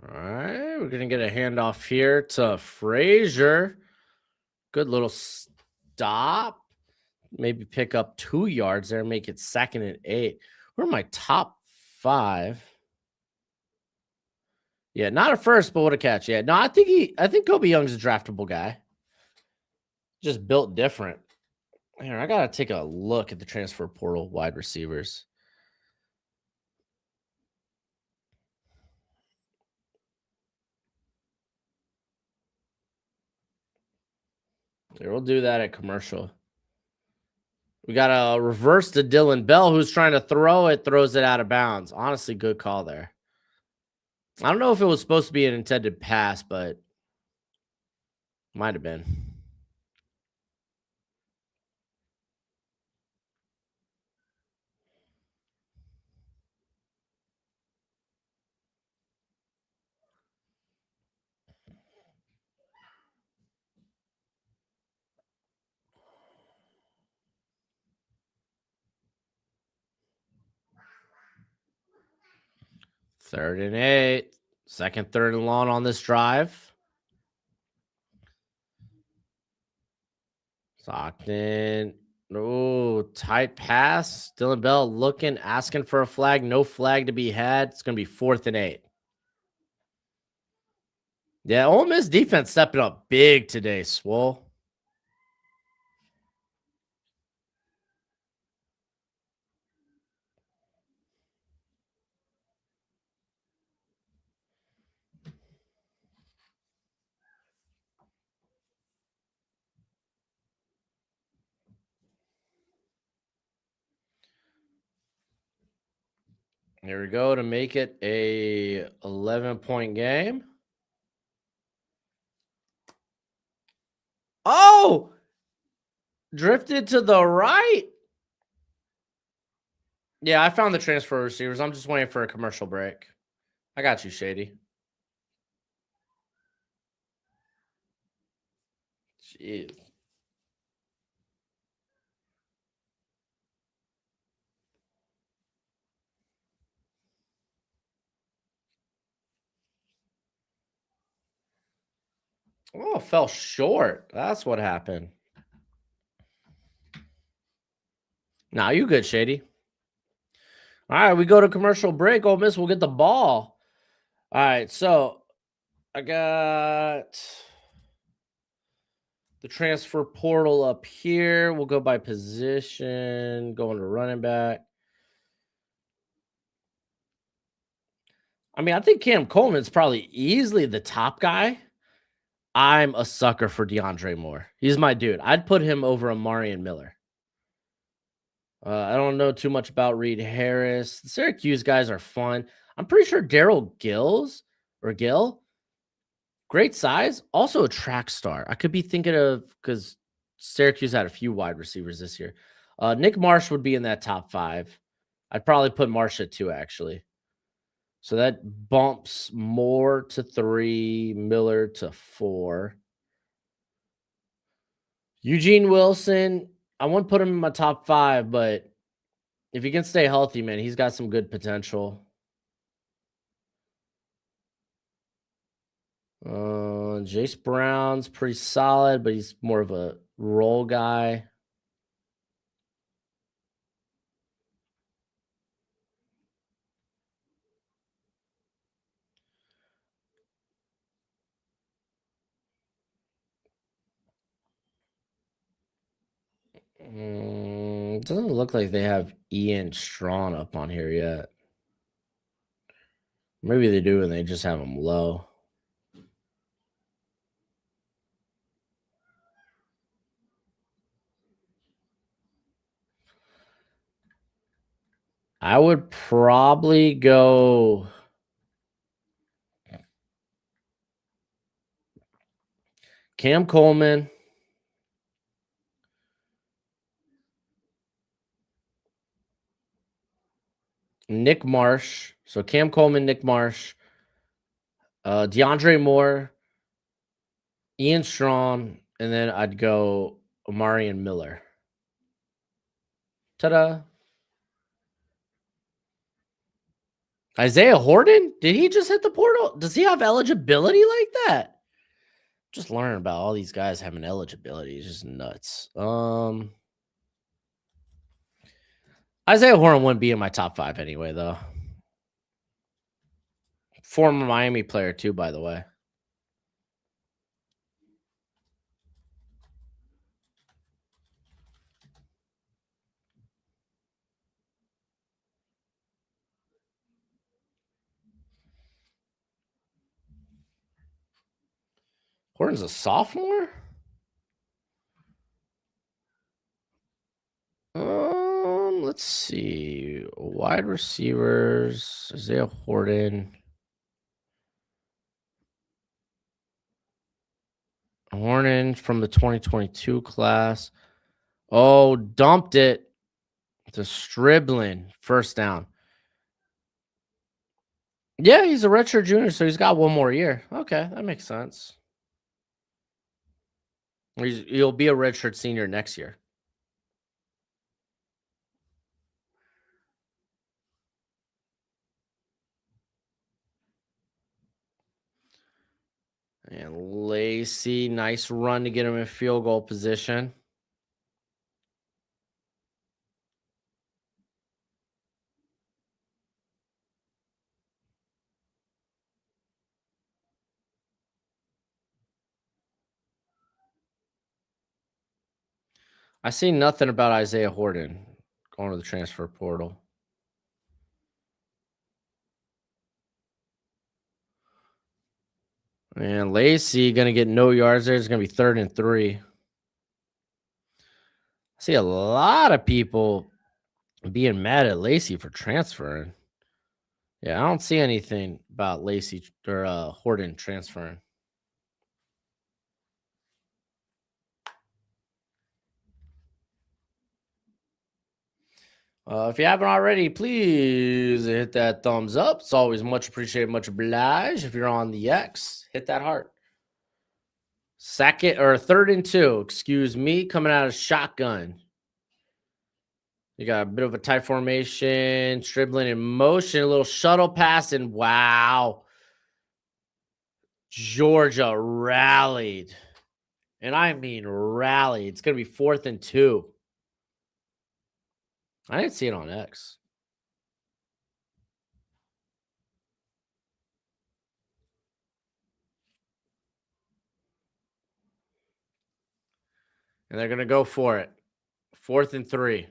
All right, we're going to get a handoff here to Frazier. Good little stop. Maybe pick up 2 yards there, make it 2nd and 8. Where are my top 5? Yeah, not a first, but what a catch. Yeah, no, I think Kobe Young's a draftable guy. Just built different. Here, I gotta take a look at the transfer portal wide receivers. Here, we'll do that at commercial. We got a reverse to Dylan Bell, who's trying to throw it, throws it out of bounds. Honestly, good call there. I don't know if it was supposed to be an intended pass, but might have been. Third and 8. 2nd, 3rd and long on this drive. Stockton. Oh, tight pass. Dylan Bell looking, asking for a flag. No flag to be had. It's going to be 4th and 8. Yeah, Ole Miss defense stepping up big today, Swole. Here we go to make it a 11-point game. Oh! Drifted to the right. Yeah, I found the transfer receivers. I'm just waiting for a commercial break. I got you, Shady. Jeez. Oh, fell short. That's what happened. Nah, you good, Shady. All right, we go to commercial break. Ole Miss will get the ball. All right, so I got the transfer portal up here. We'll go by position, going to running back. I mean, I think Cam Coleman's probably easily the top guy. I'm a sucker for DeAndre Moore. He's my dude. I'd put him over Amari and Miller. I don't know too much about Reed Harris. The Syracuse guys are fun. I'm pretty sure Gill, great size, also a track star. I could be thinking of because Syracuse had a few wide receivers this year. Nick Marsh would be in that top 5. I'd probably put Marsh at 2, actually. So that bumps Moore to 3, Miller to 4. Eugene Wilson, I wouldn't put him in my top 5, but if he can stay healthy, man, he's got some good potential. Jace Brown's pretty solid, but he's more of a role guy. Doesn't look like they have Ian Strawn up on here yet. Maybe they do and they just have him low. I would probably go Cam Coleman, Nick Marsh. So Cam Coleman, Nick Marsh, DeAndre Moore, Ian Strawn, and then I'd go Amari and Miller. Ta-da. Isaiah Horton? Did he just hit the portal? Does he have eligibility like that? Just learning about all these guys having eligibility is just nuts. Isaiah Horton wouldn't be in my top 5 anyway, though. Former Miami player, too, by the way. Horton's a sophomore? Let's see. Wide receivers, Isaiah Horton. Horton from the 2022 class. Oh, dumped it to Striblin. First down. Yeah, he's a redshirt junior, so he's got one more year. Okay, that makes sense. He'll be a redshirt senior next year. And Lacey, nice run to get him in field goal position. I see nothing about Isaiah Horton going to the transfer portal. And Lacey going to get no yards there. It's going to be 3rd and 3. I see a lot of people being mad at Lacey for transferring. Yeah, I don't see anything about Lacey or Horton transferring. If you haven't already, please hit that thumbs up. It's always much appreciated, much obliged. If you're on the X, hit that heart. 3rd and 2, excuse me, coming out of shotgun. You got a bit of a tight formation, dribbling in motion, a little shuttle pass, and wow. Georgia rallied. And I mean rallied. It's going to be 4th and 2. I didn't see it on X. And they're going to go for it. 4th and 3.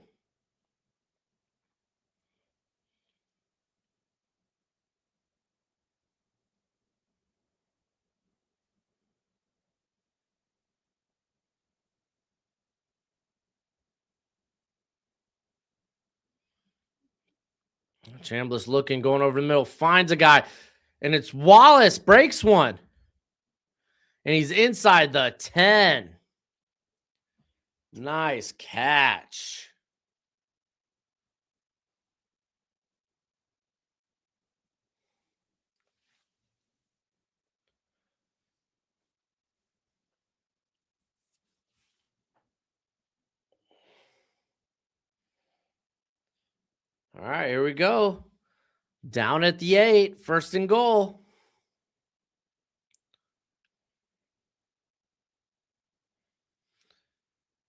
Chambliss looking, going over the middle, finds a guy, and it's Wallace, breaks one. And he's inside the 10. Nice catch. All right, here we go. Down at the 8, 1st and goal.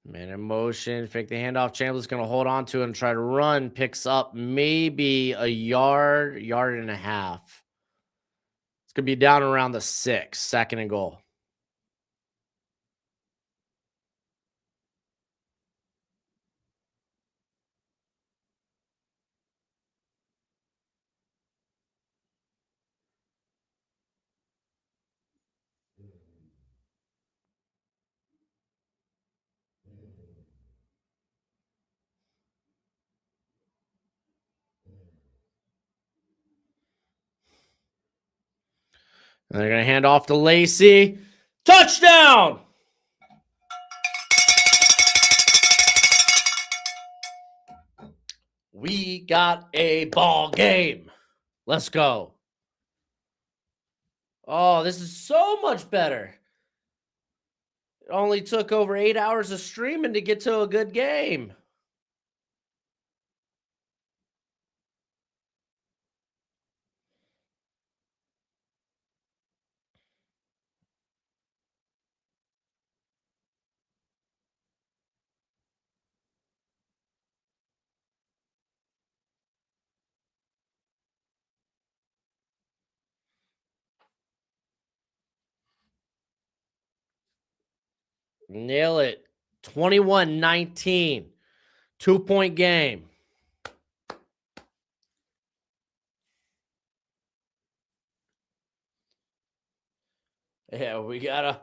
Man in motion, fake the handoff. Chambliss going to hold on to it and try to run. Picks up maybe a yard, yard and a half. It's going to be down around the 6, 2nd and goal. And they're going to hand off to Lacey. Touchdown! We got a ball game. Let's go. Oh, this is so much better. It only took over 8 hours of streaming to get to a good game. Nail it. 21-19. 2-point game. Yeah, we got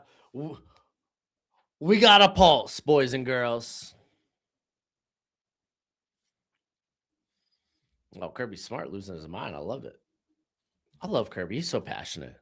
a pulse, boys and girls. Oh, Kirby Smart losing his mind. I love it. I love Kirby. He's so passionate.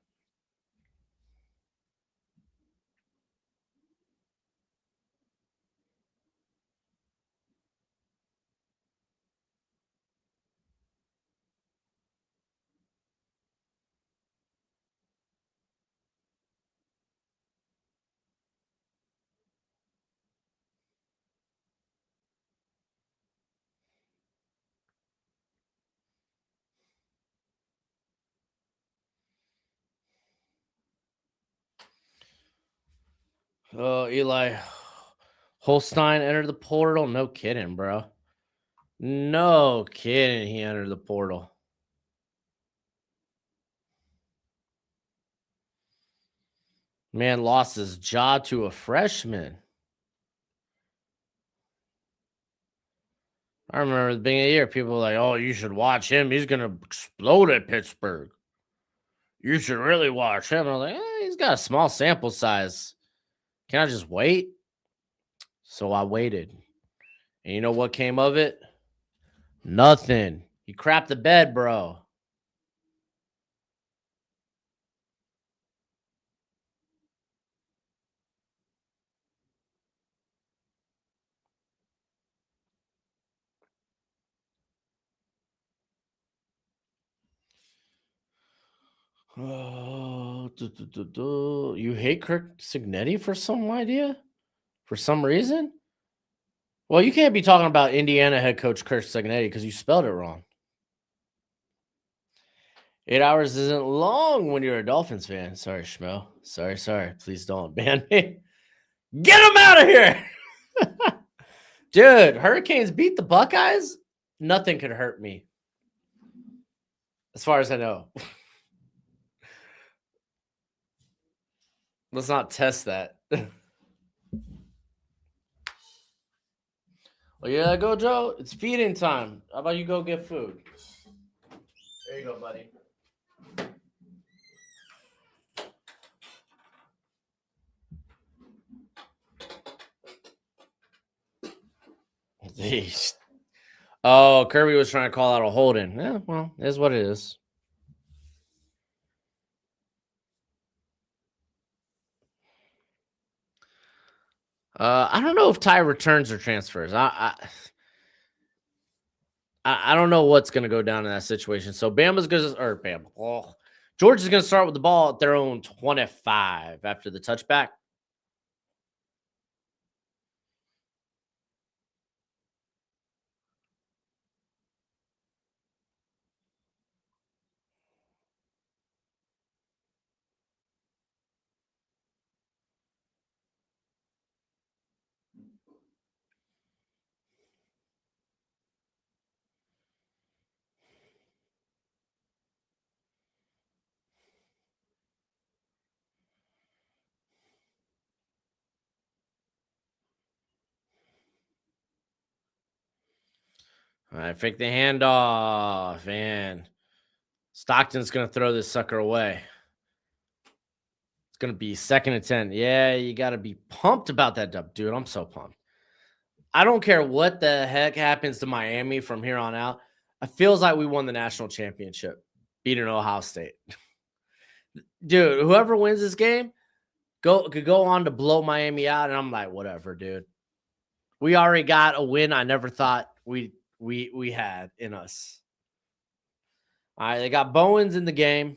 Oh, Eli Holstein entered the portal. No kidding, bro. No kidding. He entered the portal. Man lost his jaw to a freshman. I remember at the beginning of the year, people were like, "Oh, you should watch him. He's gonna explode at Pittsburgh. You should really watch him." I was like, "He's got a small sample size. Can I just wait?" So I waited, and you know what came of it? Nothing. He crapped the bed, bro. Oh, you hate Kirk Signetti for some idea? For some reason? Well, you can't be talking about Indiana head coach Kirk Signetti because you spelled it wrong. 8 hours isn't long when you're a Dolphins fan. Sorry, Schmo. Sorry. Please don't ban me. Get him out of here. Dude, Hurricanes beat the Buckeyes. Nothing could hurt me. As far as I know. Let's not test that. Well, yeah, go, Joe. It's feeding time. How about you go get food? There you go, buddy. Jeez. Oh, Kirby was trying to call out a holding. Yeah, well, it is what it is. I don't know if Ty returns or transfers. I don't know what's going to go down in that situation. So Bama's going to, or Bama, Georgia's going to start with the ball at their own 25 after the touchback. All right, fake the handoff, and Stockton's going to throw this sucker away. It's going to be 2nd and 10. Yeah, you got to be pumped about that dub. Dude, I'm so pumped. I don't care what the heck happens to Miami from here on out. It feels like we won the national championship, beating Ohio State. Dude, whoever wins this game could go on to blow Miami out, and I'm like, whatever, dude. We already got a win I never thought we had in us. All right, they got Bowens in the game,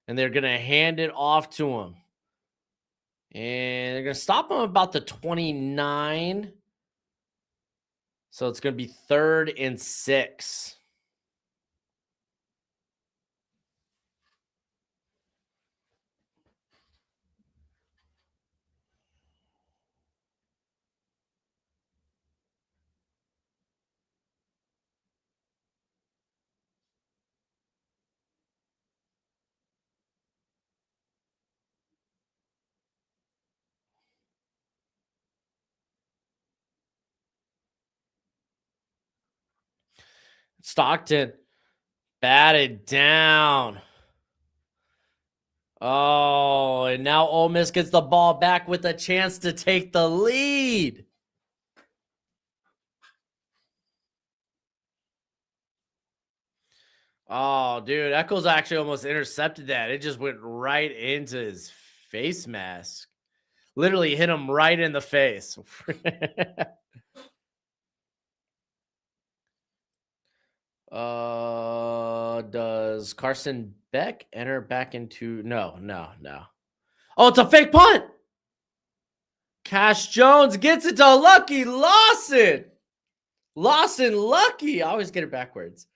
and they're gonna hand it off to him. And they're gonna stop him about the 29. So it's gonna be 3rd and 6. Stockton batted down. Oh, and now Ole Miss gets the ball back with a chance to take the lead. Oh, dude, Eccles actually almost intercepted that. It just went right into his face mask. Literally hit him right in the face. Does Carson Beck enter back into no. Oh, it's a fake punt. Cash Jones gets it to Lucky Lawson. Lucky. I always get it backwards.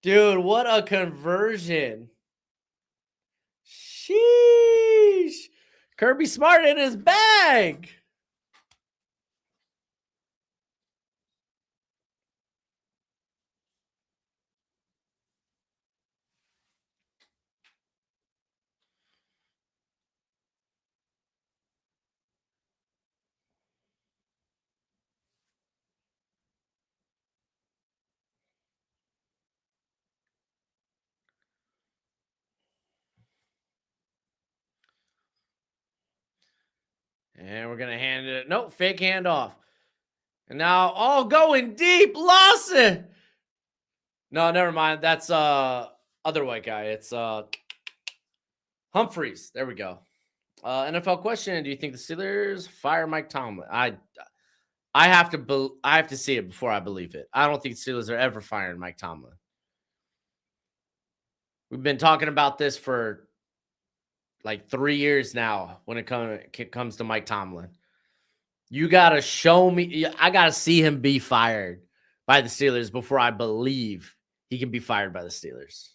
Dude, what a conversion. Sheesh. Kirby Smart in his bag. And we're going to hand it. Nope, fake handoff. And now, going deep. Lost it. No, never mind. That's other white guy. It's Humphreys. There we go. NFL question: do you think the Steelers fire Mike Tomlin? I have to see it before I believe it. I don't think the Steelers are ever firing Mike Tomlin. We've been talking about this for like 3 years now when it comes to Mike Tomlin. You got to show me. I got to see him be fired by the Steelers before I believe he can be fired by the Steelers.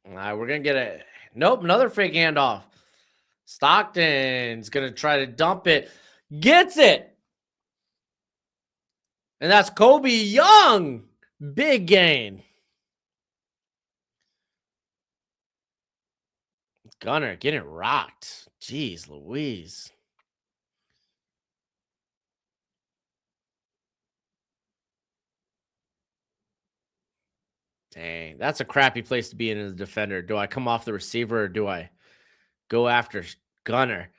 All right, we're going to get another fake handoff. Stockton's going to try to dump it. Gets it. And that's Kobe Young. Big gain. Gunner getting rocked. Jeez Louise. Dang, that's a crappy place to be in as a defender. Do I come off the receiver or do I go after Gunner?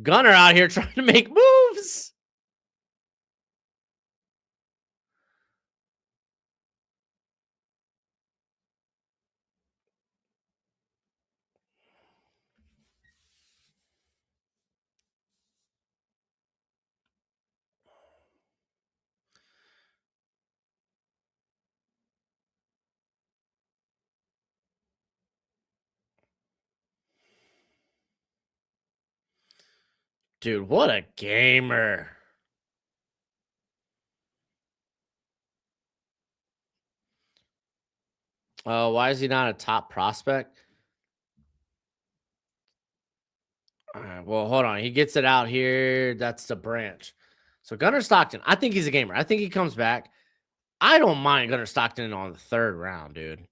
Gunner out here trying to make moves. Dude, what a gamer. Why is he not a top prospect? All right, well, hold on. He gets it out here. That's the branch. So Gunner Stockton, I think he's a gamer. I think he comes back. I don't mind Gunner Stockton on the 3rd round, dude.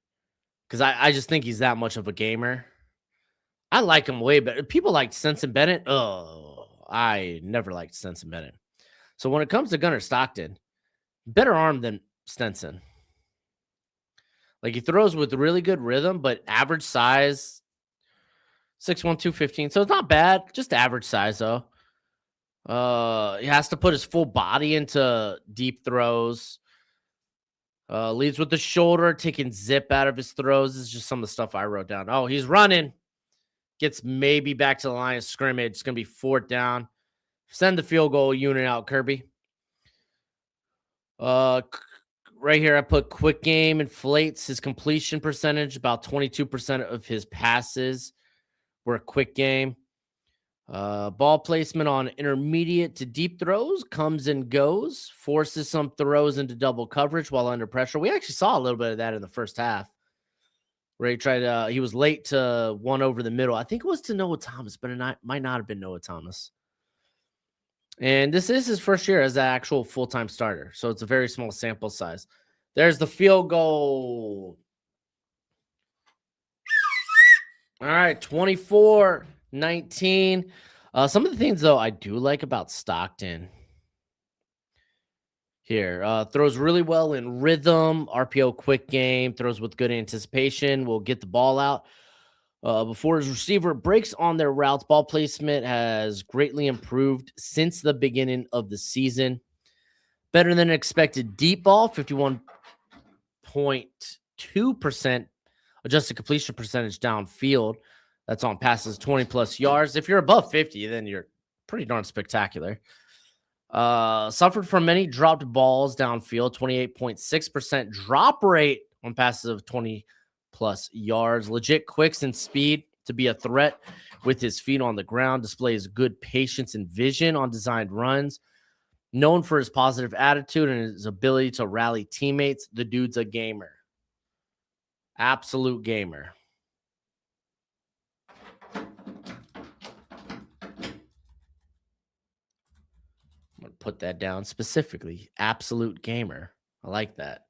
Because I just think he's that much of a gamer. I like him way better. People like Stetson Bennett. Oh, I never liked Stetson Bennett. So when it comes to Gunner Stockton, better arm than Stenson. Like he throws with really good rhythm, but average size, 6'1", 215. So it's not bad. Just average size though. He has to put his full body into deep throws. Leads with the shoulder, taking zip out of his throws. This is just some of the stuff I wrote down. Oh, he's running. Gets maybe back to the line of scrimmage. It's going to be 4th down. Send the field goal unit out, Kirby. Right here, I put quick game inflates his completion percentage. About 22% of his passes were a quick game. Ball placement on intermediate to deep throws comes and goes, forces some throws into double coverage while under pressure. We actually saw a little bit of that in the first half where he was late to one over the middle. I think it was to Noah Thomas, but it might not have been Noah Thomas. And this is his first year as an actual full-time starter. So it's a very small sample size. There's the field goal. All right, 24-19. Some of the things, though, I do like about Stockton here. Throws really well in rhythm, RPO quick game, throws with good anticipation, will get the ball out before his receiver breaks on their routes. Ball placement has greatly improved since the beginning of the season. Better than expected deep ball, 51.2% adjusted completion percentage downfield. That's on passes 20-plus yards. If you're above 50, then you're pretty darn spectacular. Suffered from many dropped balls downfield, 28.6% drop rate on passes of 20-plus yards. Legit quicks and speed to be a threat with his feet on the ground. Displays good patience and vision on designed runs. Known for his positive attitude and his ability to rally teammates. The dude's a gamer. Absolute gamer. I'm going to put that down specifically. Absolute gamer. I like that.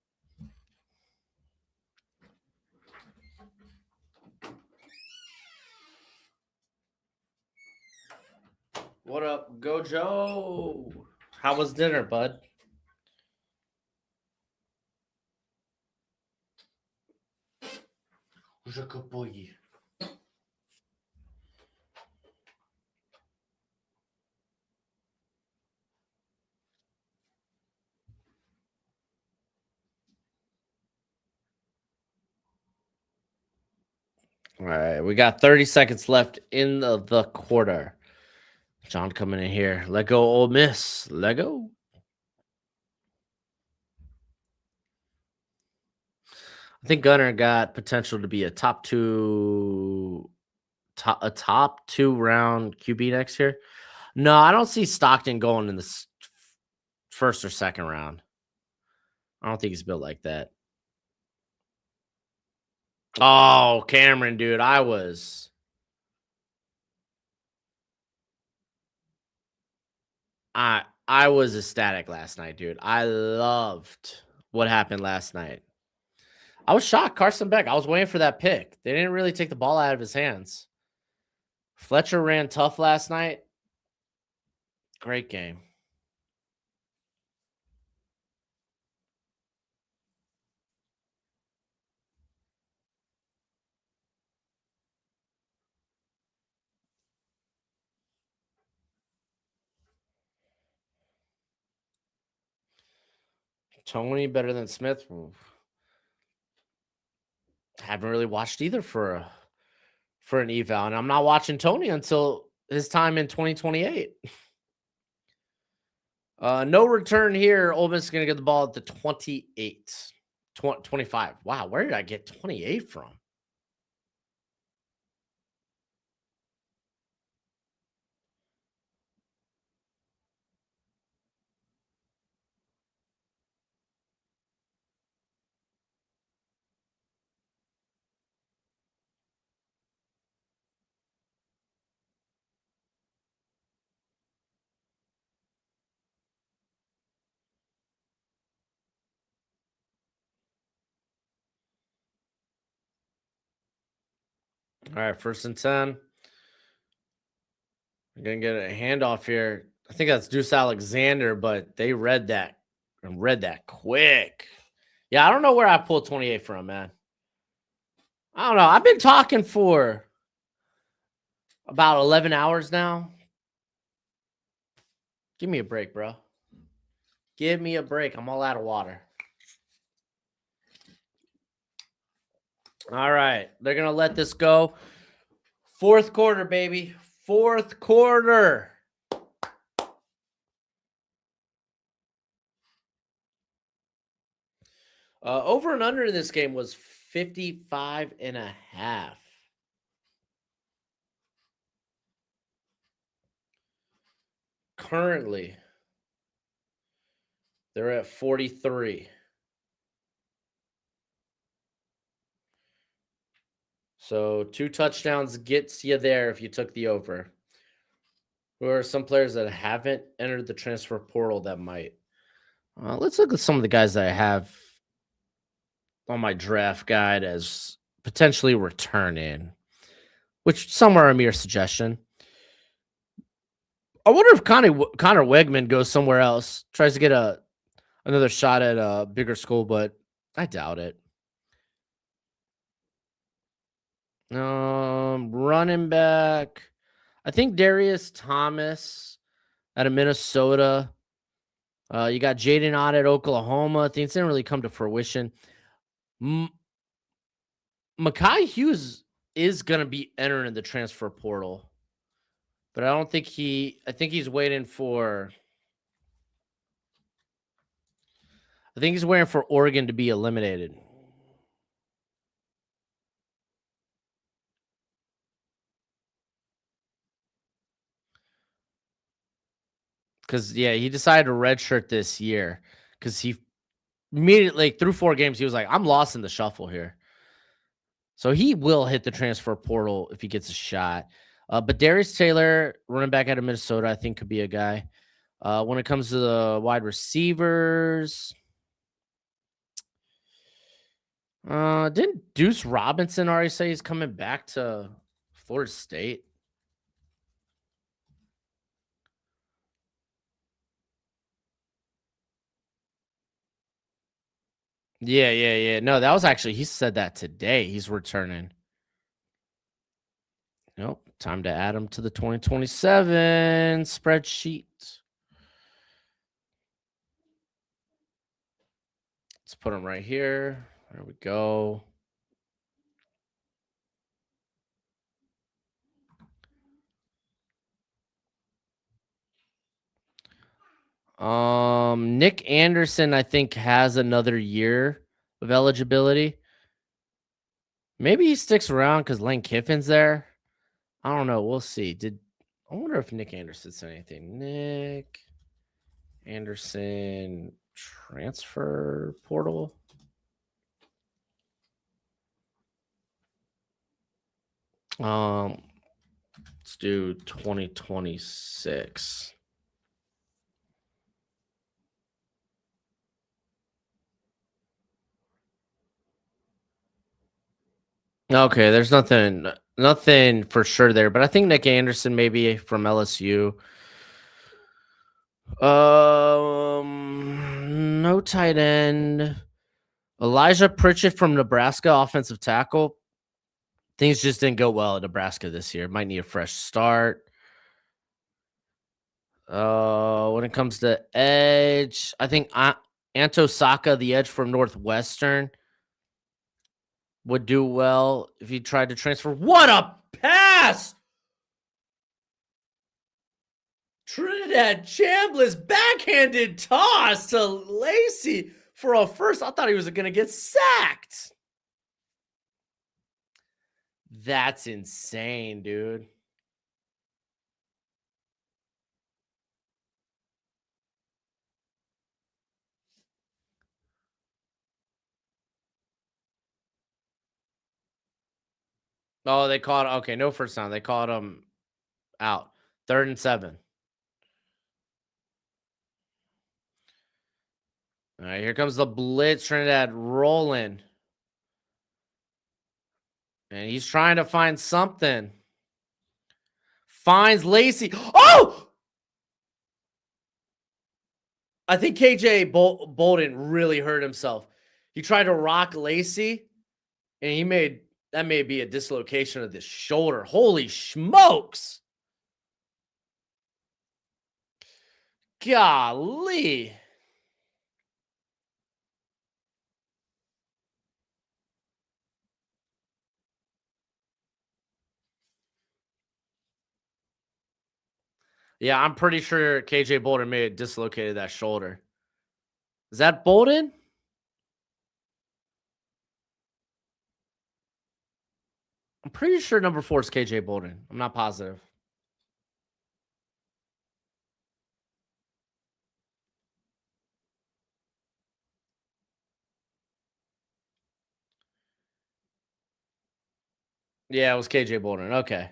What up, Gojo? How was dinner, bud? Who's a good boy? All right, we got 30 seconds left in the quarter. John coming in here. Let go, Ole Miss. Let go. I think Gunner got potential to be a top two round QB next year. No, I don't see Stockton going in the first or second round. I don't think he's built like that. Oh, Cameron, dude, I was ecstatic last night, dude. I loved what happened last night. I was shocked. Carson Beck, I was waiting for that pick. They didn't really take the ball out of his hands. Fletcher ran tough last night. Great game. Tony better than Smith. Haven't really watched either for an eval, and I'm not watching Tony until his time in 2028. No return here. Ole Miss is going to get the ball at the 28. 25. Wow, where did I get 28 from? All right, 1st and 10. We're going to get a handoff here. I think that's Deuce Alexander, but they read that quick. Yeah, I don't know where I pulled 28 from, man. I don't know. I've been talking for about 11 hours now. Give me a break, bro. Give me a break. I'm all out of water. All right. They're going to let this go. 4th quarter, baby. 4th quarter. Over and under in this game was 55.5. Currently, they're at 43. So 2 touchdowns gets you there if you took the over. Who are some players that haven't entered the transfer portal that might? Let's look at some of the guys that I have on my draft guide as potentially returning, which some are a mere suggestion. I wonder if Connor Wegman goes somewhere else, tries to get another shot at a bigger school, but I doubt it. Running back. I think Darius Thomas out of Minnesota. You got Jaden Ott at Oklahoma. Things didn't really come to fruition. Mekhi Hughes is going to be entering the transfer portal, but I think he's waiting for Oregon to be eliminated. Because, yeah, he decided to redshirt this year because he immediately, through 4 games, he was like, I'm lost in the shuffle here. So he will hit the transfer portal if he gets a shot. But Darius Taylor, running back out of Minnesota, I think could be a guy. When it comes to the wide receivers, didn't Deuce Robinson already say he's coming back to Florida State? Yeah. No, that was actually, he said that today. He's returning. Nope. Time to add them to the 2027 spreadsheet. Let's put them right here. There we go. Nick Anderson, I think, has another year of eligibility. Maybe he sticks around because Lane Kiffin's there. I don't know. We'll see. I wonder if Nick Anderson said anything. Nick Anderson transfer portal. Let's do 2026. Okay, there's nothing for sure there, but I think Nick Anderson maybe from LSU. No tight end. Elijah Pritchett from Nebraska, offensive tackle. Things just didn't go well at Nebraska this year. Might need a fresh start. When it comes to edge, I think Anto Saka, the edge from Northwestern, would do well if he tried to transfer. What a pass! Trinidad Chambliss backhanded toss to Lacey for a first. I thought he was going to get sacked. That's insane, dude. Oh, they caught. Okay, no first down. They caught him out. 3rd and 7. All right, here comes the blitz. Trinidad rolling. And he's trying to find something. Finds Lacey. Oh! I think KJ Bolden really hurt himself. He tried to rock Lacey, and that may be a dislocation of the shoulder. Holy smokes! Golly. Yeah, I'm pretty sure KJ Bolden may have dislocated that shoulder. Is that Bolden? I'm pretty sure number 4 is KJ Bolden. I'm not positive. Yeah, it was KJ Bolden. Okay.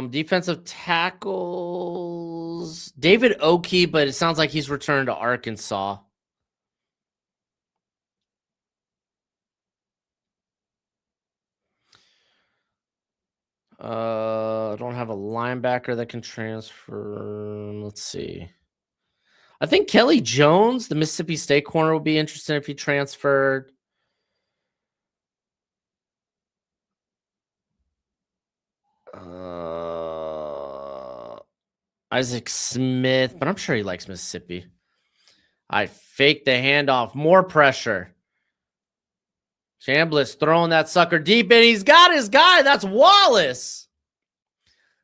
Defensive tackles. David Oki, but it sounds like he's returned to Arkansas. I don't have a linebacker that can transfer. Let's see. I think Kelly Jones, the Mississippi State corner, would be interesting if he transferred. Isaac Smith, but I'm sure he likes Mississippi. I faked the handoff. More pressure. Chambliss throwing that sucker deep, and he's got his guy. That's Wallace.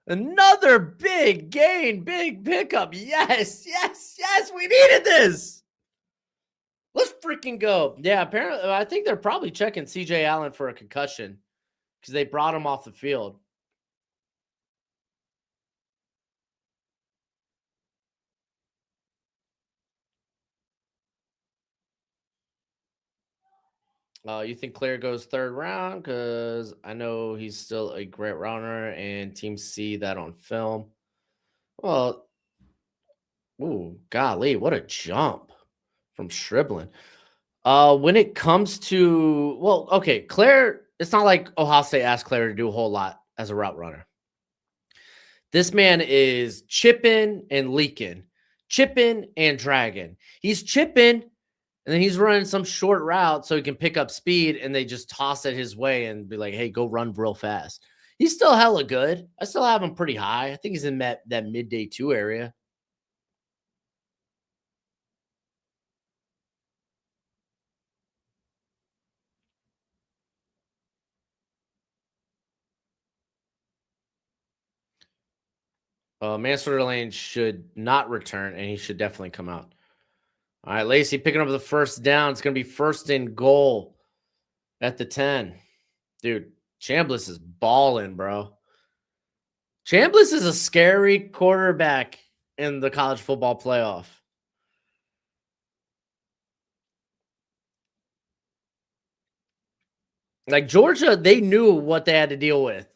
Another big gain, big pickup. Yes, yes, yes. We needed this. Let's freaking go. Yeah, apparently, I think they're probably checking CJ Allen for a concussion because they brought him off the field. You think Claire goes 3rd round? Because I know he's still a great runner, and teams see that on film. Well, ooh, golly, what a jump from Shriblin. When it comes to, well, okay, Claire, it's not like Ohio State asked Claire to do a whole lot as a route runner. This man is chipping and leaking. chipping and dragging. He's chipping, and then he's running some short route so he can pick up speed, and they just toss it his way and be like, hey, go run real fast. He's still hella good. I still have him pretty high. I think he's in that midday 2 area. Mansfield Lane should not return, and he should definitely come out. All right, Lacey picking up the first down. It's going to be first and goal at the 10. Dude, Chambliss is balling, bro. Chambliss is a scary quarterback in the college football playoff. Like Georgia, they knew what they had to deal with.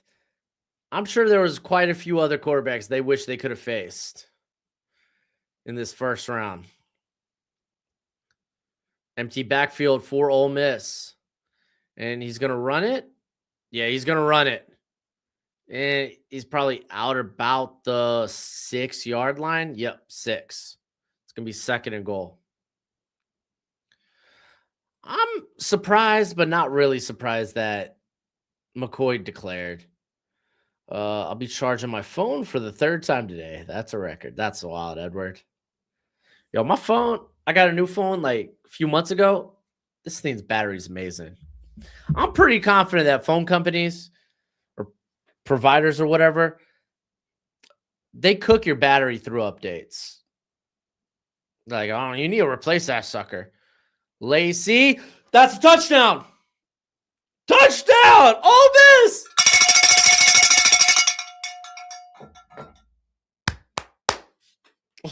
I'm sure there was quite a few other quarterbacks they wish they could have faced in this first round. Empty backfield for Ole Miss. And he's going to run it. Yeah, he's going to run it. And he's probably out about the 6-yard line. Yep, 6. It's going to be second and goal. I'm surprised, but not really surprised that McCoy declared. I'll be charging my phone for the 3rd time today. That's a record. That's wild, Edward. Yo, my phone, I got a new phone like a few months ago. This thing's battery's amazing. I'm pretty confident that phone companies or providers or whatever, they cook your battery through updates. Like, oh, you need to replace that sucker. Lacey, that's a touchdown. Touchdown! Ole Miss!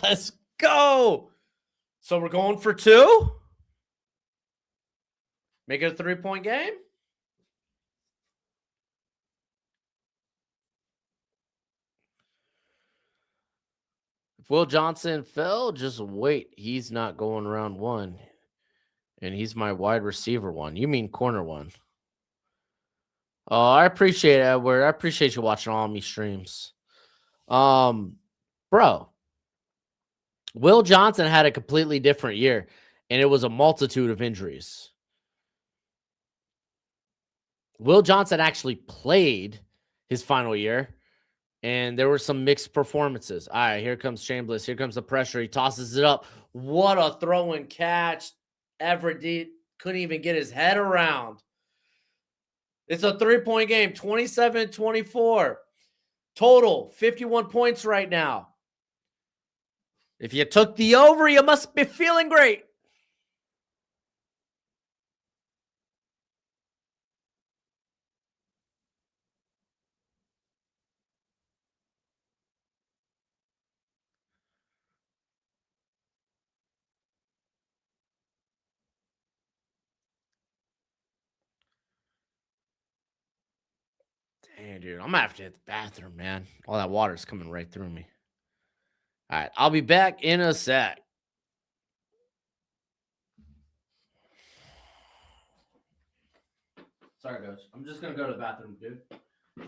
Let's go. So we're going for 2. Make it a 3-point game. If Will Johnson fell, just wait. He's not going round 1. And he's my wide receiver 1. You mean corner 1. Oh, I appreciate it, Edward. I appreciate you watching all of me streams. Bro, Will Johnson had a completely different year, and it was a multitude of injuries. Will Johnson actually played his final year, and there were some mixed performances. All right, here comes Chambliss. Here comes the pressure. He tosses it up. What a throw and catch. Everett couldn't even get his head around. It's a 3-point game, 27-24. Total, 51 points right now. If you took the over, you must be feeling great. Damn, dude, I'm gonna have to hit the bathroom, man. All that water's coming right through me. All right, I'll be back in a sec. Sorry, Coach. I'm just gonna go to the bathroom, dude. Ugh.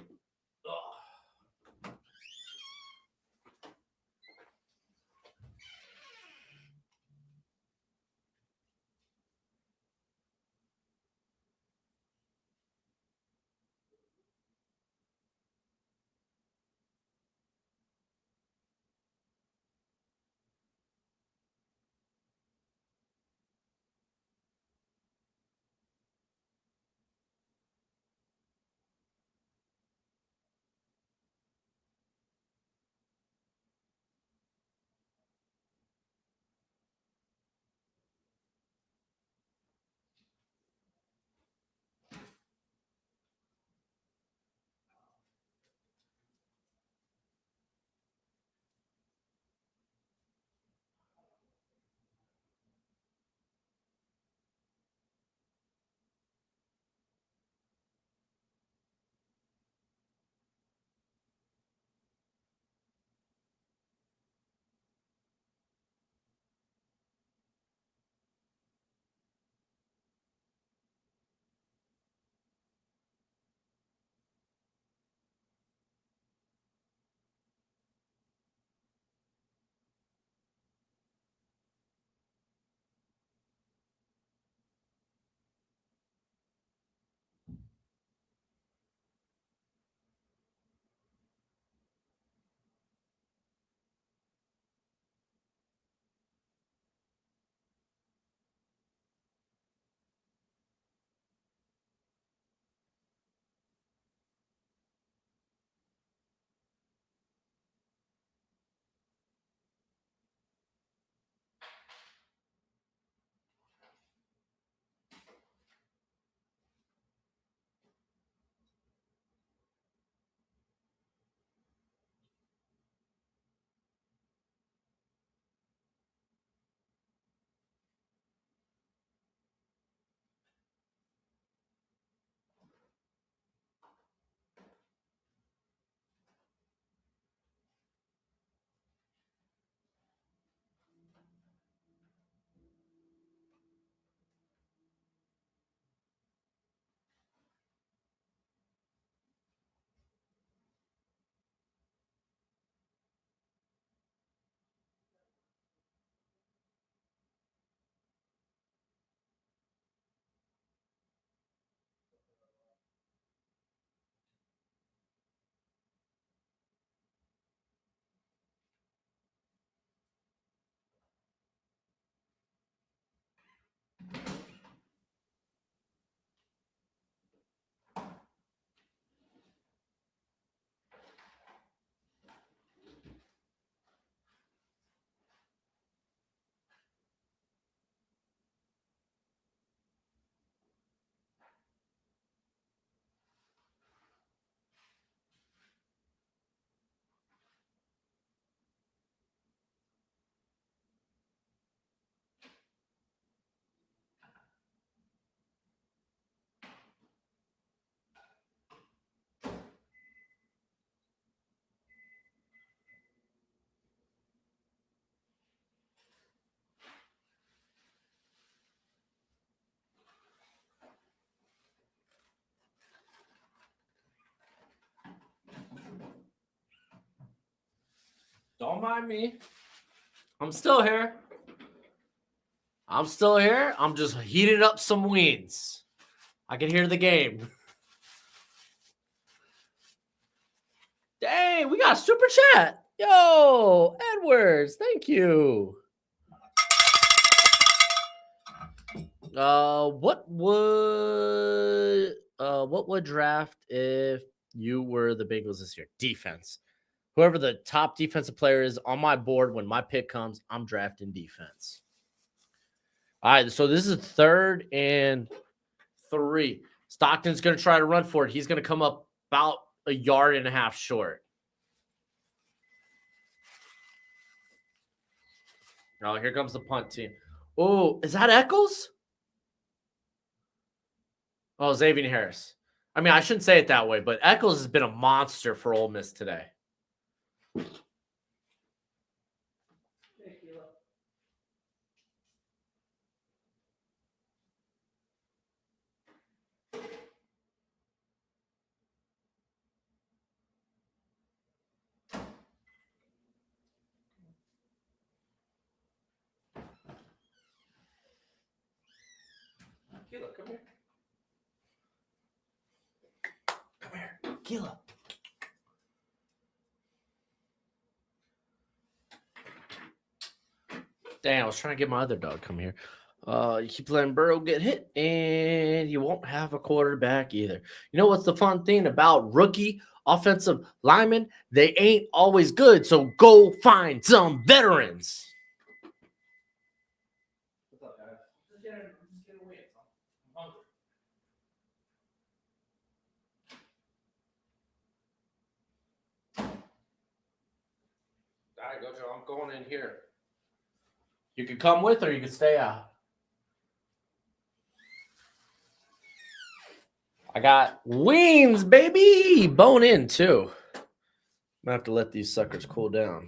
Don't mind me. I'm still here. I'm just heating up some wings. I can hear the game. Dang, we got a super chat. Yo, Edwards, thank you. What would draft if you were the Bengals this year? Defense. Whoever the top defensive player is on my board when my pick comes, I'm drafting defense. All right, so this is 3rd and 3. Stockton's going to try to run for it. He's going to come up about a yard and a half short. Oh, here comes the punt team. Oh, is that Eccles? Oh, Xavier Harris. I mean, I shouldn't say it that way, but Eccles has been a monster for Ole Miss today. Keela, come here. Come here. Keela. Dang, I was trying to get my other dog come here. You keep letting Burrow get hit, and you won't have a quarterback either. You know what's the fun thing about rookie offensive linemen? They ain't always good, so go find some veterans. What's up, guys? Just get away. I'm hungry. All right, Gojo, I'm going in here. You can come with or you can stay out. I got wings, baby. Bone in, too. I'm going to have to let these suckers cool down.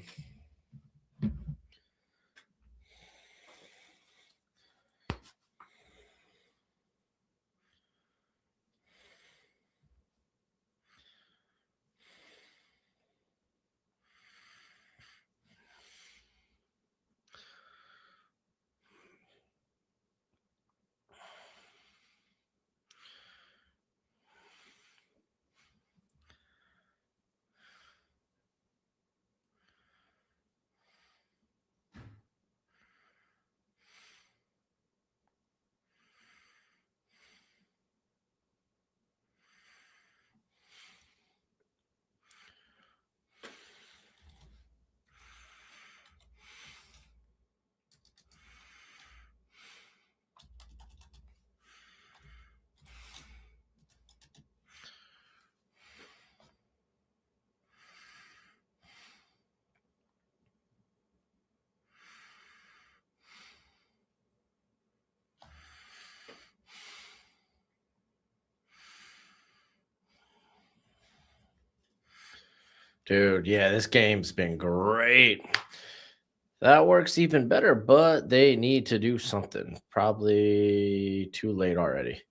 Dude, yeah, this game's been great. That works even better, but they need to do something. Probably too late already.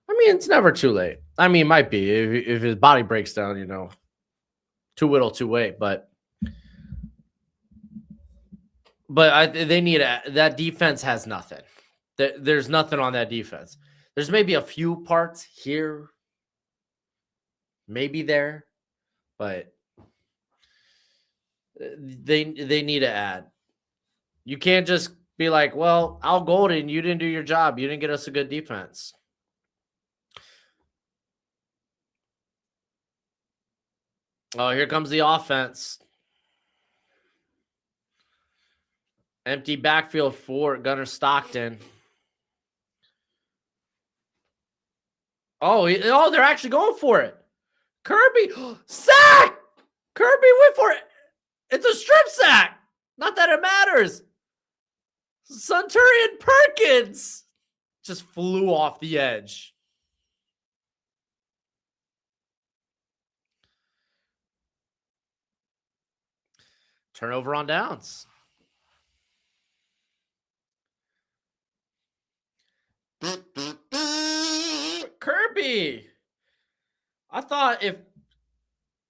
I mean, it's never too late. I mean, it might be if his body breaks down, you know, too little, too late. But they need that defense has nothing. There's nothing on that defense. There's maybe a few parts here, maybe there, but they need to add. You can't just be like, well, Al Golden, you didn't do your job. You didn't get us a good defense. Oh, here comes the offense. Empty backfield for Gunnar Stockton. Oh, they're actually going for it. Kirby, sack! Kirby went for it. It's a strip sack. Not that it matters. Centurion Perkins just flew off the edge. Turnover on downs. Kirby. I thought if,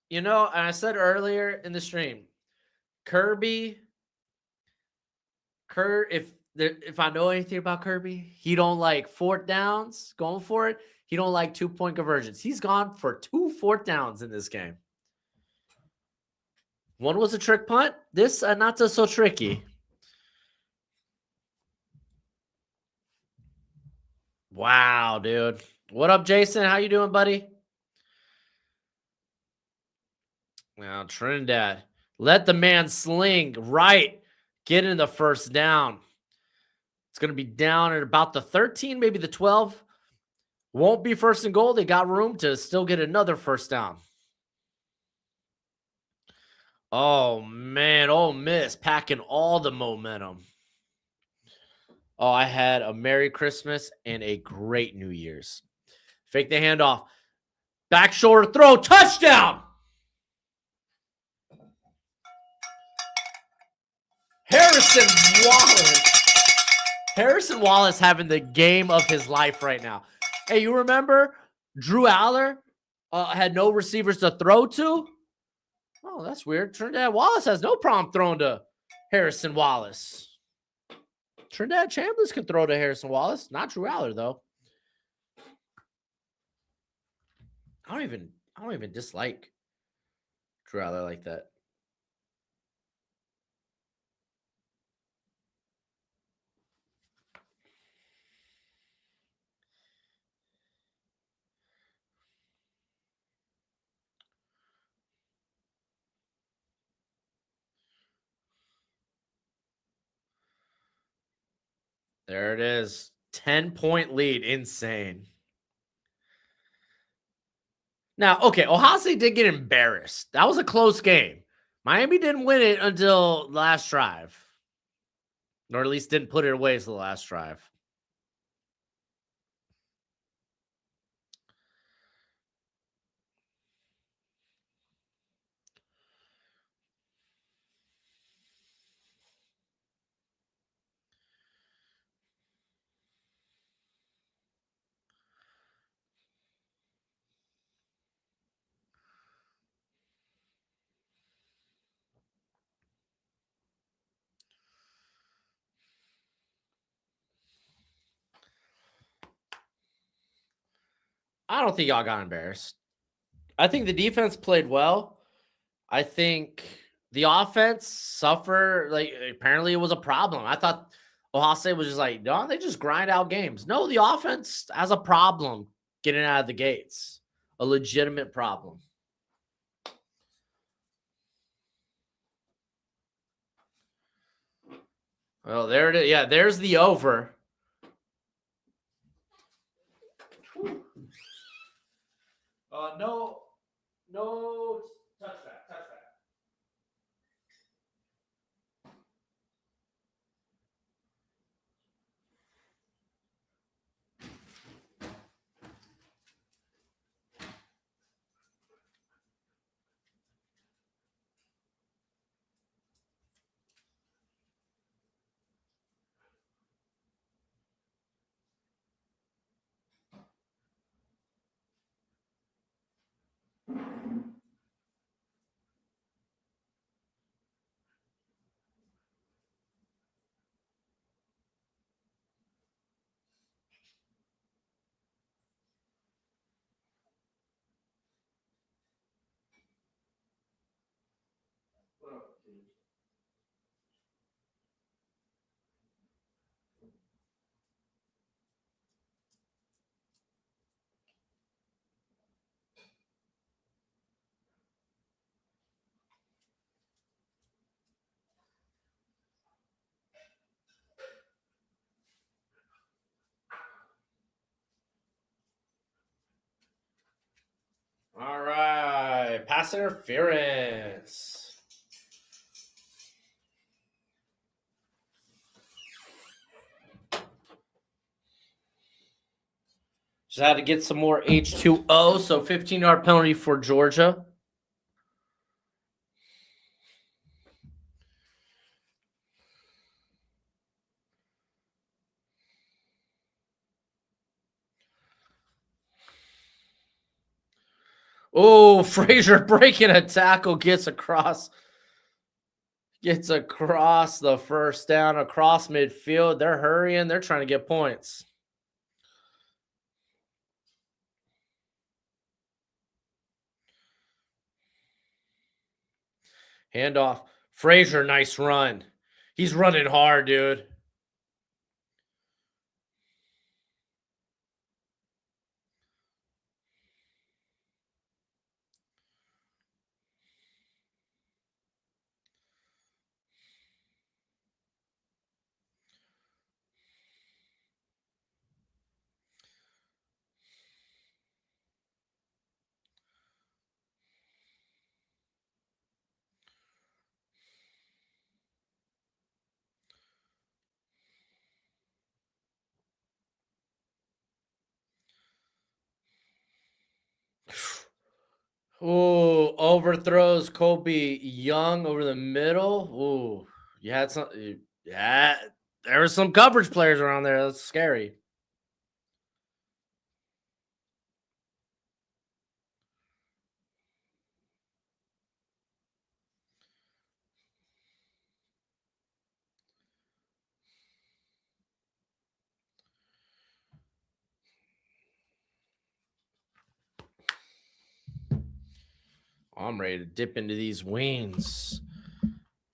you know, and I said earlier in the stream, Kirby. If I know anything about Kirby, he don't like fourth downs going for it. He don't like 2-point conversions. He's gone for 2 fourth downs in this game. One was a trick punt. This not so tricky. Wow, dude. What up, Jason? How you doing, buddy? Now, Trinidad. Let the man sling right. Get in the first down. It's going to be down at about the 13, maybe the 12. Won't be first and goal. They got room to still get another first down. Oh, man. Ole Miss packing all the momentum. Oh, I had a Merry Christmas and a great New Year's. Fake the handoff. Back shoulder throw. Touchdown. Harrison Wallace. Harrison Wallace having the game of his life right now. Hey, you remember Drew Aller had no receivers to throw to? Oh, that's weird. Trinidad Wallace has no problem throwing to Harrison Wallace. Trinidad Chambliss can throw to Harrison Wallace. Not Drew Aller, though. I don't even dislike Drew Aller like that. There it is. 10-point lead. Insane. Now, okay, Ohio State did get embarrassed. That was a close game. Miami didn't win it until the last drive. Or at least didn't put it away to the last drive. I don't think y'all got embarrassed. I think the defense played well. I think the offense suffered. Like, apparently it was a problem. I thought Ohio State was just like, no, they just grind out games. No, the offense has a problem getting out of the gates. A legitimate problem. Well, there it is. Yeah, there's the over. No touchback. All right. Pass interference. Just had to get some more H2O. So 15-yard penalty for Georgia. Oh, Frazier breaking a tackle, gets across. Gets across the first down, across midfield. They're hurrying. They're trying to get points. Handoff. Frazier, nice run. He's running hard, dude. Ooh, overthrows Kobe Young over the middle. Ooh, you had some. Yeah, there were some coverage players around there. That's scary. I'm ready to dip into these wings.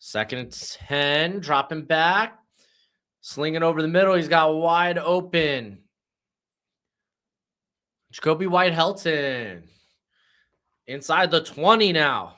2nd and 10, dropping back, slinging over the middle. He's got wide open. Jacoby White-Helton inside the 20 now.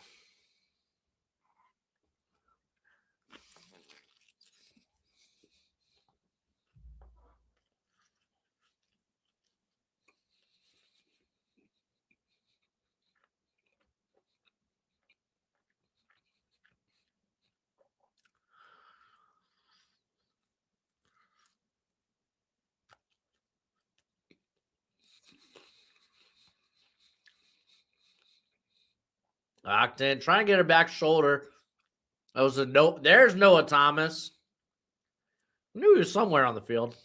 Locked in, trying to get her back shoulder. That was a no. There's Noah Thomas. I knew he was somewhere on the field.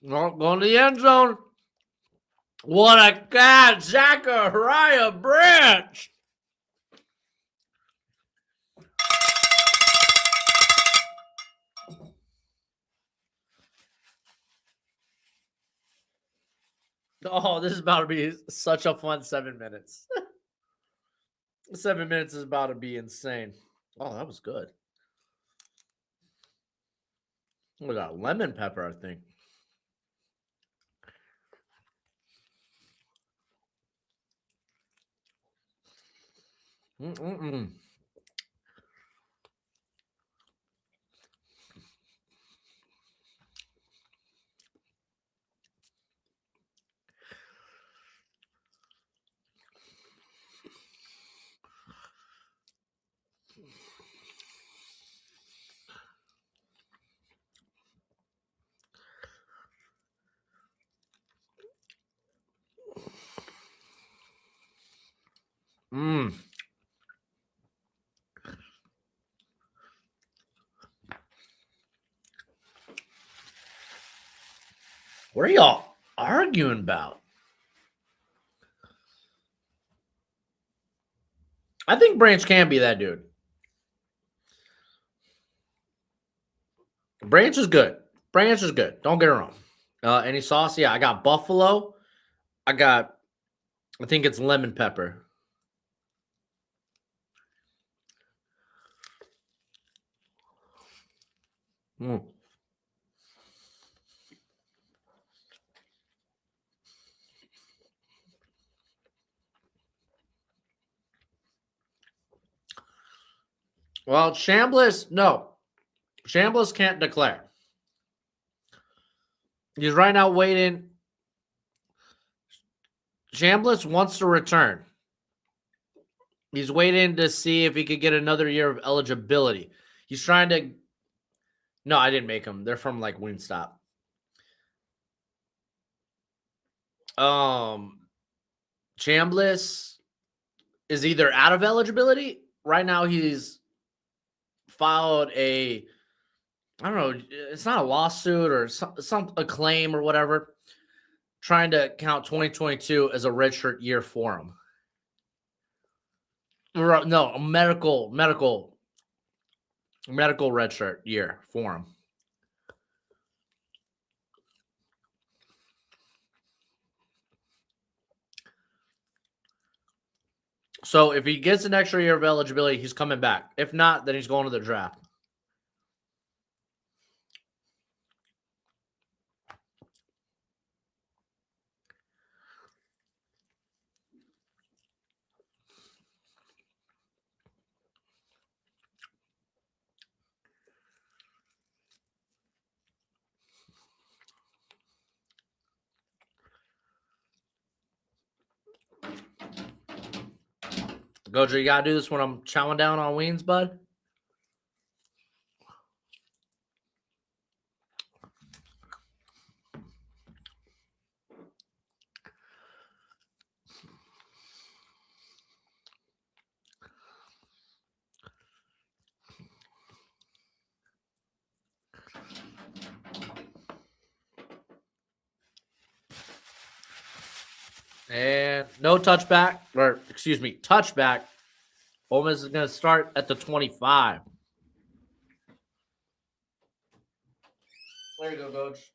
Going to the end zone. What a catch, Zachariah Branch. Oh, this is about to be such a fun 7 minutes. 7 minutes is about to be insane. Oh, that was good. What was that? Lemon pepper, I think. Mm-mm-mm. Mm. What are y'all arguing about? I think Branch can be that dude. Branch is good. Branch is good. Don't get it wrong. Any sauce? Yeah, I got buffalo. I think it's lemon pepper. Mm. Well, Chambliss can't declare. He's right now waiting. Chambliss wants to return. He's waiting to see if he could get another year of eligibility. He's trying to. No, I didn't make them. They're from like Wingstop. Chambliss is either out of eligibility right now. He's filed a, I don't know, it's not a lawsuit or some a claim or whatever, trying to count 2022 as a redshirt year for him. No, a medical redshirt year for him. So if he gets an extra year of eligibility, he's coming back. If not, then he's going to the draft. Gojo, you gotta do this when I'm chowing down on wings, bud. And no touchback, or excuse me, touchback. Ole Miss is going to start at the 25. There you go, Coach.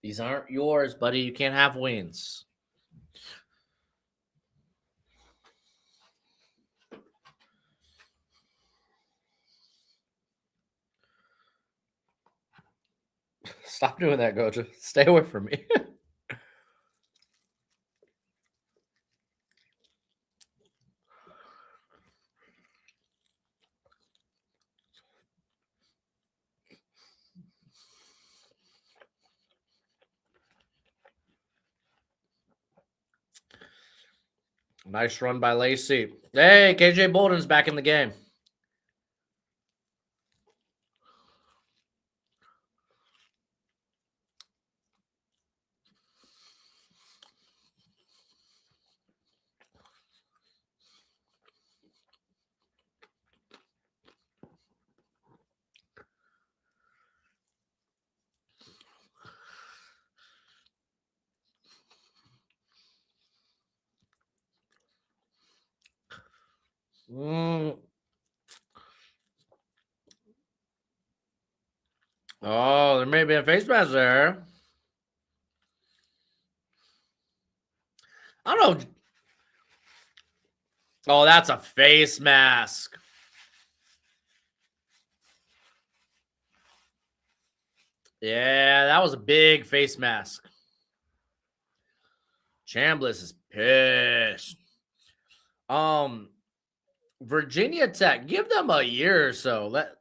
These aren't yours, buddy. You can't have wins. Stop doing that, Goja. Stay away from me. Nice run by Lacey. Hey, KJ Bolden's back in the game. Oh, there may be a face mask there. I don't know. Oh, that's a face mask. Yeah, that was a big face mask. Chambliss is pissed. Virginia Tech, give them a year or so. Let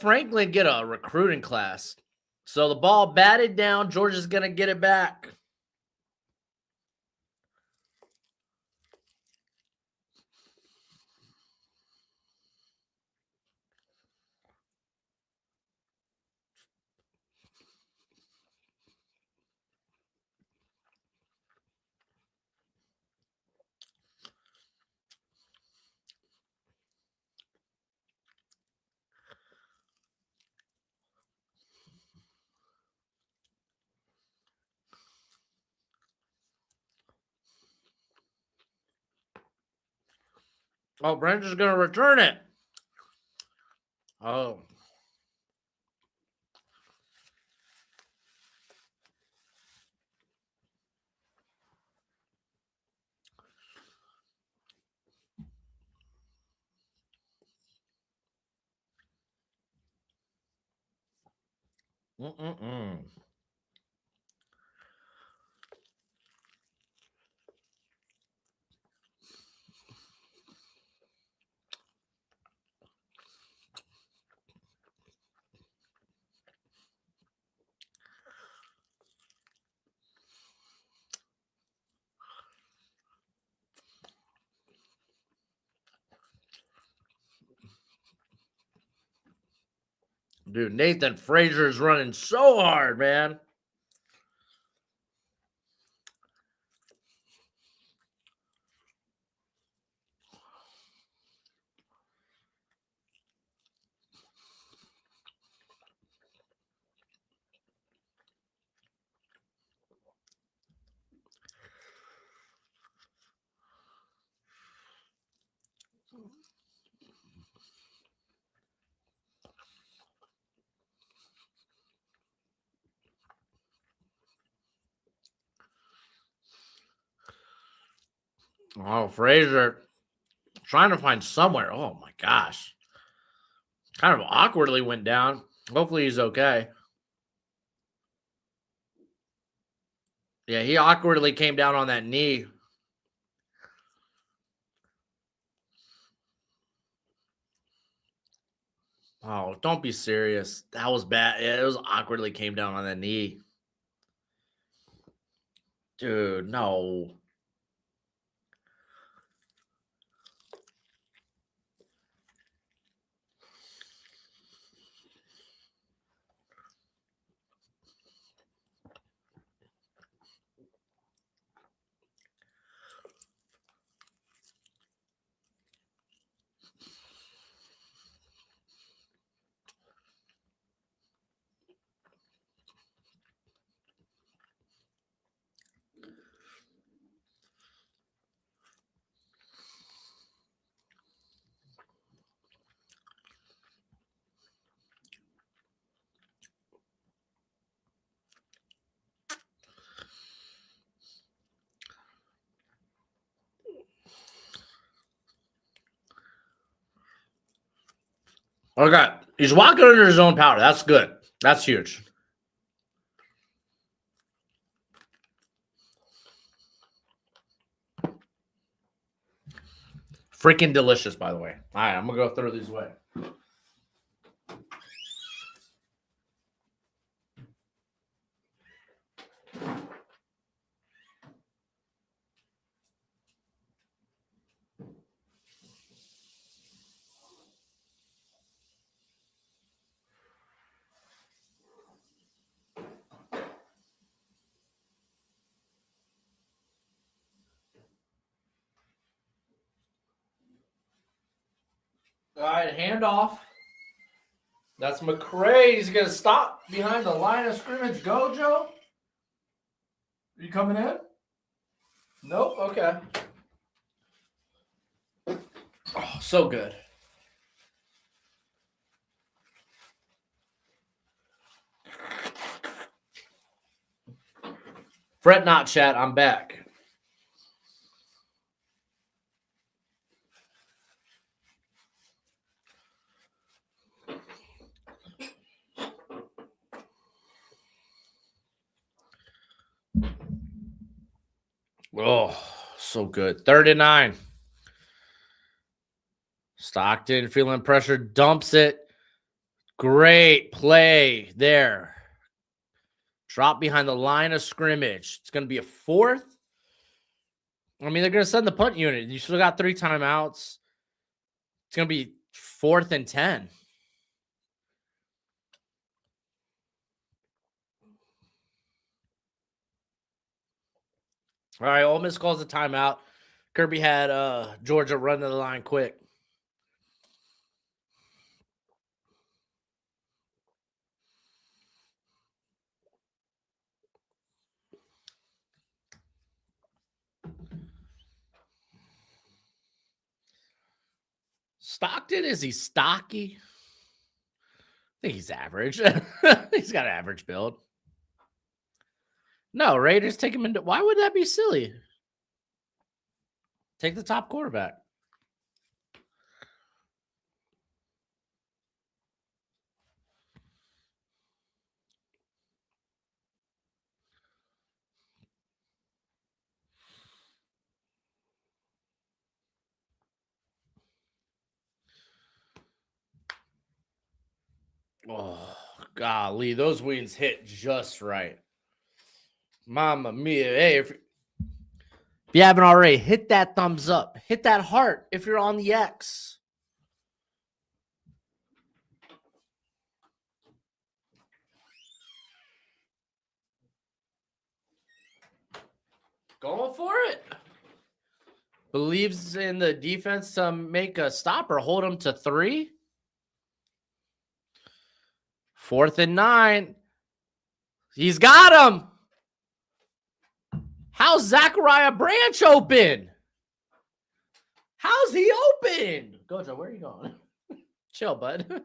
Franklin get a recruiting class. So the ball batted down. Georgia's gonna get it back. Oh, Brandon's gonna return it. Oh. Mm-mm-mm. Dude, Nathan Frazier is running so hard, man. Oh, Frazier trying to find somewhere. Oh my gosh. Kind of awkwardly went down. Hopefully he's okay. Yeah, he awkwardly came down on that knee. Oh, don't be serious. That was bad. Yeah, it was awkwardly came down on that knee. Dude, no. Okay. He's walking under his own power. That's good. That's huge. Freaking delicious, by the way. All right, I'm going to go throw these away. All right, handoff. That's McCray. He's going to stop behind the line of scrimmage. Go, Joe. Are you coming in? Nope. Okay. Oh, so good. Fret not, chat. I'm back. Oh, so good. 39. Stockton feeling pressure, dumps it. Great play there. Drop behind the line of scrimmage. It's going to be a fourth. I mean, they're going to send the punt unit. You still got 3 timeouts. It's going to be 4th and 10. All right, Ole Miss calls a timeout. Kirby had Georgia run to the line quick. Stockton, is he stocky? I think he's average. He's got an average build. No, Raiders take him into. Why would that be silly? Take the top quarterback. Oh, golly. Those wings hit just right. Mama mia. Hey, if you haven't already, hit that thumbs up. Hit that heart if you're on the X. Going for it. Believes in the defense to make a stop or hold them to 3. 4th and 9. He's got him. How's Zachariah Branch open? How's he open? Gojo, where are you going? Chill, bud.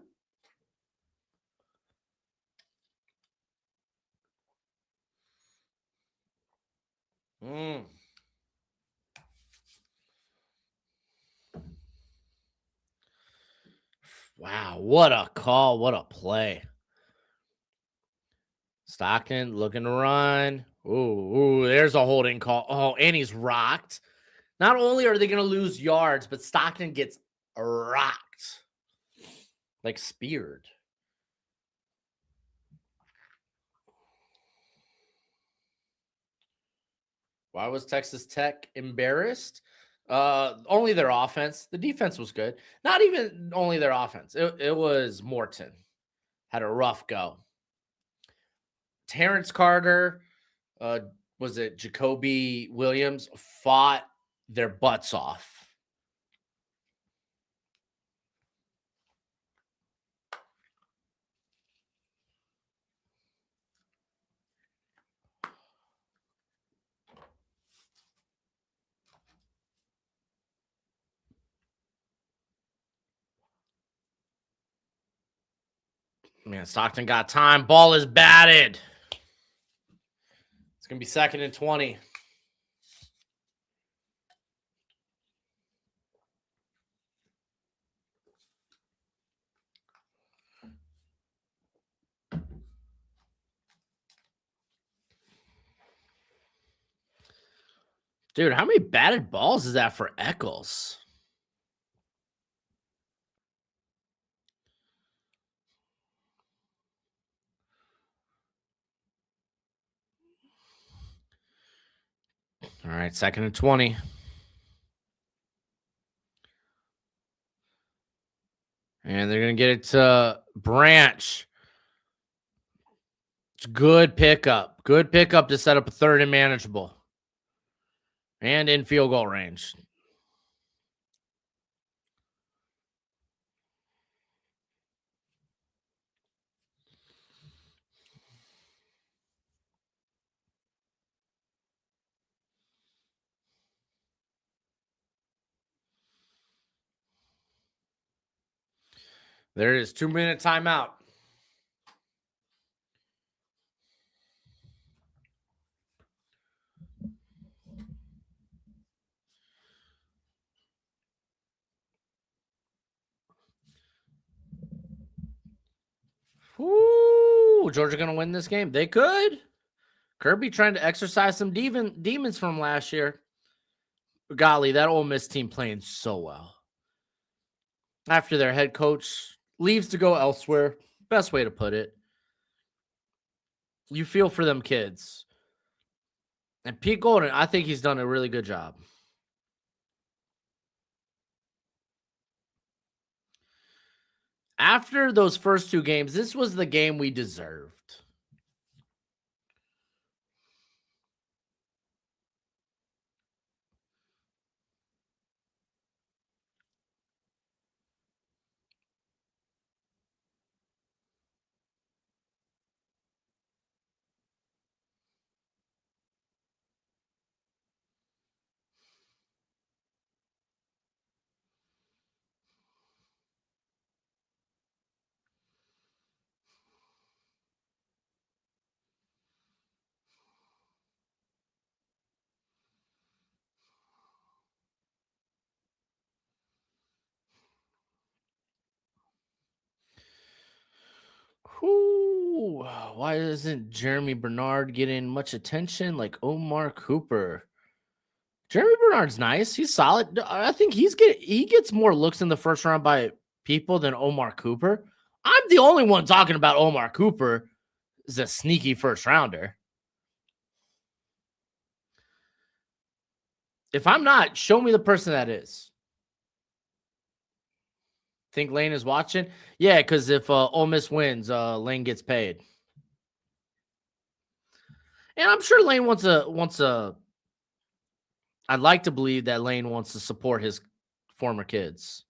Wow, what a call. What a play. Stockton looking to run. Ooh, there's a holding call. Oh, and he's rocked. Not only are they going to lose yards, but Stockton gets rocked. Like speared. Why was Texas Tech embarrassed? Only their offense. The defense was good. Not even only their offense. It was Morton. Had a rough go. Terrence Carter, was it Jacoby Williams, fought their butts off. Man, Stockton got time. Ball is batted. It's going to be 2nd and 20. Dude, how many batted balls is that for Eccles? All right, 2nd and 20. And they're going to get it to Branch. It's good pickup. Good pickup to set up a 3rd and manageable. And in field goal range. There it is. 2-minute timeout. Ooh, Georgia going to win this game? They could. Kirby trying to exercise some demons from last year. Golly, that Ole Miss team playing so well. After their head coach leaves to go elsewhere, best way to put it. You feel for them kids. And Pete Golden, I think he's done a really good job. After those first 2 games, this was the game we deserved. Whew. Why isn't Jeremy Bernard getting much attention like Omar Cooper? Jeremy Bernard's nice. He's solid. I think he gets more looks in the first round by people than Omar Cooper. I'm the only one talking about Omar Cooper as a sneaky first rounder. If I'm not, show me the person that is. Think Lane is watching? Yeah, because if Ole Miss wins, Lane gets paid. And I'm sure Lane wants a I'd like to believe that Lane wants to support his former kids.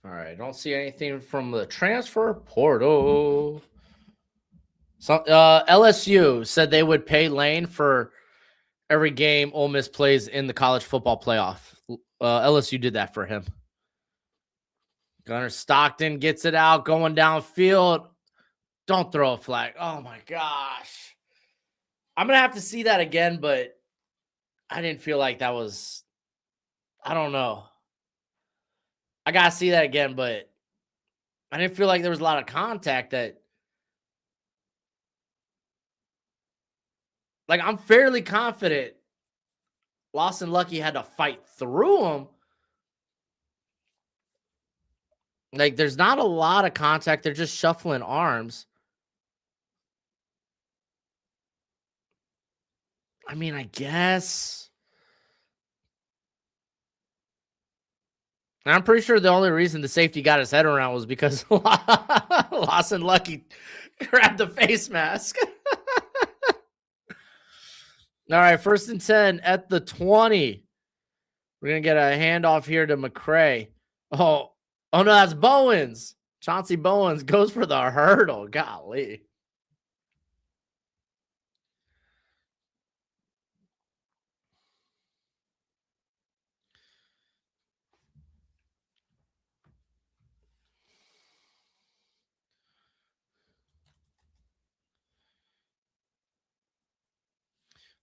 All right, don't see anything from the transfer portal. So, LSU said they would pay Lane for every game Ole Miss plays in the college football playoff. LSU did that for him. Gunnar Stockton gets it out, going downfield. Don't throw a flag. Oh my gosh. I'm going to have to see that again, but I didn't feel like that was, I don't know. I got to see that again, but I didn't feel like there was a lot of contact that, like, I'm fairly confident Lawson Lucky had to fight through him. Like, there's not a lot of contact. They're just shuffling arms. I mean, I guess. And I'm pretty sure the only reason the safety got his head around was because Lawson Lucky grabbed the face mask. All right, 1st and 10 at the 20. We're going to get a handoff here to McCray. Oh, no, that's Bowens. Chauncey Bowens goes for the hurdle. Golly.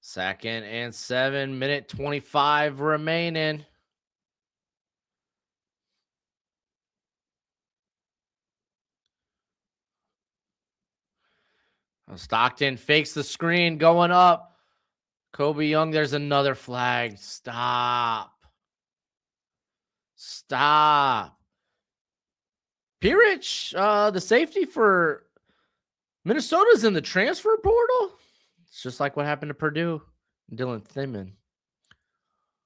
Second and 7, minute 25 remaining. Stockton fakes the screen, going up. Kobe Young, there's another flag. Stop. Pirich, the safety for Minnesota's in the transfer portal. It's just like what happened to Purdue. Dylan Thimmen.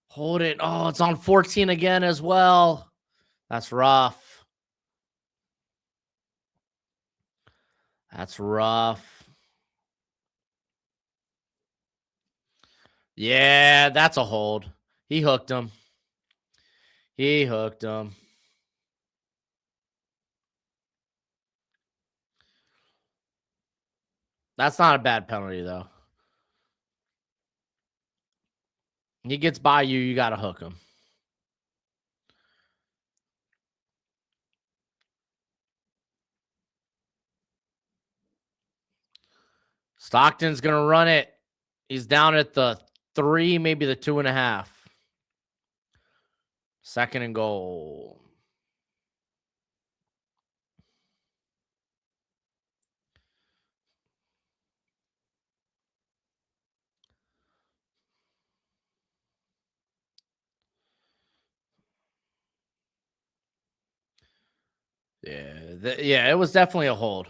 Hold it. Oh, it's on 14 again as well. That's rough. That's rough. Yeah, that's a hold. He hooked him. That's not a bad penalty, though. He gets by you, you got to hook him. Stockton's going to run it. He's down at the 3, maybe the 2.5. 2nd and goal. Yeah, it was definitely a hold.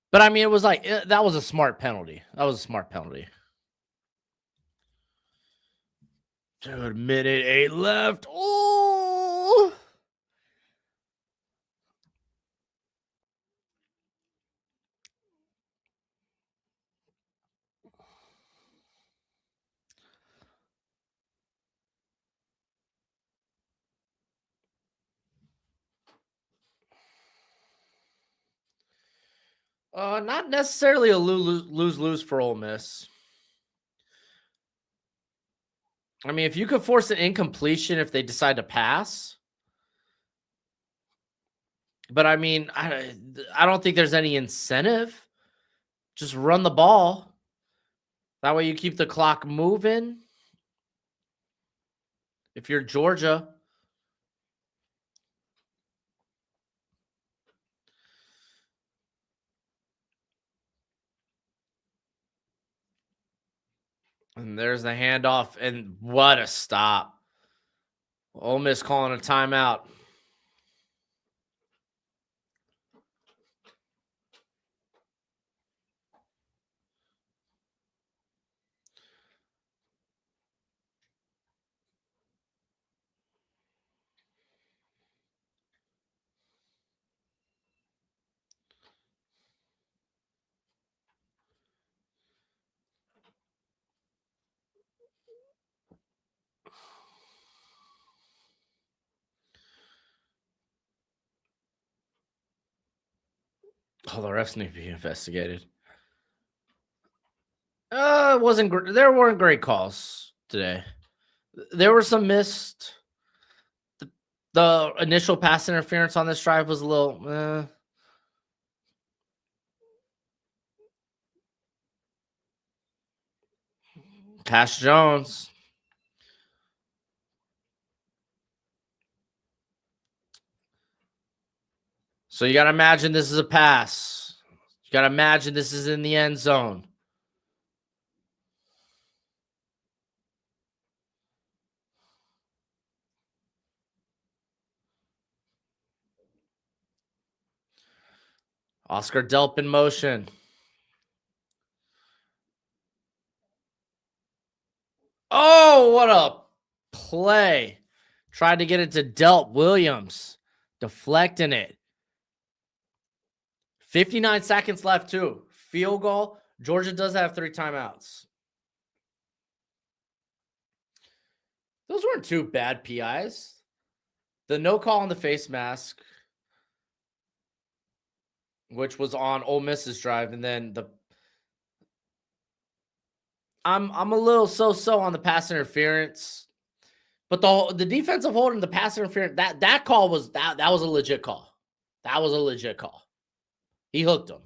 But I mean, it was like that was a smart penalty. Dude, minute 8 left. Oh, not necessarily a lose for Ole Miss. I mean, if you could force an incompletion if they decide to pass. But I mean, I don't think there's any incentive. Just run the ball. That way you keep the clock moving. If you're Georgia. And there's the handoff, and what a stop. Ole Miss calling a timeout. Oh, the refs need to be investigated. It wasn't. There weren't great calls today. There were some missed. The initial pass interference on this drive was a little. Cash Jones. So you got to imagine this is a pass. You got to imagine this is in the end zone. Oscar Delp in motion. Oh, what a play. Tried to get it to Delp. Williams deflecting it. 59 seconds left, too. Field goal. Georgia does have 3 timeouts. Those weren't 2 bad PIs. The no call on the face mask, which was on Ole Miss's drive, and then I'm a little so on the pass interference, but the defensive holding, the pass interference, that call was that was a legit call. That was a legit call. He hooked him.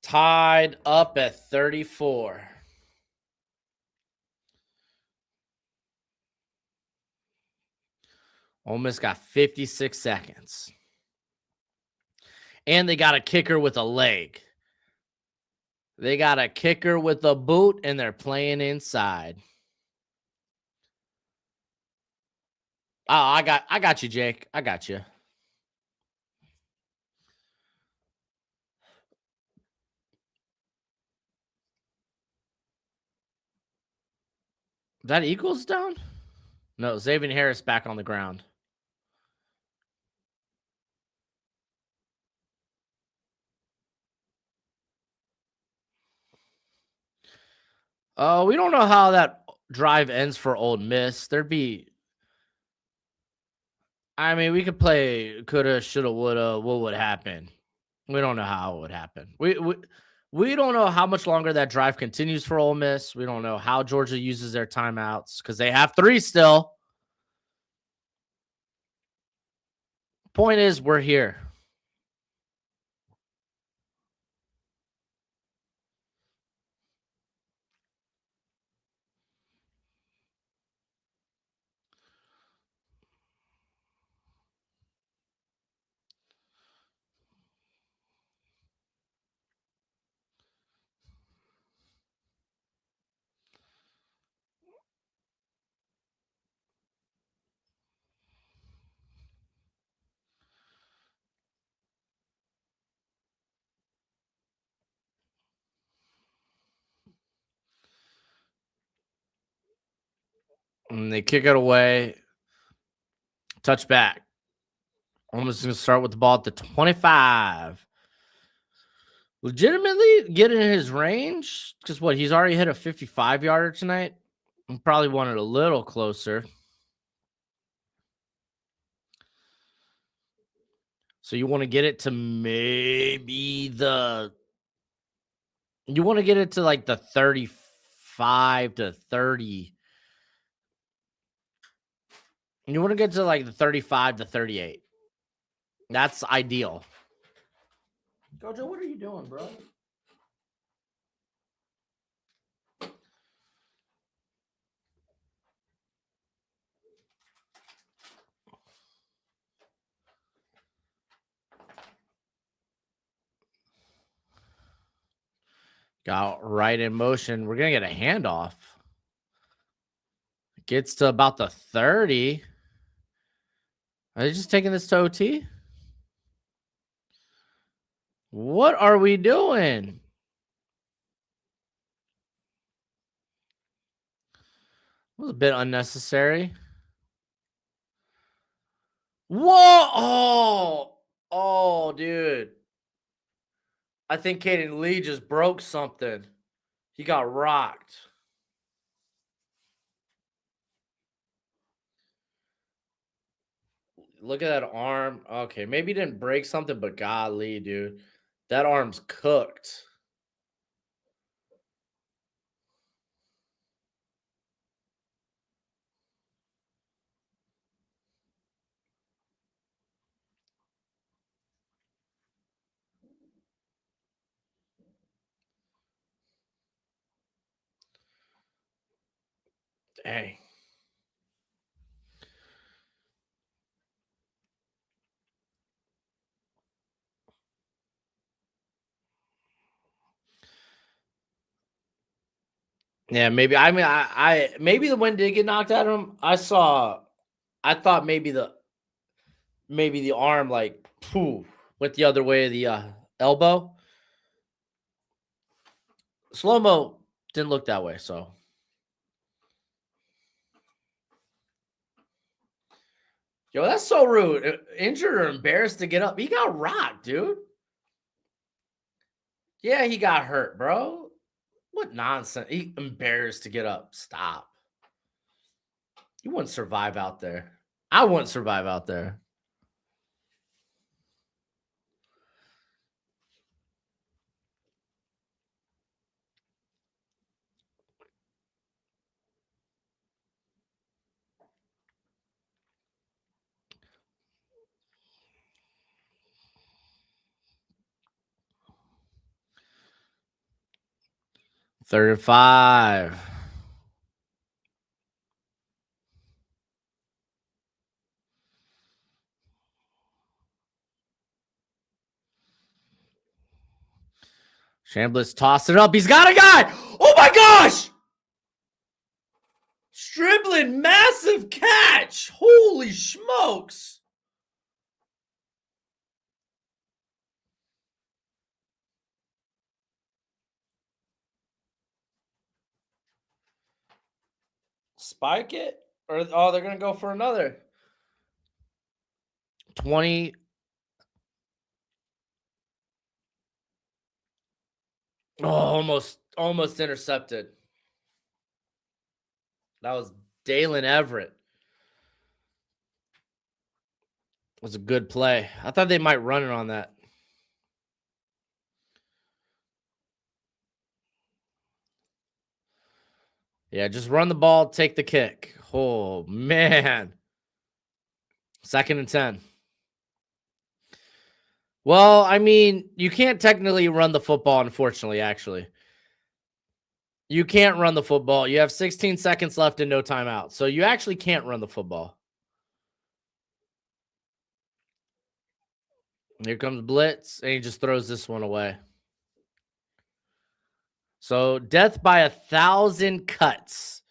Tied up at 34. Ole Miss got 56 seconds. And they got a kicker with a leg. They got a kicker with a boot, and they're playing inside. Oh, I got you, Jake. I got you. That equals down? No, Xavier Harris back on the ground. We don't know how that drive ends for Ole Miss. I mean, we could play coulda, shoulda, woulda, what would happen. We don't know how it would happen. We don't know how much longer that drive continues for Ole Miss. We don't know how Georgia uses their timeouts because they have 3 still. Point is, we're here. And they kick it away. Touchback. Almost going to start with the ball at the 25. Legitimately get in his range because he's already hit a 55-yarder tonight. He probably wanted a little closer. So you want to get it to you want to get it to like the 35 to 30. You want to get to like the 35 to 38. That's ideal. Gojo, what are you doing, bro? Got right in motion. We're going to get a handoff. Gets to about the 30. Are they just taking this to OT? What are we doing? It was a bit unnecessary. Whoa! Oh, dude. I think Caden Lee just broke something. He got rocked. Look at that arm. Okay, maybe he didn't break something, but golly, dude. That arm's cooked. Dang. Yeah, maybe. I mean, I maybe the wind did get knocked out of him. I thought maybe the arm like went the other way of the elbow. Slow-mo didn't look that way, so. Yo, that's so rude. Injured or embarrassed to get up. He got rocked, dude. Yeah, he got hurt, bro. What nonsense. He embarrassed to get up. Stop. You wouldn't survive out there. I wouldn't survive out there. Third and 5. Chambliss tossed it up. He's got a guy. Oh my gosh! Stribling, massive catch. Holy smokes. Spike it? Or they're gonna go for another. 20. Oh, almost intercepted. That was Dalen Everett. It was a good play. I thought they might run it on that. Yeah, just run the ball, take the kick. Oh, man. 2nd and 10. Well, I mean, you can't technically run the football, unfortunately, actually. You can't run the football. You have 16 seconds left and no timeout. So you actually can't run the football. Here comes blitz, and he just throws this one away. So death by 1,000 cuts.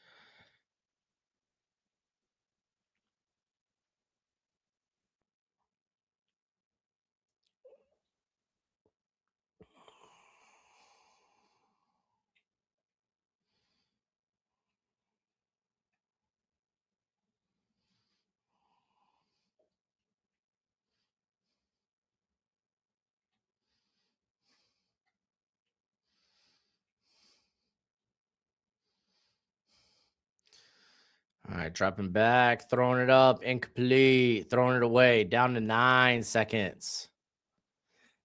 All right, dropping back, throwing it up, incomplete, throwing it away, down to 9 seconds.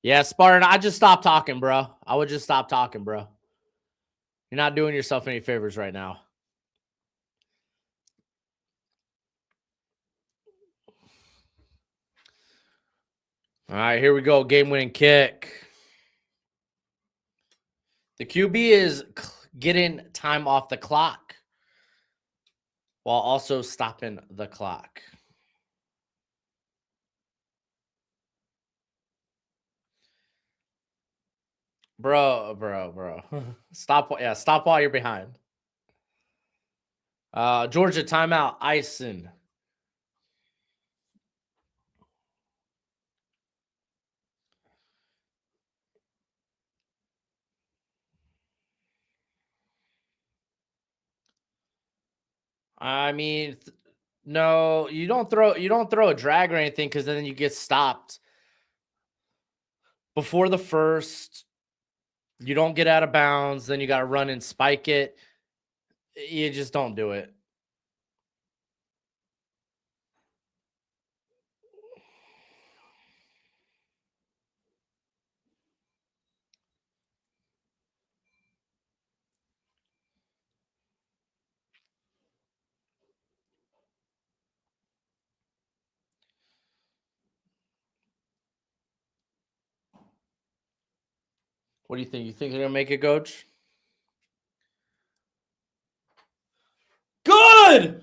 Yeah, Spartan, I just stopped talking, bro. I would just stop talking, bro. You're not doing yourself any favors right now. All right, here we go. Game-winning kick. The QB is getting time off the clock while also stopping the clock. Bro. Stop. Yeah, stop while you're behind. Georgia timeout. Ison. I mean, no, you don't throw a drag or anything because then you get stopped before the first. You don't get out of bounds, then you got to run and spike it. You just don't do it. What do you think? You think they're gonna make it, Coach? Good.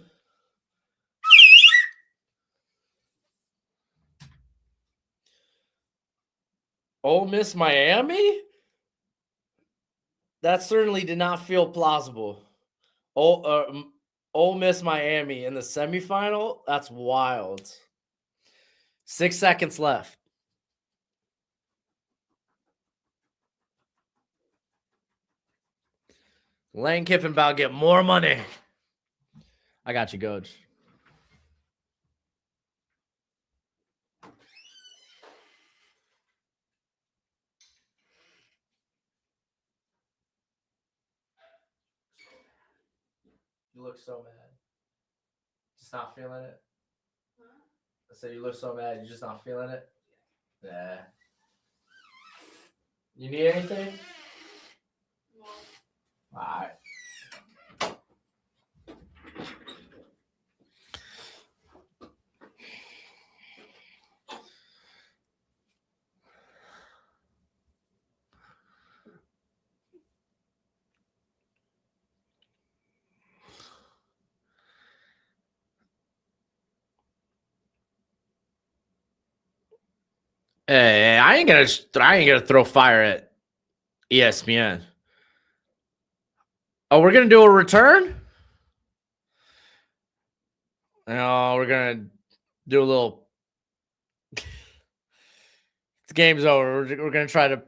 Ole Miss, Miami. That certainly did not feel plausible. Ole Miss, Miami in the semifinal. That's wild. 6 seconds left. Lane Kiffin about to get more money. I got you, Coach. You look so mad. Just not feeling it? I said you look so mad. You're just not feeling it? Yeah. You need anything? All right. Hey, I ain't gonna throw fire at ESPN. Oh, we're gonna do a return? No, we're gonna do a little. The game's over. We're gonna try to.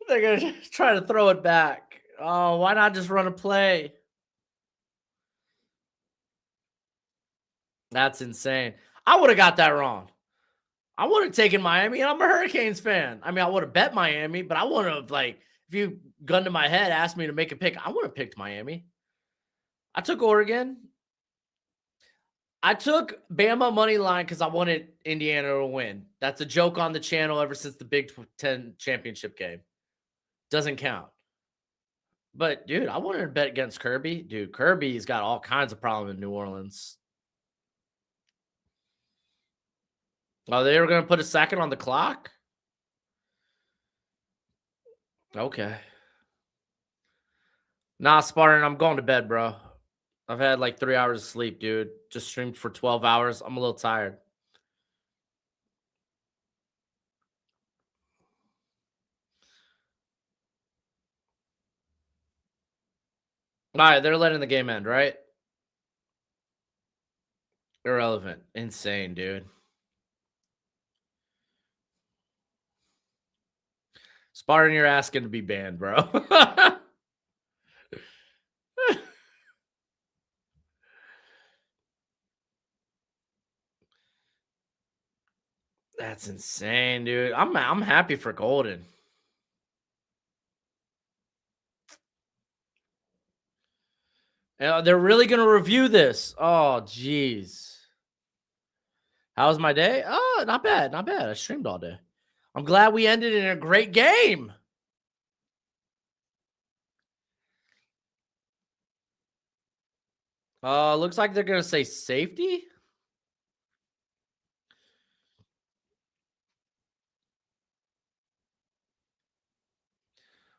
They're gonna try to throw it back. Oh, why not just run a play? That's insane. I would have got that wrong. I would have taken Miami, and I'm a Hurricanes fan. I mean, I would have bet Miami, but I would have, like, if you gun to my head, asked me to make a pick, I would have picked Miami. I took Oregon. I took Bama money line because I wanted Indiana to win. That's a joke on the channel ever since the Big Ten championship game. Doesn't count. But, dude, I wanted to bet against Kirby. Dude, Kirby's got all kinds of problems in New Orleans. Oh, they were going to put a second on the clock? Okay. Nah, Spartan, I'm going to bed, bro. I've had like 3 hours of sleep, dude. Just streamed for 12 hours. I'm a little tired. All right, they're letting the game end, right? Irrelevant. Insane, dude. Spartan, you're asking to be banned, bro. That's insane, dude. I'm happy for Golden. They're really gonna review this. Oh, jeez. How was my day? Oh, not bad, not bad. I streamed all day. I'm glad we ended in a great game. Looks like they're gonna say safety.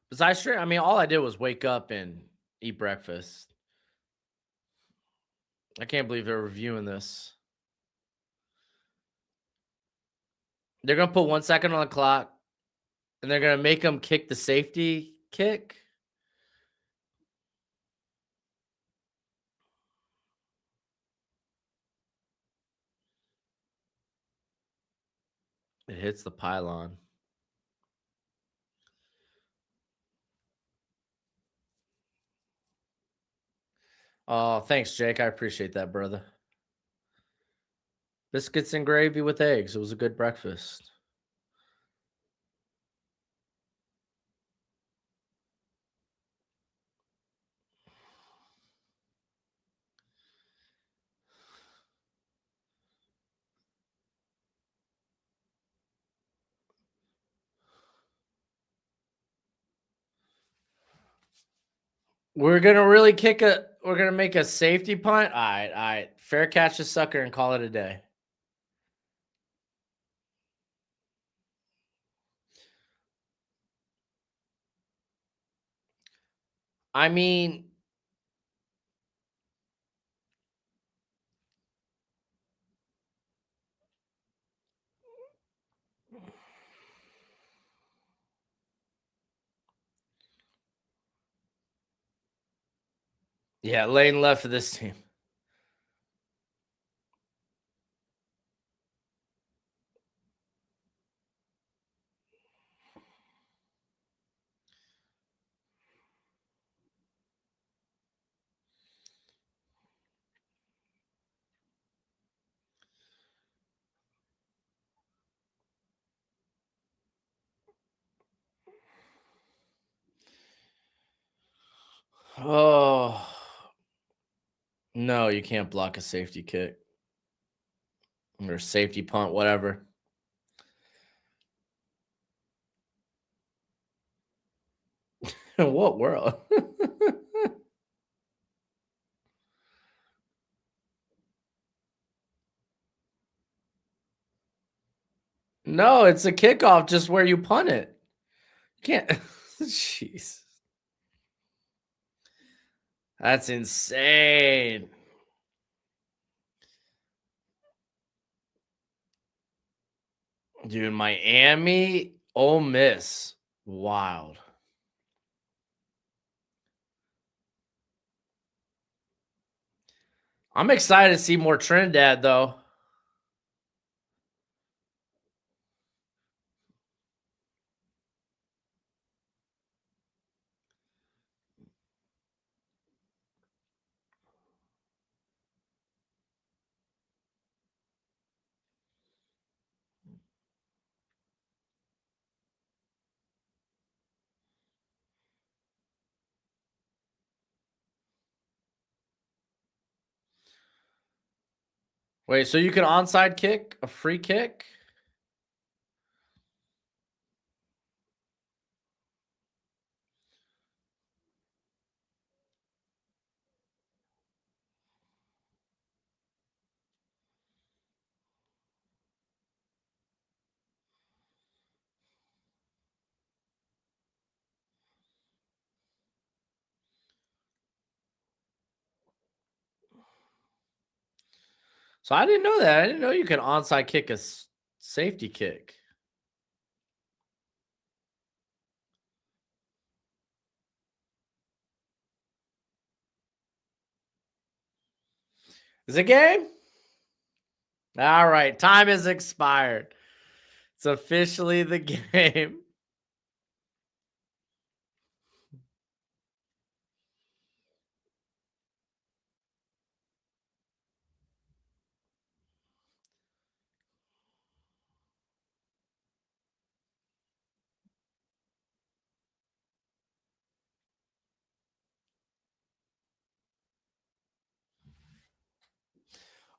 Besides stream, I mean, all I did was wake up and eat breakfast. I can't believe they're reviewing this. They're gonna put 1 second on the clock. And they're going to make him kick the safety kick. It hits the pylon. Oh, thanks, Jake. I appreciate that, brother. Biscuits and gravy with eggs. It was a good breakfast. We're gonna make a safety punt. All right. Fair catch the sucker and call it a day. I mean, yeah, lane left for this team. Oh, no, you can't block a safety kick or safety punt, whatever. In what world? No, it's a kickoff just where you punt it. You can't. Jeez. That's insane. Dude, Miami, Ole Miss. Wild. I'm excited to see more Trinidad, though. Wait, so you can onside kick a free kick? So I didn't know that. I didn't know you can onside kick a safety kick. Is it game? All right. Time has expired. It's officially the game.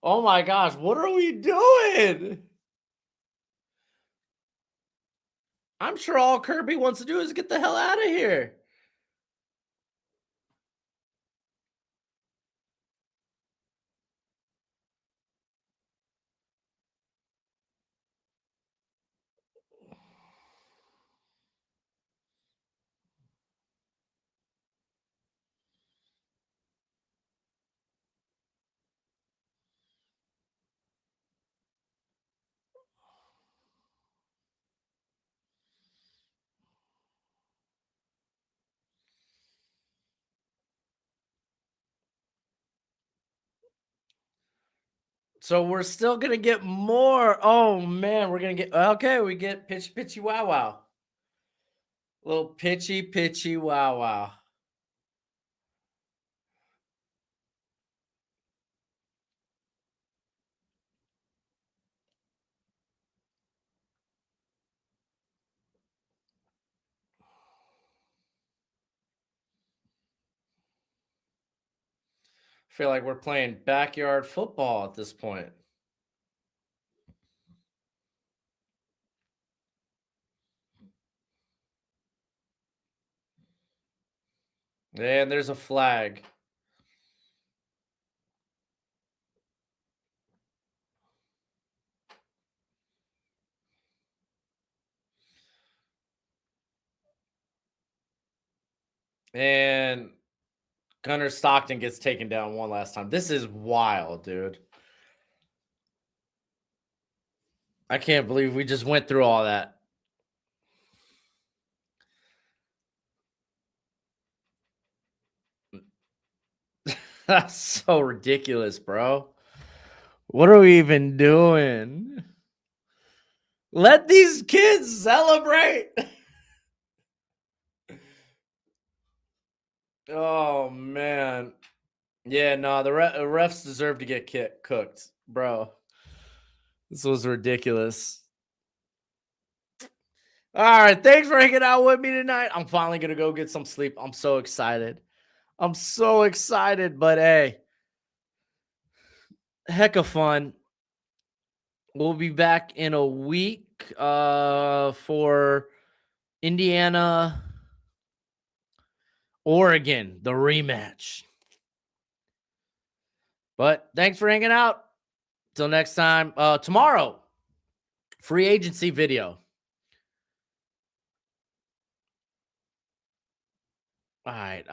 Oh my gosh, what are we doing? I'm sure all Kirby wants to do is get the hell out of here. So we're still gonna get more. Oh man, we're gonna get okay. We get pitchy wow wow. Little pitchy wow wow. I feel like we're playing backyard football at this point. And there's a flag. And Gunnar Stockton gets taken down one last time. This is wild, dude. I can't believe we just went through all that. That's so ridiculous, bro. What are we even doing? Let these kids celebrate. Oh, man. Yeah, no, the refs deserve to get cooked, bro. This was ridiculous. All right, thanks for hanging out with me tonight. I'm finally going to go get some sleep. I'm so excited. I'm so excited, but hey, heck of fun. We'll be back in a week for Indiana, Oregon, the rematch. But thanks for hanging out. Till next time. Tomorrow, free agency video. All right.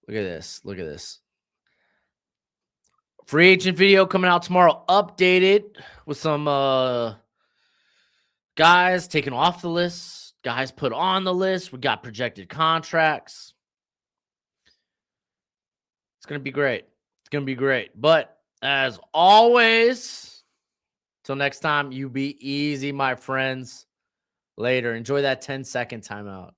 Look at this. Free agent video coming out tomorrow, updated with some guys taken off the list, guys put on the list. We got projected contracts. It's going to be great. It's going to be great. But as always, till next time, you be easy, my friends. Later. Enjoy that 10-second timeout.